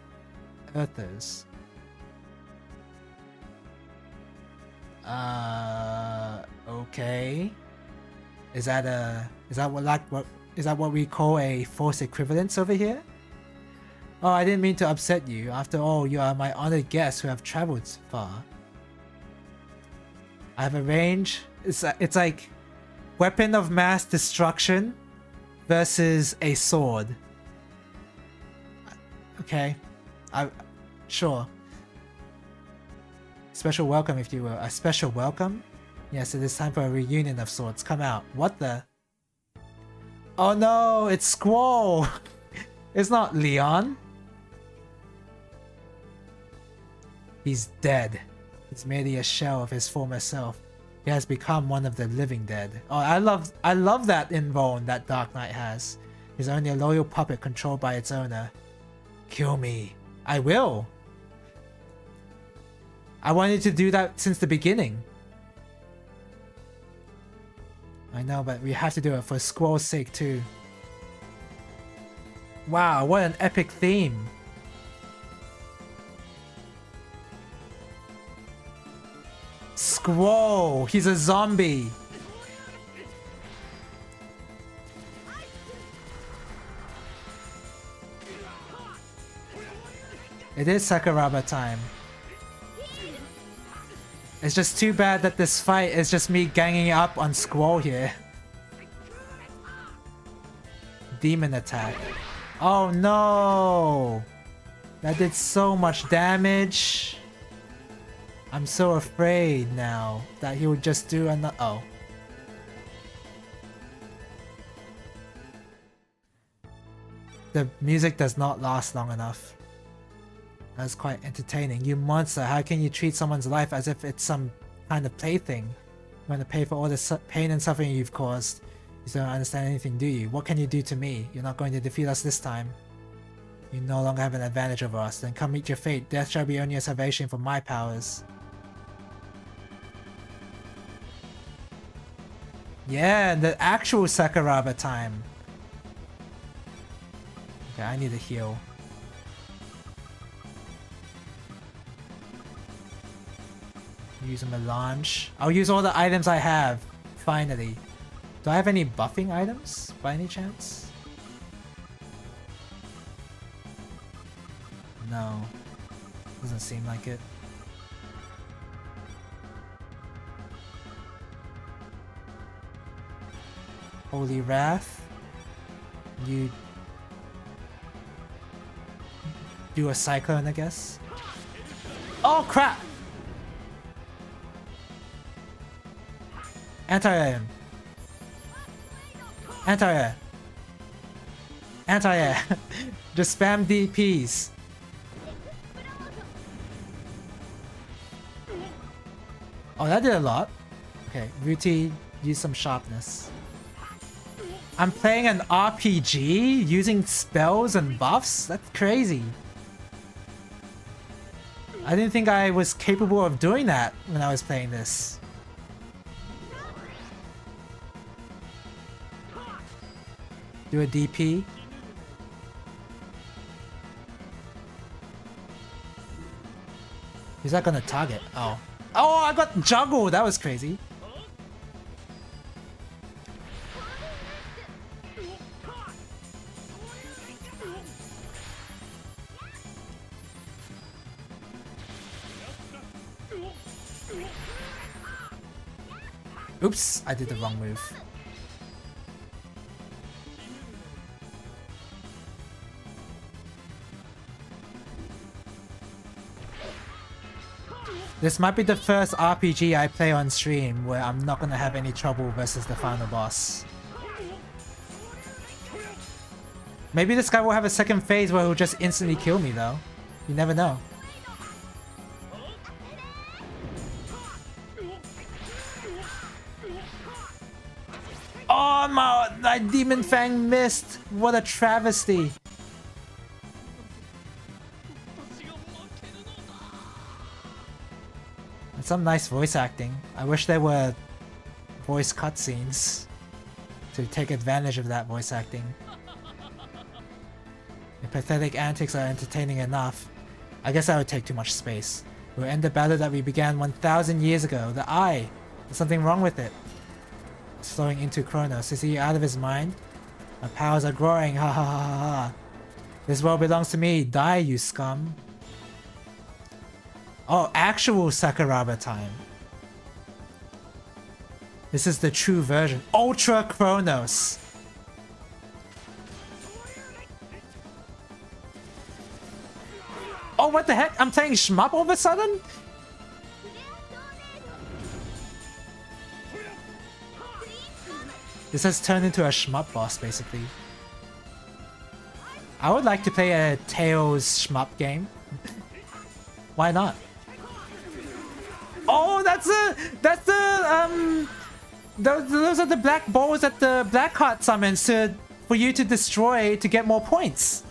Earthers. Okay. Is that what we call a false equivalence over here? Oh, I didn't mean to upset you. After all, you are my honored guests who have traveled far. I have arranged. It's like weapon of mass destruction versus a sword. Okay, sure. Special welcome, if you will. A special welcome? Yes, it is time for a reunion of sorts. Come out. What the? Oh no, it's Squall. It's not Leon. He's dead. He's merely a shell of his former self. He has become one of the living dead. Oh, I love that invuln that Dark Knight has. He's only a loyal puppet controlled by its owner. Kill me. I will. I wanted to do that since the beginning. I know, but we have to do it for Squall's sake too. Wow, what an epic theme. Squall! He's a zombie! It is Sakuraba time. It's just too bad that this fight is just me ganging up on Squall here. Demon attack. Oh no! That did so much damage. I'm so afraid now that he would just do another. Oh. The music does not last long enough. That's quite entertaining. You monster, how can you treat someone's life as if it's some kind of plaything? You want to pay for all the pain and suffering you've caused. You don't understand anything, do you? What can you do to me? You're not going to defeat us this time. You no longer have an advantage over us. Then come meet your fate. Death shall be only a salvation for my powers. Yeah, the actual Sakuraba time. Okay, I need to heal. Use a melange. I'll use all the items I have. Finally. Do I have any buffing items by any chance? No. Doesn't seem like it. Holy Wrath. You do a cyclone, I guess. Oh crap! Anti-air. Anti-air. Anti-air. Just spam DPs. Oh, that did a lot. Okay, Ruti, use some sharpness. I'm playing an RPG using spells and buffs? That's crazy. I didn't think I was capable of doing that when I was playing this. Do a DP. Is that gonna target? Oh. Oh, I got juggled! That was crazy. Oops, I did the wrong move. This might be the first RPG I play on stream where I'm not gonna have any trouble versus the final boss. Maybe this guy will have a second phase where he'll just instantly kill me though. You never know. Oh, my Demon Fang missed! What a travesty! And some nice voice acting. I wish there were voice cutscenes to take advantage of that voice acting. If pathetic antics are entertaining enough, I guess that would take too much space. We'll end the battle that we began 1,000 years ago. The Eye! There's something wrong with it. Slowing into Kronos. Is he out of his mind? My powers are growing. Ha ha ha ha ha. This world belongs to me. Die, you scum. Oh, actual Sakuraba time. This is the true version. Ultra Kronos. Oh, what the heck? I'm playing shmup all of a sudden? This has turned into a shmup boss, basically. I would like to play a Tails shmup game. Why not? Oh, those are the black balls that the Blackheart summons for you to destroy to get more points.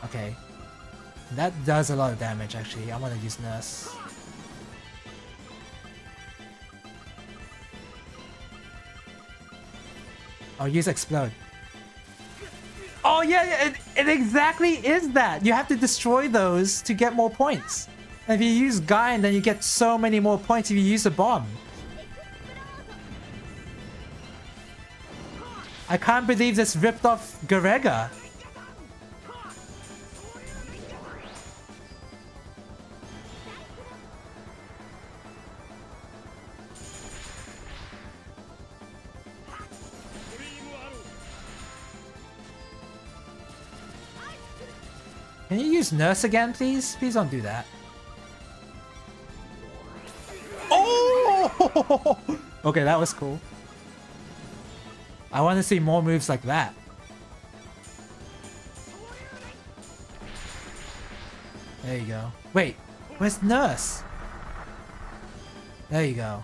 Okay. That does a lot of damage, actually. I want to use Nurse. I'll use Explode. Oh yeah, it exactly is that! You have to destroy those to get more points. And if you use Gain, then you get so many more points if you use a bomb. I can't believe this ripped off Garega. Can you use Nurse again, please? Please don't do that. Oh! Okay, that was cool. I want to see more moves like that. There you go. Wait, where's Nurse? There you go.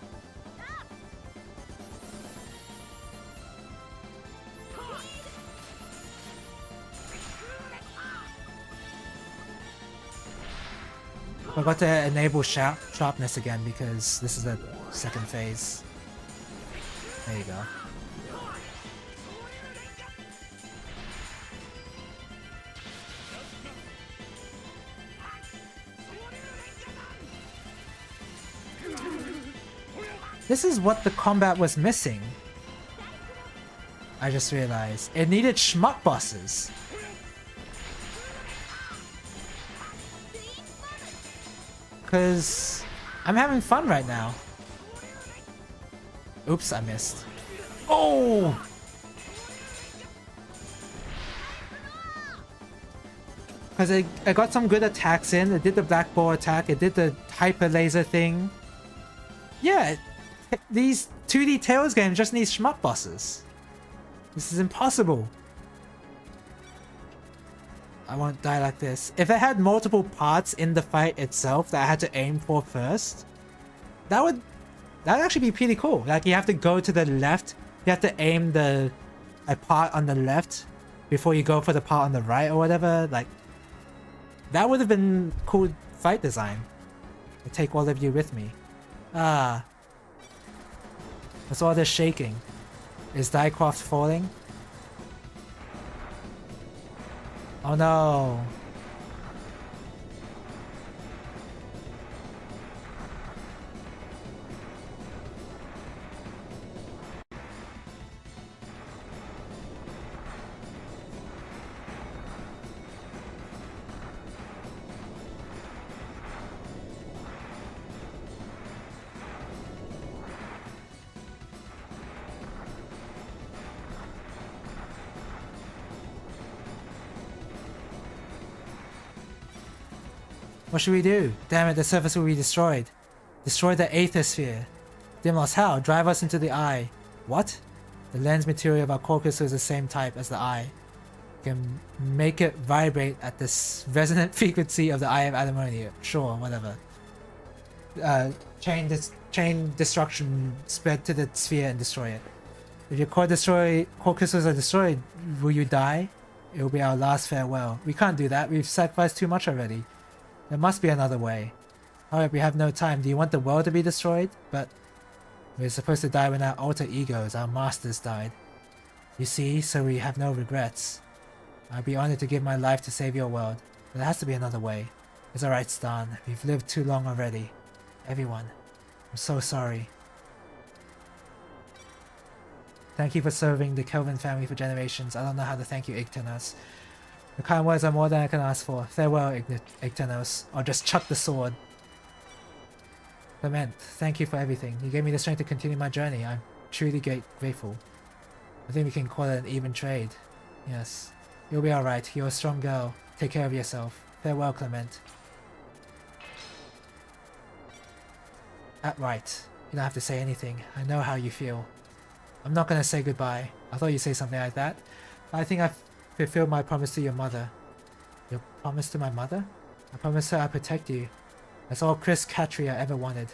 Forgot to enable sharpness again because this is the second phase. There you go. This is what the combat was missing. I just realized. It needed shmup bosses. Because I'm having fun right now. Oops, I missed. Oh! Because I got some good attacks in. It did the black ball attack. It did the hyper laser thing. Yeah, these 2D Tails games just need shmup bosses. This is impossible. I won't die like this. If it had multiple parts in the fight itself that I had to aim for first, that'd actually be pretty cool. Like you have to go to the left, you have to aim a part on the left before you go for the part on the right or whatever. Like that would have been cool fight design. I take all of you with me. Ah. What's all this shaking? Is Dycroft falling? Oh no. What should we do? Damn it, the surface will be destroyed. Destroy the aethosphere. Dimlos, how? Drive us into the eye. What? The lens material of our core crystal is the same type as the eye. Can make it vibrate at this resonant frequency of the eye of Adamonia. Sure, whatever. Chain destruction spread to the sphere and destroy it. If your core crystals are destroyed, will you die? It will be our last farewell. We can't do that. We've sacrificed too much already. There must be another way. Alright, we have no time. Do you want the world to be destroyed? But we're supposed to die when our alter egos, our masters, died. You see, so we have no regrets. I'd be honored to give my life to save your world, but there has to be another way. It's alright, Stan. We've lived too long already. Everyone. I'm so sorry. Thank you for serving the Kelvin family for generations. I don't know how to thank you, Ictenos. The kind words are more than I can ask for. Farewell, Ictenos. Or just chuck the sword. Clement, thank you for everything. You gave me the strength to continue my journey. I'm truly grateful. I think we can call it an even trade. Yes. You'll be alright. You're a strong girl. Take care of yourself. Farewell, Clement. Right. You don't have to say anything. I know how you feel. I'm not gonna say goodbye. I thought you'd say something like that. I think I've fulfilled my promise to your mother. Your promise to my mother? I promised her I'd protect you. That's all Chris Catria ever wanted.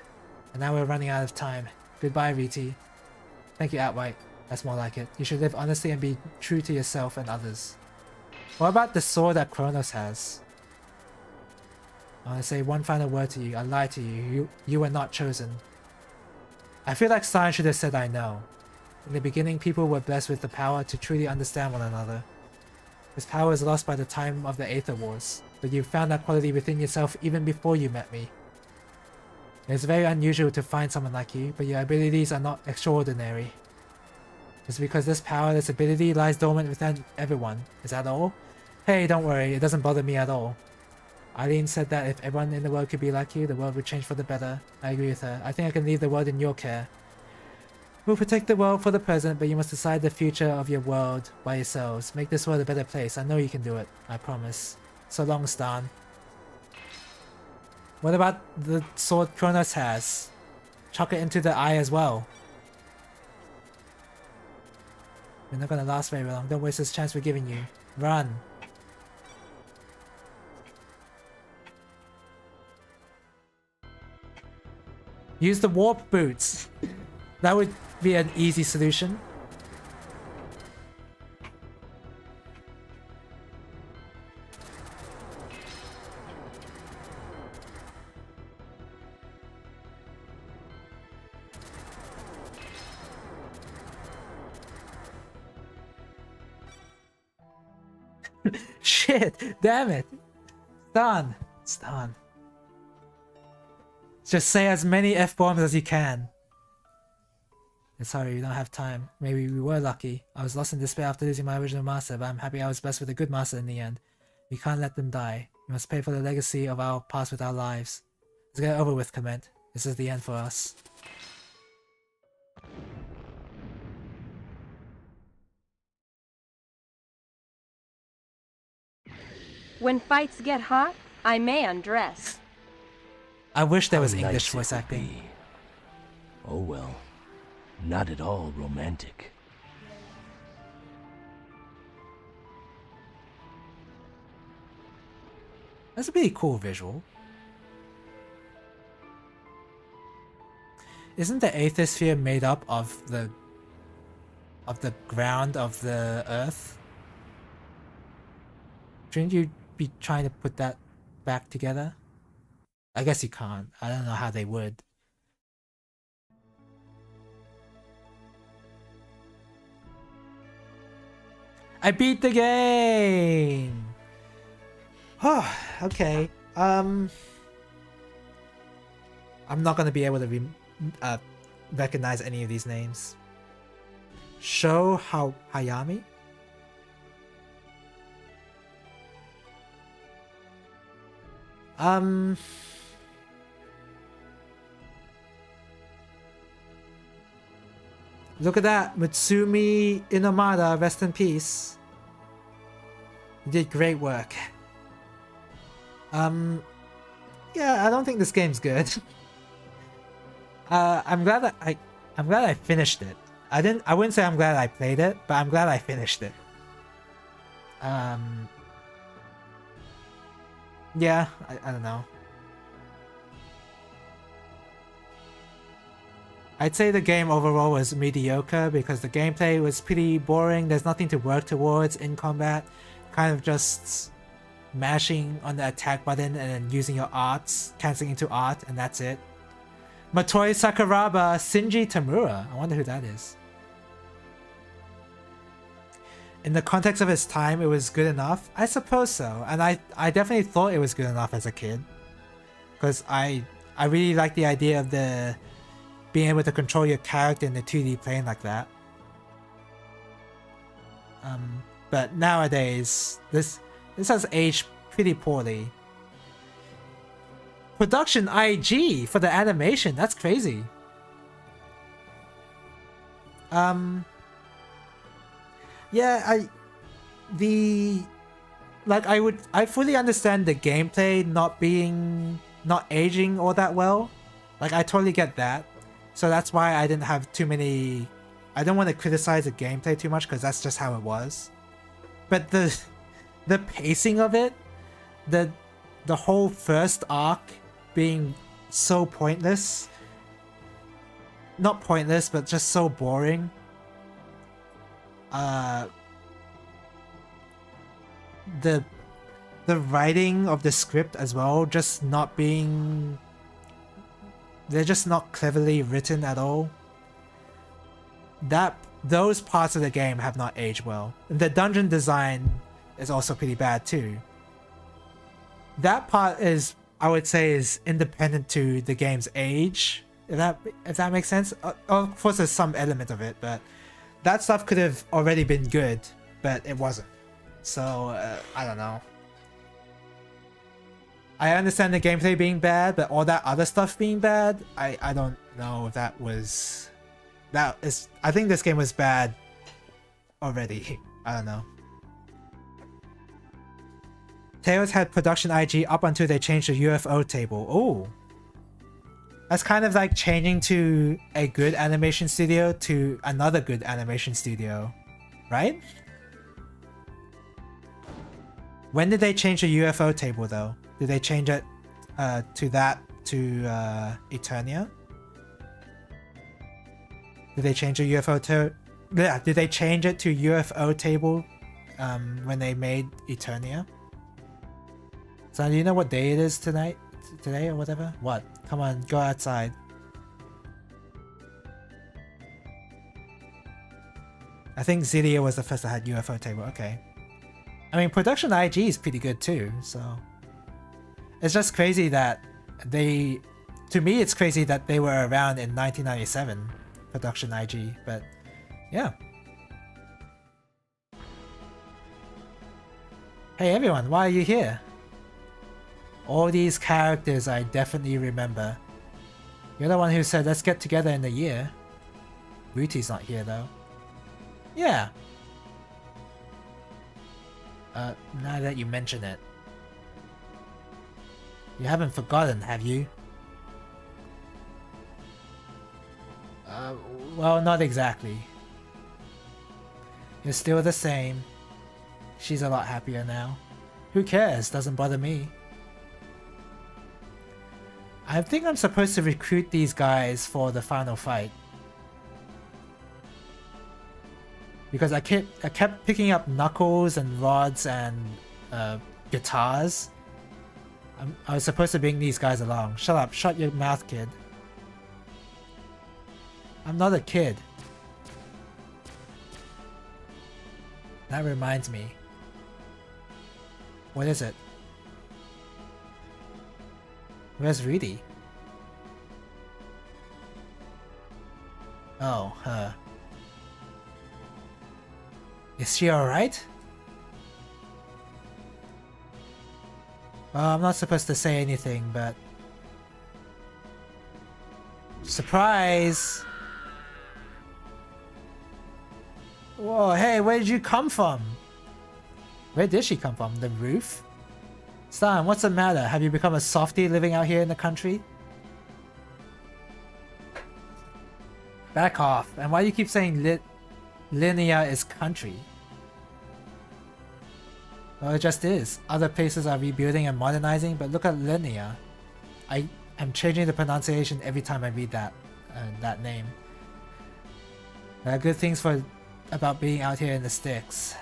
And now we're running out of time. Goodbye, Riti. Thank you, Outright. That's more like it. You should live honestly and be true to yourself and others. What about the sword that Kronos has? I want to say one final word to you. I lied to you. You were not chosen. I feel like Stein should have said I know. In the beginning, people were blessed with the power to truly understand one another. This power is lost by the time of the Aether Wars, but you found that quality within yourself even before you met me. It's very unusual to find someone like you, but your abilities are not extraordinary. It's because this power, this ability, lies dormant within everyone. Is that all? Hey, don't worry, it doesn't bother me at all. Eileen said that if everyone in the world could be like you, the world would change for the better. I agree with her. I think I can leave the world in your care. We'll protect the world for the present, but you must decide the future of your world by yourselves. Make this world a better place. I know you can do it. I promise. So long, Stan. What about the sword Kronos has? Chuck it into the eye as well. We're not gonna last very long. Don't waste this chance we're giving you. Run. Use the warp boots. That would be an easy solution. Shit! Damn it! Stan! Stan. Just say as many F-bombs as you can. Sorry, we don't have time. Maybe we were lucky. I was lost in despair after losing my original master, but I'm happy I was blessed with a good master in the end. We can't let them die. We must pay for the legacy of our past with our lives. Let's get it over with, Clement. This is the end for us. When fights get hot, I may undress. I wish there was How English nice it voice would acting. be. Oh well, not at all romantic. That's a pretty cool visual. Isn't the aethosphere made up of the ground of the earth? Shouldn't you be trying to put that back together? I guess you can't. I don't know how they would. I beat the game! Oh, okay. I'm not gonna be able to recognize any of these names. Sho Hayami? Look at that, Mutsumi Inomata, rest in peace. You did great work. I don't think this game's good. I'm glad that I'm glad I finished it. I wouldn't say I'm glad I played it, but I'm glad I finished it. Yeah, I don't know. I'd say the game overall was mediocre because the gameplay was pretty boring. There's nothing to work towards in combat. Kind of just mashing on the attack button and then using your arts, canceling into art, and that's it. Motoi Sakuraba, Shinji Tamura. I wonder who that is. In the context of its time, it was good enough? I suppose so. And I definitely thought it was good enough as a kid. Because I really like the idea of the being able to control your character in the 2D plane like that. But nowadays, this has aged pretty poorly. Production IG for the animation, that's crazy. Yeah, I fully understand the gameplay not aging all that well. Like, I totally get that. So that's why I didn't have too many. I don't want to criticize the gameplay too much because that's just how it was. But the pacing of it, the whole first arc being so pointless. Not pointless, but just so boring. The writing of the script as well, just not being. They're just not cleverly written at all. Those parts of the game have not aged well. The dungeon design is also pretty bad too. That part is, I would say, is independent to the game's age. If that makes sense. Of course, there's some element of it, but that stuff could have already been good, but it wasn't. So I don't know. I understand the gameplay being bad, but all that other stuff being bad, I don't know if that was... I think this game was bad already. I don't know. Tails had production IG up until they changed the UFO table. Oh. That's kind of like changing to a good animation studio to another good animation studio. Right? When did they change the UFO table though? Did they change it to Eternia? Did they change the UFO to... Yeah, did they change it to UFO table when they made Eternia? So do you know what day it is tonight? Today or whatever? What? Come on, go outside. I think Zydia was the first that had UFO table, okay. I mean, production IG is pretty good too, so... It's just crazy that they... To me, it's crazy that they were around in 1997, production IG, but yeah. Hey everyone, why are you here? All these characters I definitely remember. You're the one who said let's get together in a year. Ruti's not here though. Yeah. Now that you mention it. You haven't forgotten, have you? Well, not exactly. You're still the same. She's a lot happier now. Who cares? Doesn't bother me. I think I'm supposed to recruit these guys for the final fight. Because I kept picking up knuckles and rods and guitars. I was supposed to bring these guys along. Shut up, shut your mouth, kid. I'm not a kid. That reminds me. What is it? Where's Rudy? Oh, her. Is she alright? Well, I'm not supposed to say anything, but... Surprise! Whoa, hey, where did you come from? Where did she come from? The roof? Stan, what's the matter? Have you become a softie living out here in the country? Back off. And why do you keep saying linear is country? Well, it just is. Other places are rebuilding and modernizing, but look at linear. I'm changing the pronunciation every time I read that name. There are good things about being out here in the sticks.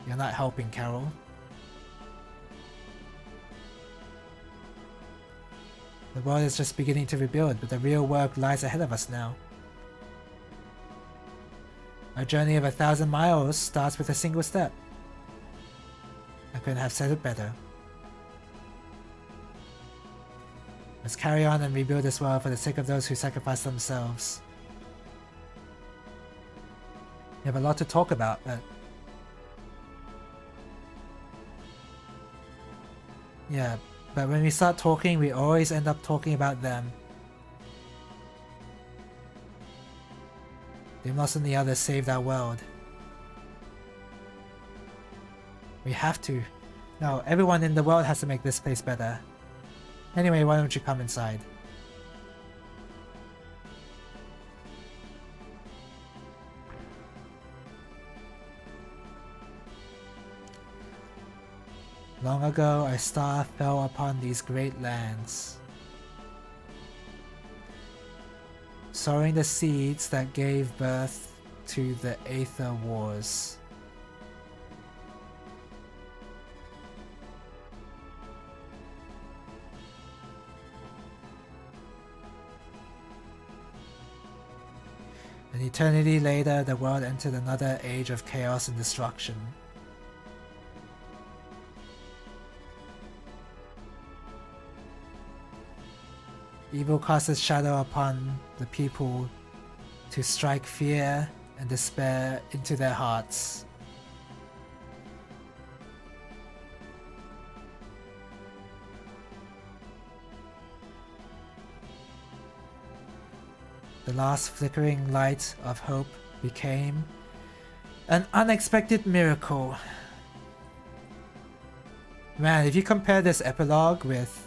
You're not helping, Carol. The world is just beginning to rebuild, but the real work lies ahead of us now. Our journey of 1,000 miles starts with a single step. I couldn't have said it better. Let's carry on and rebuild this world for the sake of those who sacrifice themselves. We have a lot to talk about, but... yeah, but when we start talking, we always end up talking about them. Dimos and the others saved our world. We have to. No, everyone in the world has to make this place better. Anyway, why don't you come inside? Long ago, a star fell upon these great lands, sowing the seeds that gave birth to the Aether Wars. An eternity later, the world entered another age of chaos and destruction. Evil casts its shadow upon the people to strike fear and despair into their hearts. The last flickering light of hope became an unexpected miracle. Man, if you compare this epilogue with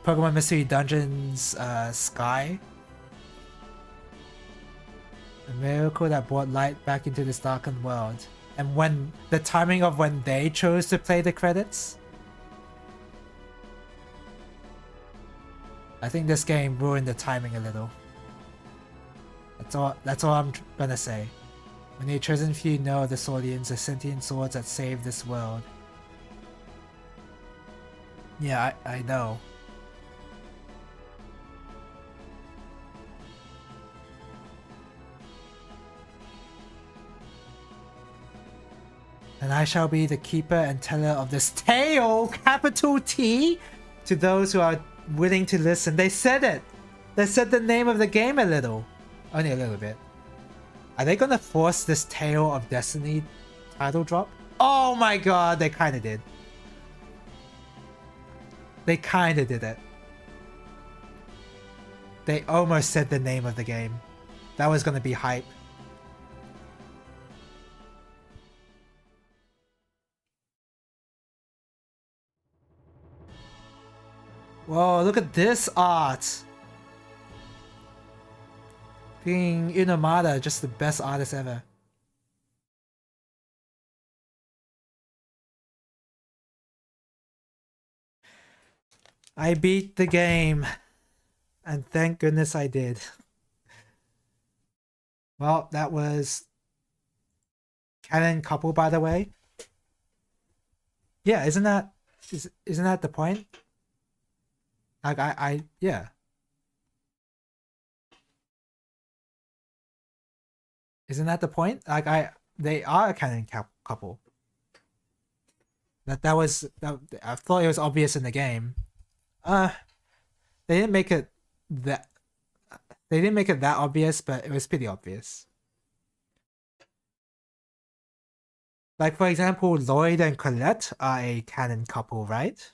Pokemon Mystery Dungeon's Sky, a miracle that brought light back into this darkened world, and when the timing of when they chose to play the credits, I think this game ruined the timing a little. That's all I'm gonna say. When the chosen few know the Swordians, the sentient swords that saved this world. Yeah, I know. And I shall be the keeper and teller of this tale, capital T, to those who are willing to listen. They said it! They said the name of the game a little. Only a little bit. Are they gonna force this Tale of Destiny title drop? Oh my god, they kinda did. They kinda did it. They almost said the name of the game. That was gonna be hype. Whoa, look at this art! Being Inomata, just the best artist ever. I beat the game. And thank goodness I did. Well, that was Canon Couple, by the way. Yeah, isn't that the point? Like yeah. Isn't that the point? Like they are a canon couple. That was I thought it was obvious in the game. They didn't make it that obvious, but it was pretty obvious. Like for example, Lloyd and Colette are a canon couple, right?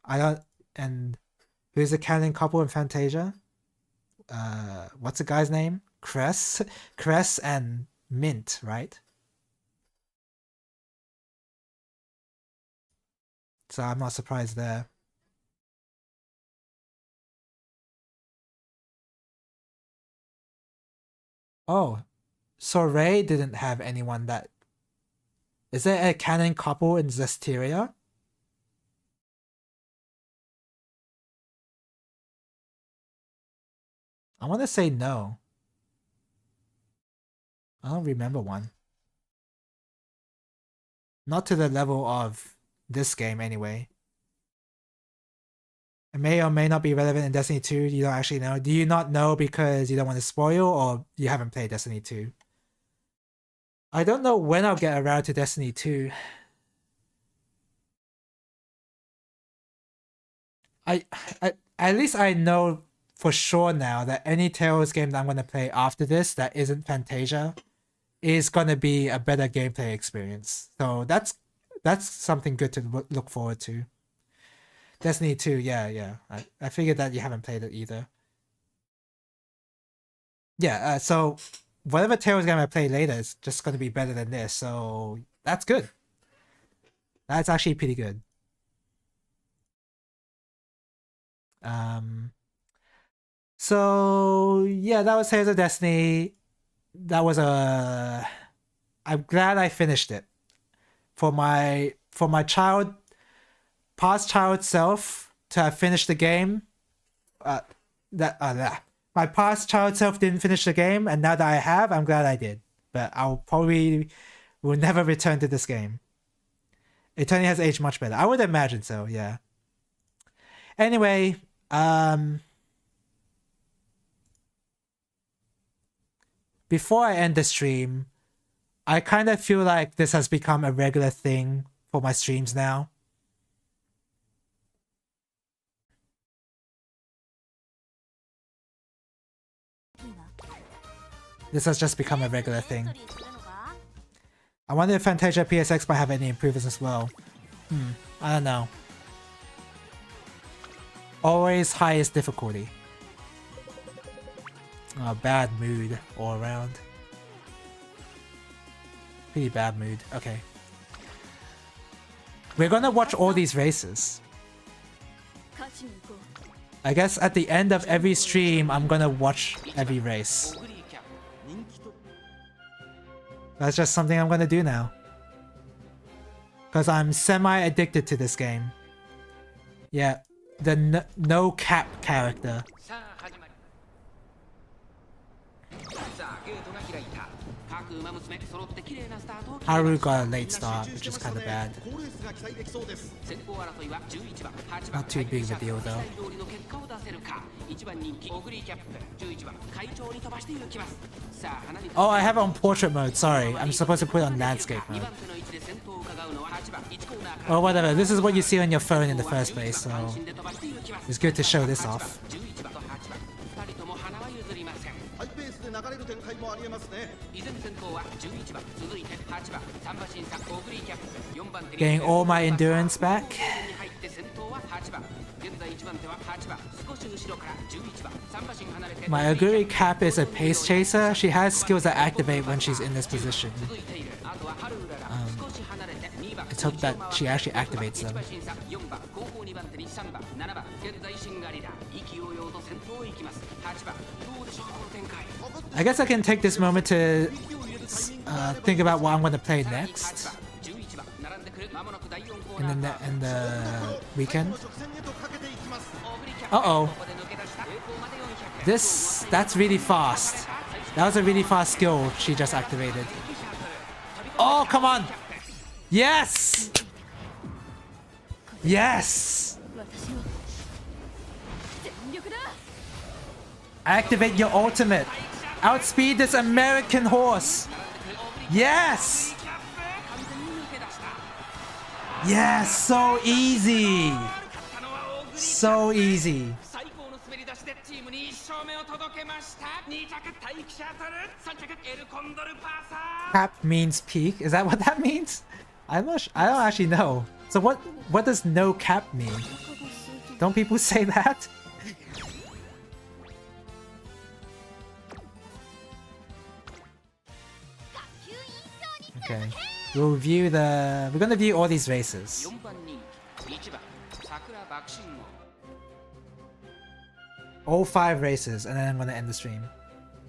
I don't. And who's a canon couple in Fantasia? What's the guy's name? Cress and Mint, right? so I'm not surprised there. Oh, so Ray didn't have anyone that... Is there a canon couple in Zestiria? I want to say no. I don't remember one. Not to the level of this game anyway. It may or may not be relevant in Destiny 2. You don't actually know. Do you not know because you don't want to spoil, or you haven't played Destiny 2? I don't know when I'll get around to Destiny 2. At least I know for sure now that any Tales game that I'm going to play after this that isn't Fantasia is going to be a better gameplay experience. So that's something good to look forward to. Destiny 2, yeah. I figured that you haven't played it either. Yeah, so whatever Tales game I play later is just going to be better than this, so that's good. That's actually pretty good. So yeah, that was Tales of Destiny. That was a... I'm glad I finished it. For my past child self to have finished the game, my past child self didn't finish the game, and now that I have, I'm glad I did. But I'll probably will never return to this game. It certainly has aged much better. I would imagine so, yeah. Anyway, before I end the stream, I kind of feel like this has become a regular thing for my streams now. This has just become a regular thing. I wonder if Fantasia PSX might have any improvements as well. I don't know. Always highest difficulty. Oh, bad mood all around. Pretty bad mood. Okay. We're gonna watch all these races. I guess at the end of every stream, I'm gonna watch every race. That's just something I'm gonna do now. Because I'm semi-addicted to this game. Yeah, the no cap character. Haru got a late start, which is kind of bad. Not too big of a deal though. Oh, I have it on portrait mode, sorry. I'm supposed to put it on landscape mode. Or whatever, this is what you see on your phone in the first place, so it's good to show this off. Getting all my endurance back. My Aguri Cap is a pace chaser. She has skills that activate when she's in this position. Let's hope that she actually activates them. I guess I can take this moment to think about what I'm going to play next in the weekend. Uh-oh. That's really fast. That was a really fast skill she just activated. Oh, come on! Yes! Yes! Activate your ultimate. Outspeed this American horse. Yes! Yes, so easy. So easy. Cap means peak. Is that what that means? I don't actually know. So what does no cap mean? Don't people say that? Okay. We're gonna view all these races. All 5 races, and then I'm gonna end the stream.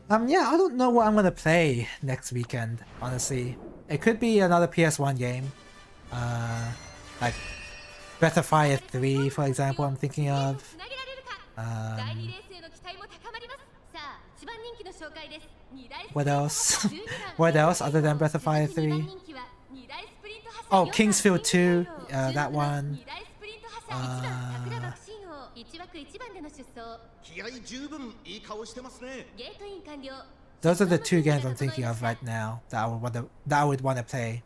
Yeah, I don't know what I'm gonna play next weekend, honestly. It could be another PS1 game. Like Breath of Fire 3, for example, I'm thinking of. What else? What else other than Breath of Fire 3? Oh, Kingsfield 2, that one. Those are the 2 games I'm thinking of right now that I would want to play.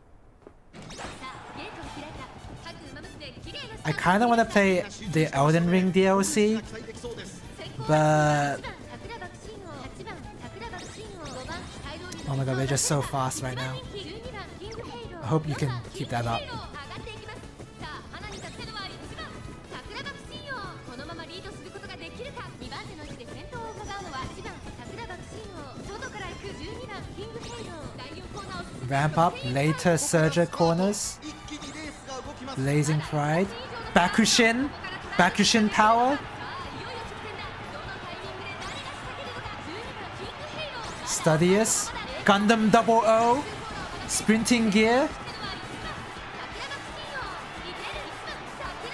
I kind of want to play the Elden Ring DLC, but oh my god, they're just so fast right now. I hope you can keep that up. Ramp up, later Surger corners. Blazing Pride. Bakushin! Bakushin power! Studious. Gundam 00! Sprinting gear!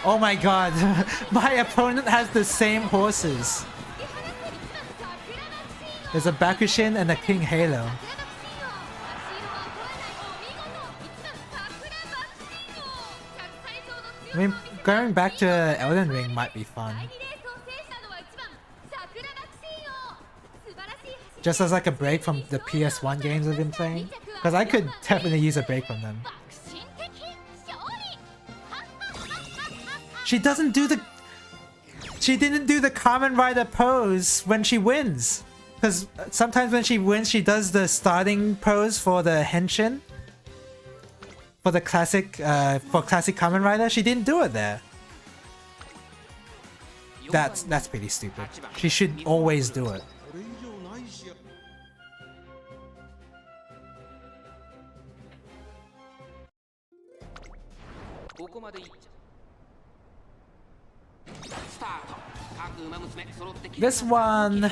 Oh my god, my opponent has the same horses. There's a Bakushin and a King Halo. I mean, going back to Elden Ring might be fun. Just as like a break from the PS1 games I've been playing. Because I could definitely use a break from them. She didn't do the Kamen Rider pose when she wins. Because sometimes when she wins, she does the starting pose for the Henshin. For the classic, classic Kamen Rider, she didn't do it there. That's pretty stupid. She should always do it. This one,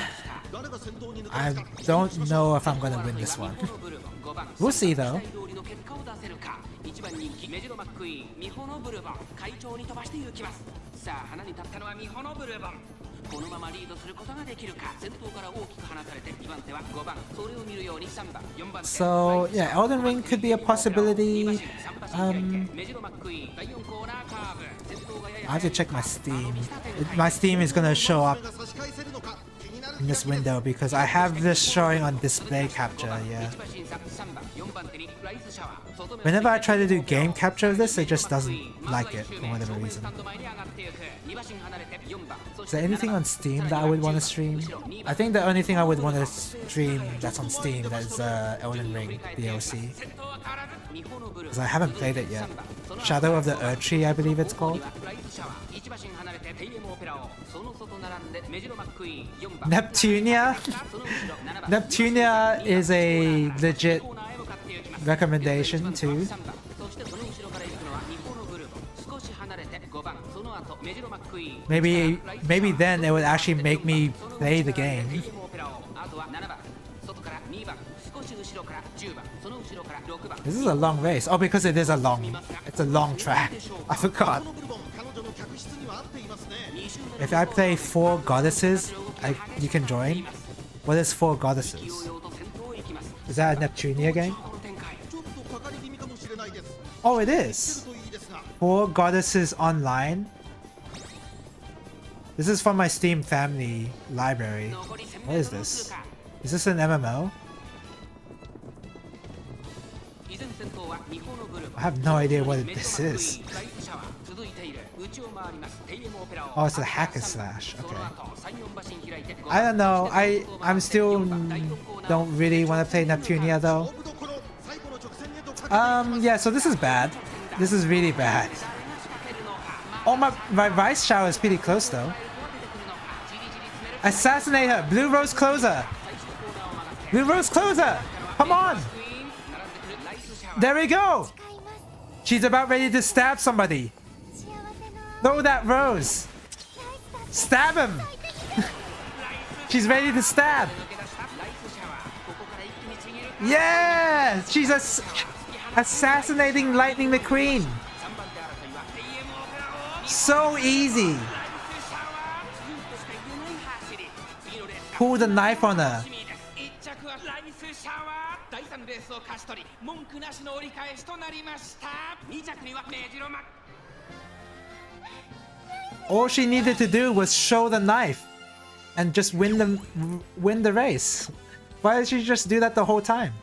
I don't know if I'm gonna win this one. We'll see though. So yeah, Elden Ring could be a possibility. I have to check my Steam. My Steam is gonna show up in this window because I have this showing on display capture, yeah. Whenever I try to do game capture of this, it just doesn't like it for whatever reason. Is there anything on Steam that I would want to stream? I think the only thing I would want to stream that's on Steam is Elden Ring DLC. Because I haven't played it yet. Shadow of the Erdtree, I believe it's called. Neptunia? Neptunia is a legit recommendation too. Maybe then it would actually make me play the game. This is a long race. Oh, because it's a long track. I forgot. If I play 4 goddesses, you can join. What is 4 goddesses? Is that a Neptunia game? Oh, it is. 4 goddesses online. This is from my Steam family library. What is this? Is this an MMO? I have no idea what this is. Oh, it's a hack and slash. Okay. I don't know. I'm still don't really want to play Neptunia though. Yeah. So this is bad. This is really bad. Oh, my Rice Shower is pretty close though. Assassinate her! Blue Rose Closer! Blue Rose Closer! Come on! There we go! She's about ready to stab somebody. Throw that rose! Stab him! She's ready to stab! Yeah! She's assassinating Lightning McQueen! So easy! Pull the knife on her. All she needed to do was show the knife and just win the race. Why did she just do that the whole time?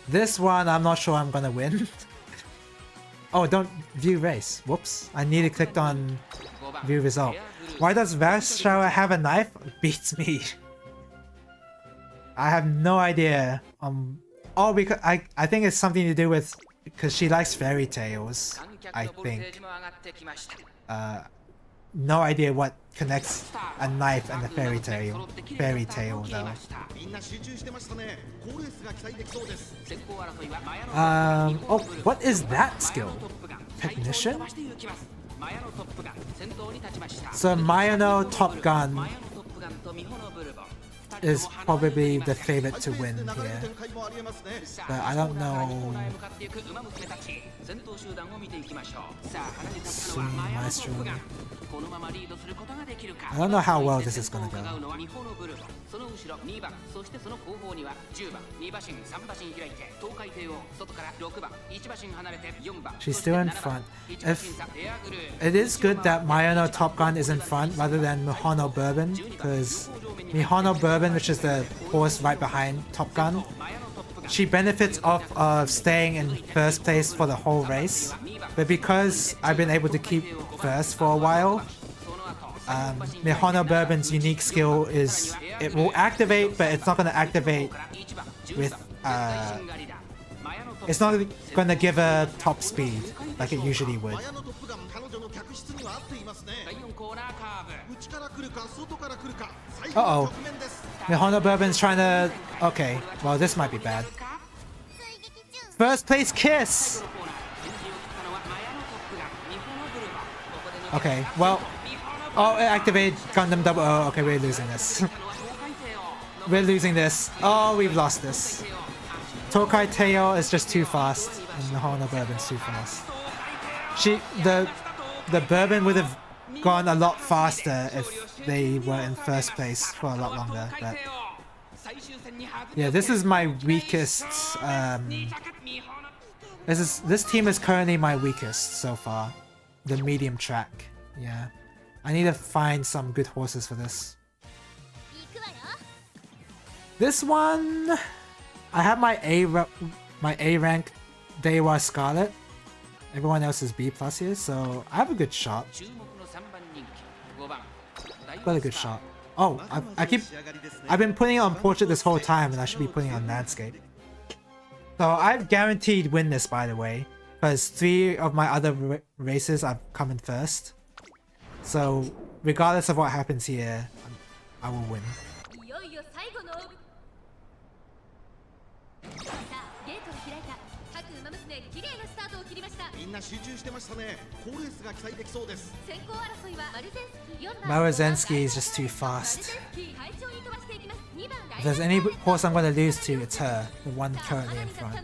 This one, I'm not sure I'm gonna win. Oh, don't view race. Whoops. I need to click on view result. Why does Varushawa have a knife? Beats me. I have no idea. Oh, because I think it's something to do with because she likes fairy tales. I think. No idea what connects a knife and a fairy tale. Fairy tale though. Oh, what is that skill? Technician? So Mayano Top Gun is probably the favorite to win here, but I don't know. Maestro. I don't know how well this is gonna go. She's still in front. If it is good that Mayano Top Gun is in front rather than Mihono Bourbon, because Mihono Bourbon, which is the horse right behind Top Gun, she benefits off of staying in first place for the whole race. But because I've been able to keep first for a while, Mihono Bourbon's unique skill is it will activate, but it's not going to activate with it's not going to give a top speed like it usually would. Uh-oh. Mihono Bourbon's trying to... Okay, well this might be bad. First place kiss! Okay, well... Oh, it activated Gundam Double... Oh, okay, we're losing this. We're losing this. Oh, we've lost this. Tokai Teo is just too fast, and Mihono Bourbon's too fast. The Bourbon would have gone a lot faster if they were in first place for a lot longer, but... Yeah, this is my weakest... This team is currently my weakest so far. The medium track. Yeah. I need to find some good horses for this. This one... I have my A rank Dewa Scarlet. Everyone else is B+ here, so I have a good shot. Got a good shot. Oh, I've been putting it on portrait this whole time, and I should be putting it on landscape. So I've guaranteed win this, by the way, because 3 of my other races I've come in first. So regardless of what happens here, I will win. Marozensky is just too fast. If there's any horse I'm going to lose to, it's her, the one currently in front.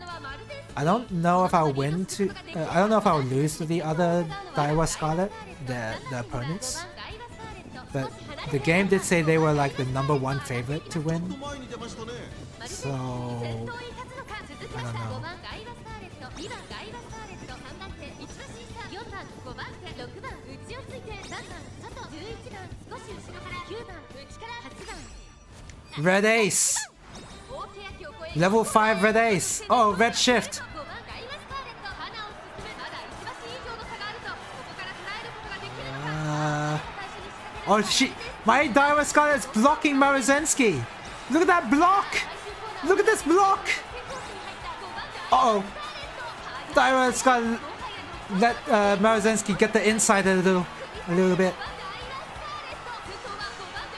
I don't know if I'll win to... I don't know if I'll lose to the other Daiwa Scarlet, the opponents. But the game did say they were like the #1 favorite to win. So... I don't know. Red Ace! Level 5 Red Ace! Oh, Red Shift! Oh, my Daiwa Scarlet is blocking Marozensky! Look at that block! Look at this block! Uh-oh! Daiwa Scarlet let Marozensky get the inside a little bit.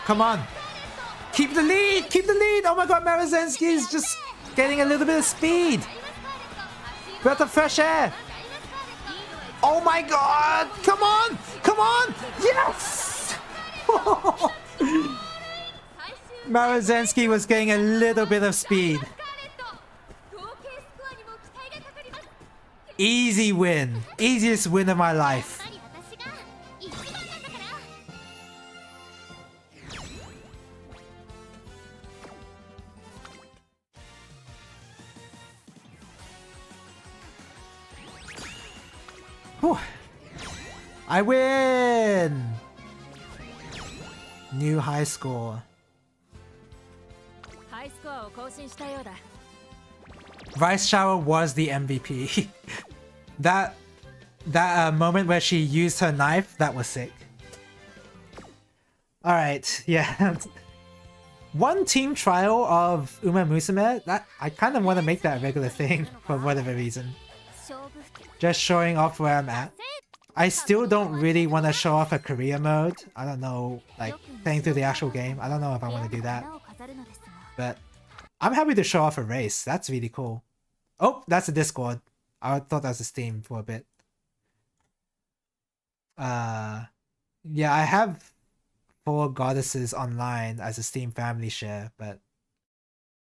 Come on! Keep the lead! Keep the lead! Oh my god, Marozensky is just getting a little bit of speed! Breath of fresh air! Oh my god! Come on! Come on! Yes! Marozensky was getting a little bit of speed. Easy win. Easiest win of my life. Whew. I win! New high score. Rice Shower was the MVP. that moment where she used her knife, that was sick. Alright, yeah. One team trial of Uma Musume, that I kind of want to make that a regular thing for whatever reason. Just showing off where I'm at. I still don't really want to show off a career mode. I don't know, like playing through the actual game. I don't know if I want to do that. But I'm happy to show off a race. That's really cool. Oh, that's a Discord. I thought that was a Steam for a bit. Yeah, I have 4 goddesses online as a Steam family share, but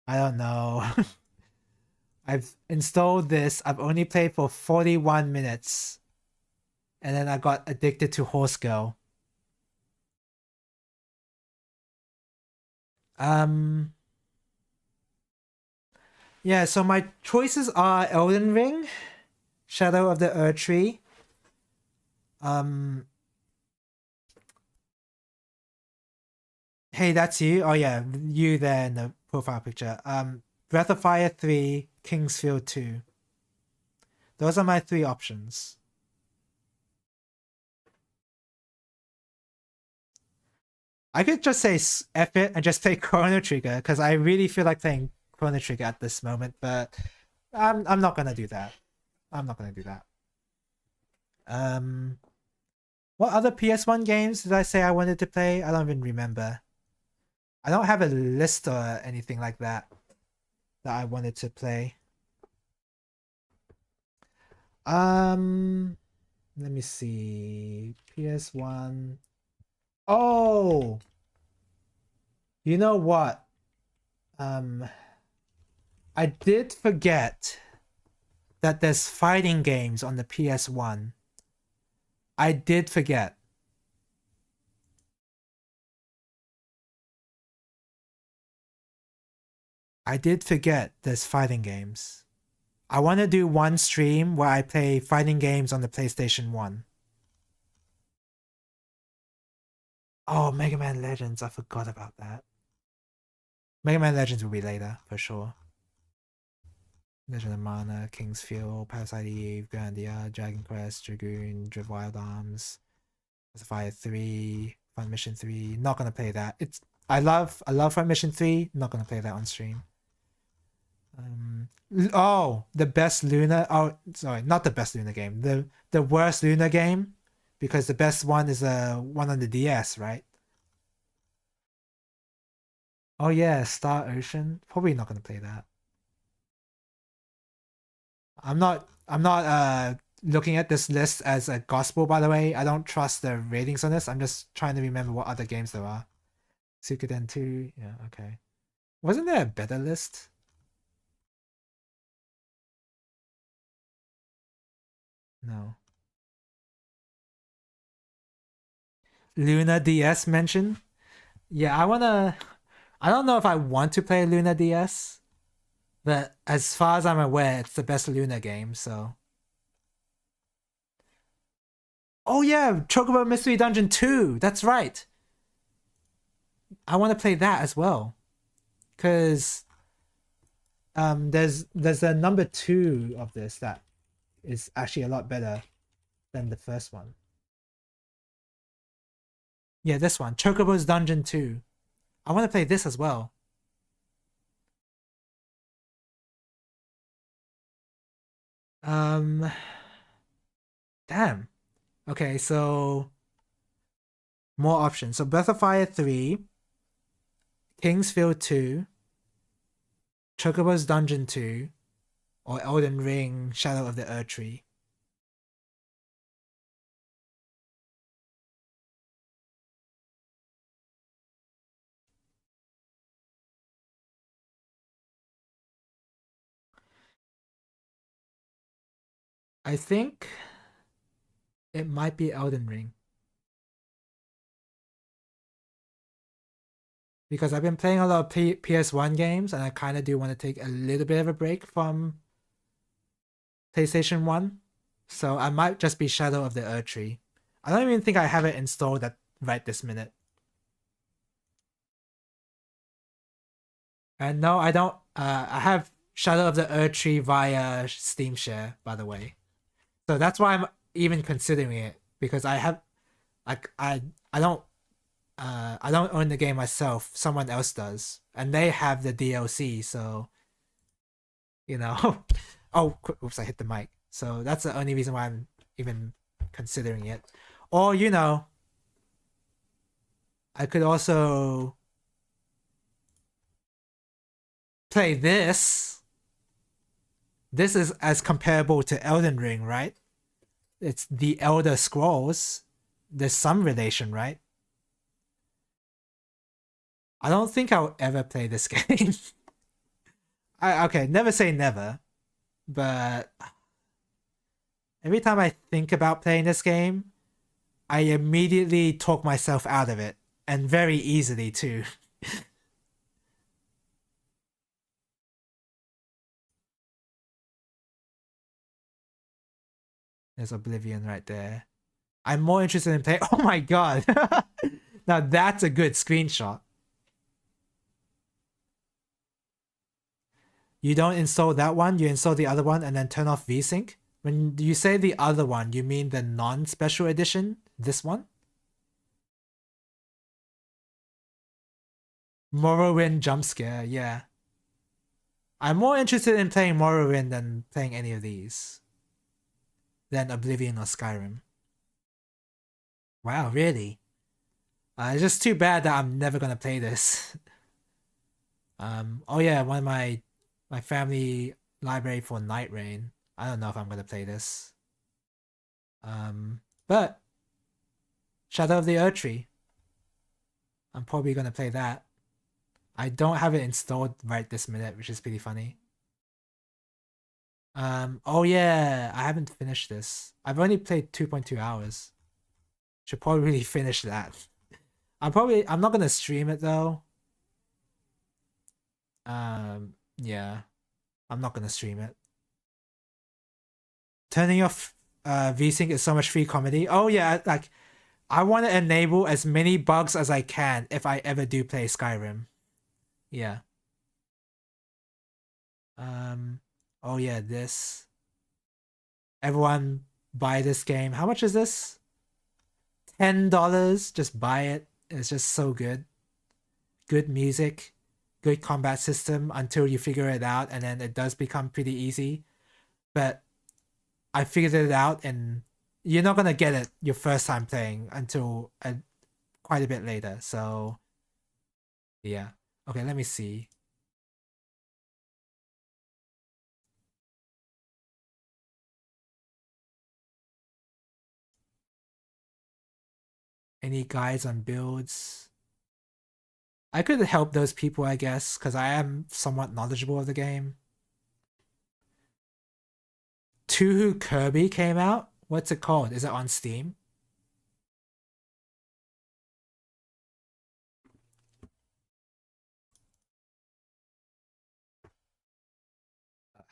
I don't know. I've installed this. I've only played for 41 minutes. And then I got addicted to Horse Girl. Yeah, so my choices are Elden Ring, Shadow of the Erdtree, hey, that's you? Oh yeah, you there in the profile picture. Breath of Fire 3, Kingsfield 2. Those are my 3 options. I could just say F it and just play Chrono Trigger, because I really feel like playing Chrono Trigger at this moment, but I'm not gonna do that. I'm not gonna do that. What other PS1 games did I say I wanted to play? I don't even remember. I don't have a list or anything like that I wanted to play. Let me see. PS1. Oh! You know what? I did forget that there's fighting games on the PS1. I did forget. I did forget there's fighting games. I want to do one stream where I play fighting games on the PlayStation 1. Oh, Mega Man Legends, I forgot about that. Mega Man Legends will be later, for sure. Legend of Mana, Kingsfield, Parasite Eve, Grandia, Dragon Quest, Dragoon, Drift Wild Arms, Fire 3, Fun Mission 3. Not gonna play that. I love Fun Mission 3, not gonna play that on stream. Oh, the best Luna. Oh, sorry, not the best Luna game. The worst Luna game, because the best one is one on the DS, right? Oh yeah, Star Ocean. Probably not gonna play that. I'm not looking at this list as a gospel, by the way. I don't trust the ratings on this. I'm just trying to remember what other games there are. Suikoden 2, yeah, okay. Wasn't there a better list? No. Luna DS mention? Yeah, I don't know if I want to play Luna DS, but as far as I'm aware, it's the best Luna game, so. Oh yeah, Chocobo Mystery Dungeon 2, that's right. I want to play that as well. Cause there's a number 2 of this that is actually a lot better than the first one. Yeah, this one, Chocobo's Dungeon 2. I want to play this as well. Damn. Okay, so more options. So Breath of Fire 3, Kingsfield 2, Chocobo's Dungeon 2, or Elden Ring Shadow of the Erdtree. I think it might be Elden Ring. Because I've been playing a lot of PS1 games, and I kind of do want to take a little bit of a break from PlayStation 1. So I might just be Shadow of the Erdtree. I don't even think I have it installed at right this minute. And no, I don't. I have Shadow of the Erdtree via Steam Share, by the way. So that's why I'm even considering it, because I have, like, I don't own the game myself. Someone else does, and they have the DLC. So, you know, oh, oops, I hit the mic. So that's the only reason why I'm even considering it. Or, you know, I could also play this. This is as comparable to Elden Ring, right? It's the Elder Scrolls. There's some relation, right? I don't think I'll ever play this game. Okay, never say never. But every time I think about playing this game, I immediately talk myself out of it. And very easily, too. There's Oblivion right there. I'm more interested in playing... Oh my god! Now that's a good screenshot. You don't install that one, you install the other one and then turn off VSync? When you say the other one, you mean the non-special edition? This one? Morrowind jump scare, yeah. I'm more interested in playing Morrowind than playing any of these. Than Oblivion or Skyrim. Wow, really? It's just too bad that I'm never gonna play this. Oh yeah, one of my family library for Night Rain. I don't know if I'm gonna play this. But Shadow of the Erdtree. I'm probably gonna play that. I don't have it installed right this minute, which is pretty funny. Oh yeah, I haven't finished this. I've only played 2.2 hours. Should probably really finish that. I'm not gonna stream it though. Yeah. I'm not gonna stream it. Turning off VSync is so much free comedy. Oh yeah, like I want to enable as many bugs as I can if I ever do play Skyrim. Yeah. Oh yeah, this. Everyone buy this game. How much is this? $10. Just buy it. It's just so good. Good music, good combat system until you figure it out, and then it does become pretty easy. But I figured it out, and you're not gonna get it your first time playing until quite a bit later. So yeah. Okay, let me see. Any guides on builds? I could help those people, I guess, because I am somewhat knowledgeable of the game. Two Kirby came out? What's it called? Is it on Steam?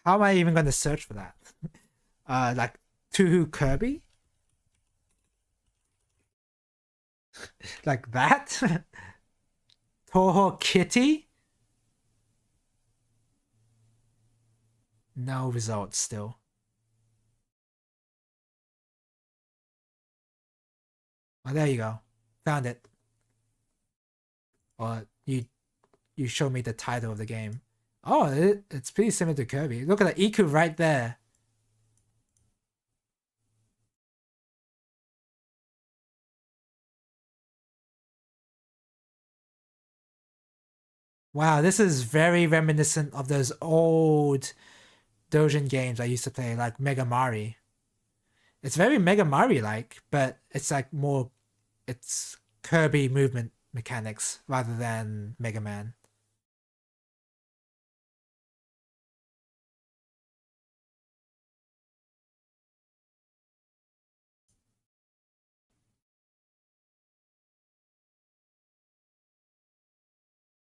How am I even going to search for that? Like Two Kirby? Like that? Toho Kitty? No results still. Oh, there you go. Found it. Or you show me the title of the game. Oh, it's pretty similar to Kirby. Look at the Iku right there. Wow, this is very reminiscent of those old Dojin games I used to play, like Mega Mari. It's very Mega Mari-like, but it's like more, it's Kirby movement mechanics rather than Mega Man.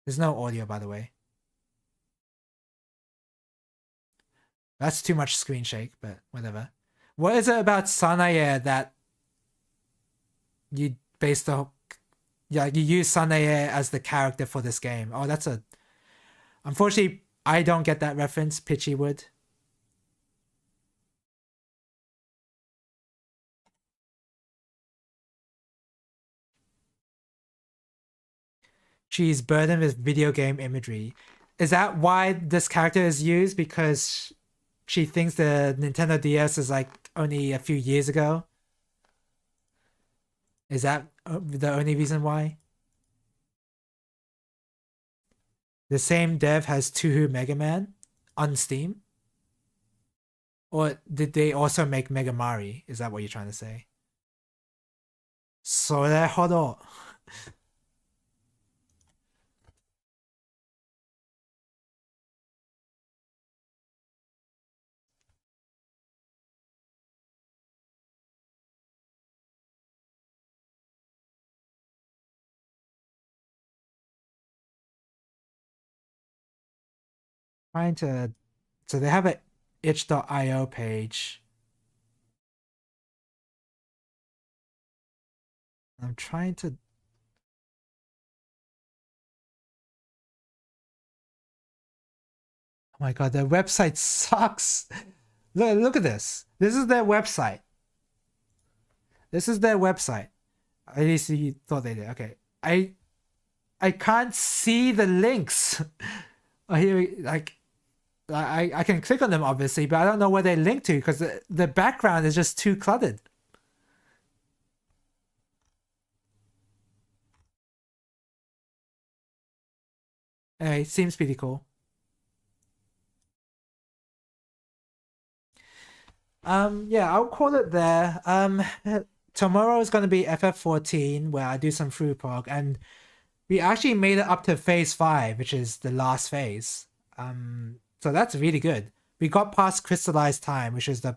There's no audio, by the way. That's too much screen shake, but whatever. What is it about Sanae that you based the you use Sanae as the character for this game? Oh, that's a... Unfortunately, I don't get that reference. Pitchy would. She's burdened with video game imagery. Is that why this character is used? Because she thinks the Nintendo DS is like only a few years ago? Is that the only reason why? The same dev has Touhou Mega Man on Steam? Or did they also make Mega Mari? Is that what you're trying to say? それほど. Trying to... So they have a itch.io page. I'm trying to... Oh my god, their website sucks. Look at this. This is their website. This is their website. At least you thought they did. Okay. I can't see the links. Oh, here, like... I can click on them obviously, but I don't know where they link to because the background is just too cluttered. Anyway, seems pretty cool. Yeah, I'll call it there. Tomorrow is going to be FF14 where I do some through prog, and we actually made it up to phase 5, which is the last phase. So that's really good. We got past crystallized time, which is the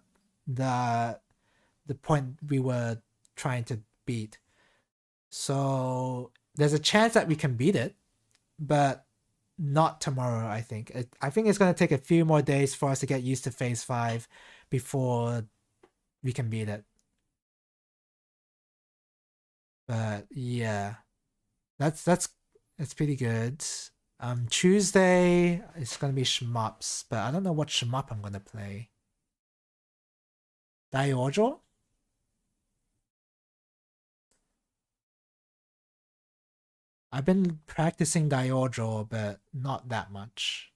point we were trying to beat. So there's a chance that we can beat it, but not tomorrow, I think. I think it's going to take a few more days for us to get used to phase 5 before we can beat it. But yeah, that's pretty good. Tuesday it's gonna be shmups, but I don't know what shmup I'm gonna play. Daiojo? I've been practicing Daiojo, but not that much.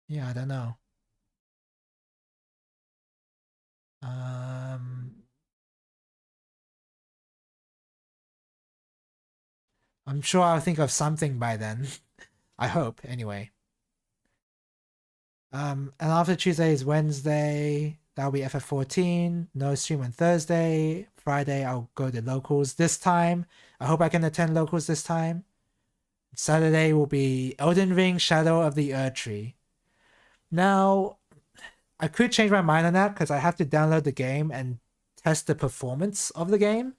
Yeah, I don't know. I'm sure I'll think of something by then. I hope, anyway. And after Tuesday is Wednesday. That'll be FF14. No stream on Thursday. Friday, I'll go to locals this time. I hope I can attend locals this time. Saturday will be Elden Ring Shadow of the Erdtree. Now, I could change my mind on that because I have to download the game and test the performance of the game.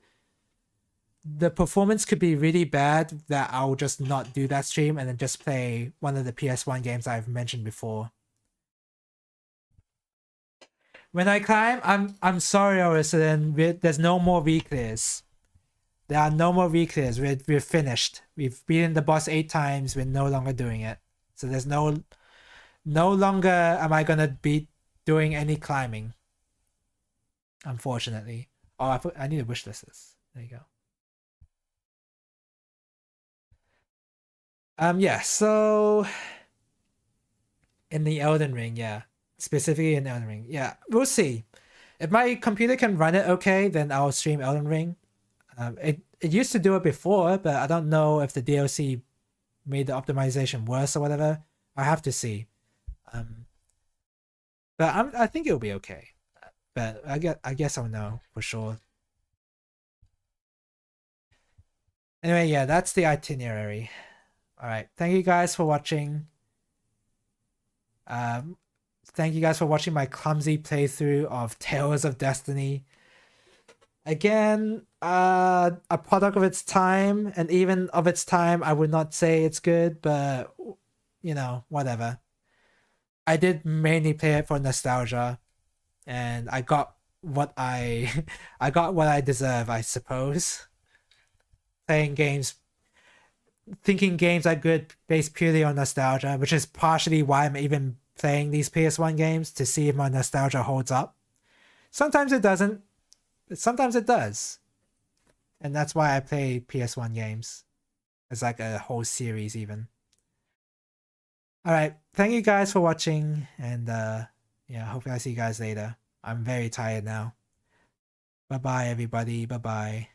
The performance could be really bad that I'll just not do that stream and then just play one of the PS1 games I've mentioned before. When I climb, I'm sorry, Orison, there's no more reclears. There are no more reclears. We're finished. We've beaten the boss 8 times. We're no longer doing it. So there's no longer am I gonna be doing any climbing. Unfortunately. Oh, I need to wish list this. There you go. Yeah, so in the Elden Ring, yeah. Specifically in Elden Ring. Yeah, we'll see. If my computer can run it okay, then I'll stream Elden Ring. It used to do it before, but I don't know if the DLC made the optimization worse or whatever. I have to see. But I think it'll be okay. But I guess I'll know for sure. Anyway, yeah, that's the itinerary. Alright, thank you guys for watching. Thank you guys for watching my clumsy playthrough of Tales of Destiny. Again, a product of its time, and even of its time, I would not say it's good, but you know, whatever. I did mainly play it for nostalgia, and I got what I I got what I deserve, I suppose. Playing games, thinking games are good based purely on nostalgia, which is partially why I'm even playing these PS1 games, to see if my nostalgia holds up. Sometimes it doesn't, but sometimes it does. And that's why I play PS1 games. It's like a whole series even. Alright, thank you guys for watching, and yeah, hopefully I see you guys later. I'm very tired now. Bye bye everybody, bye bye.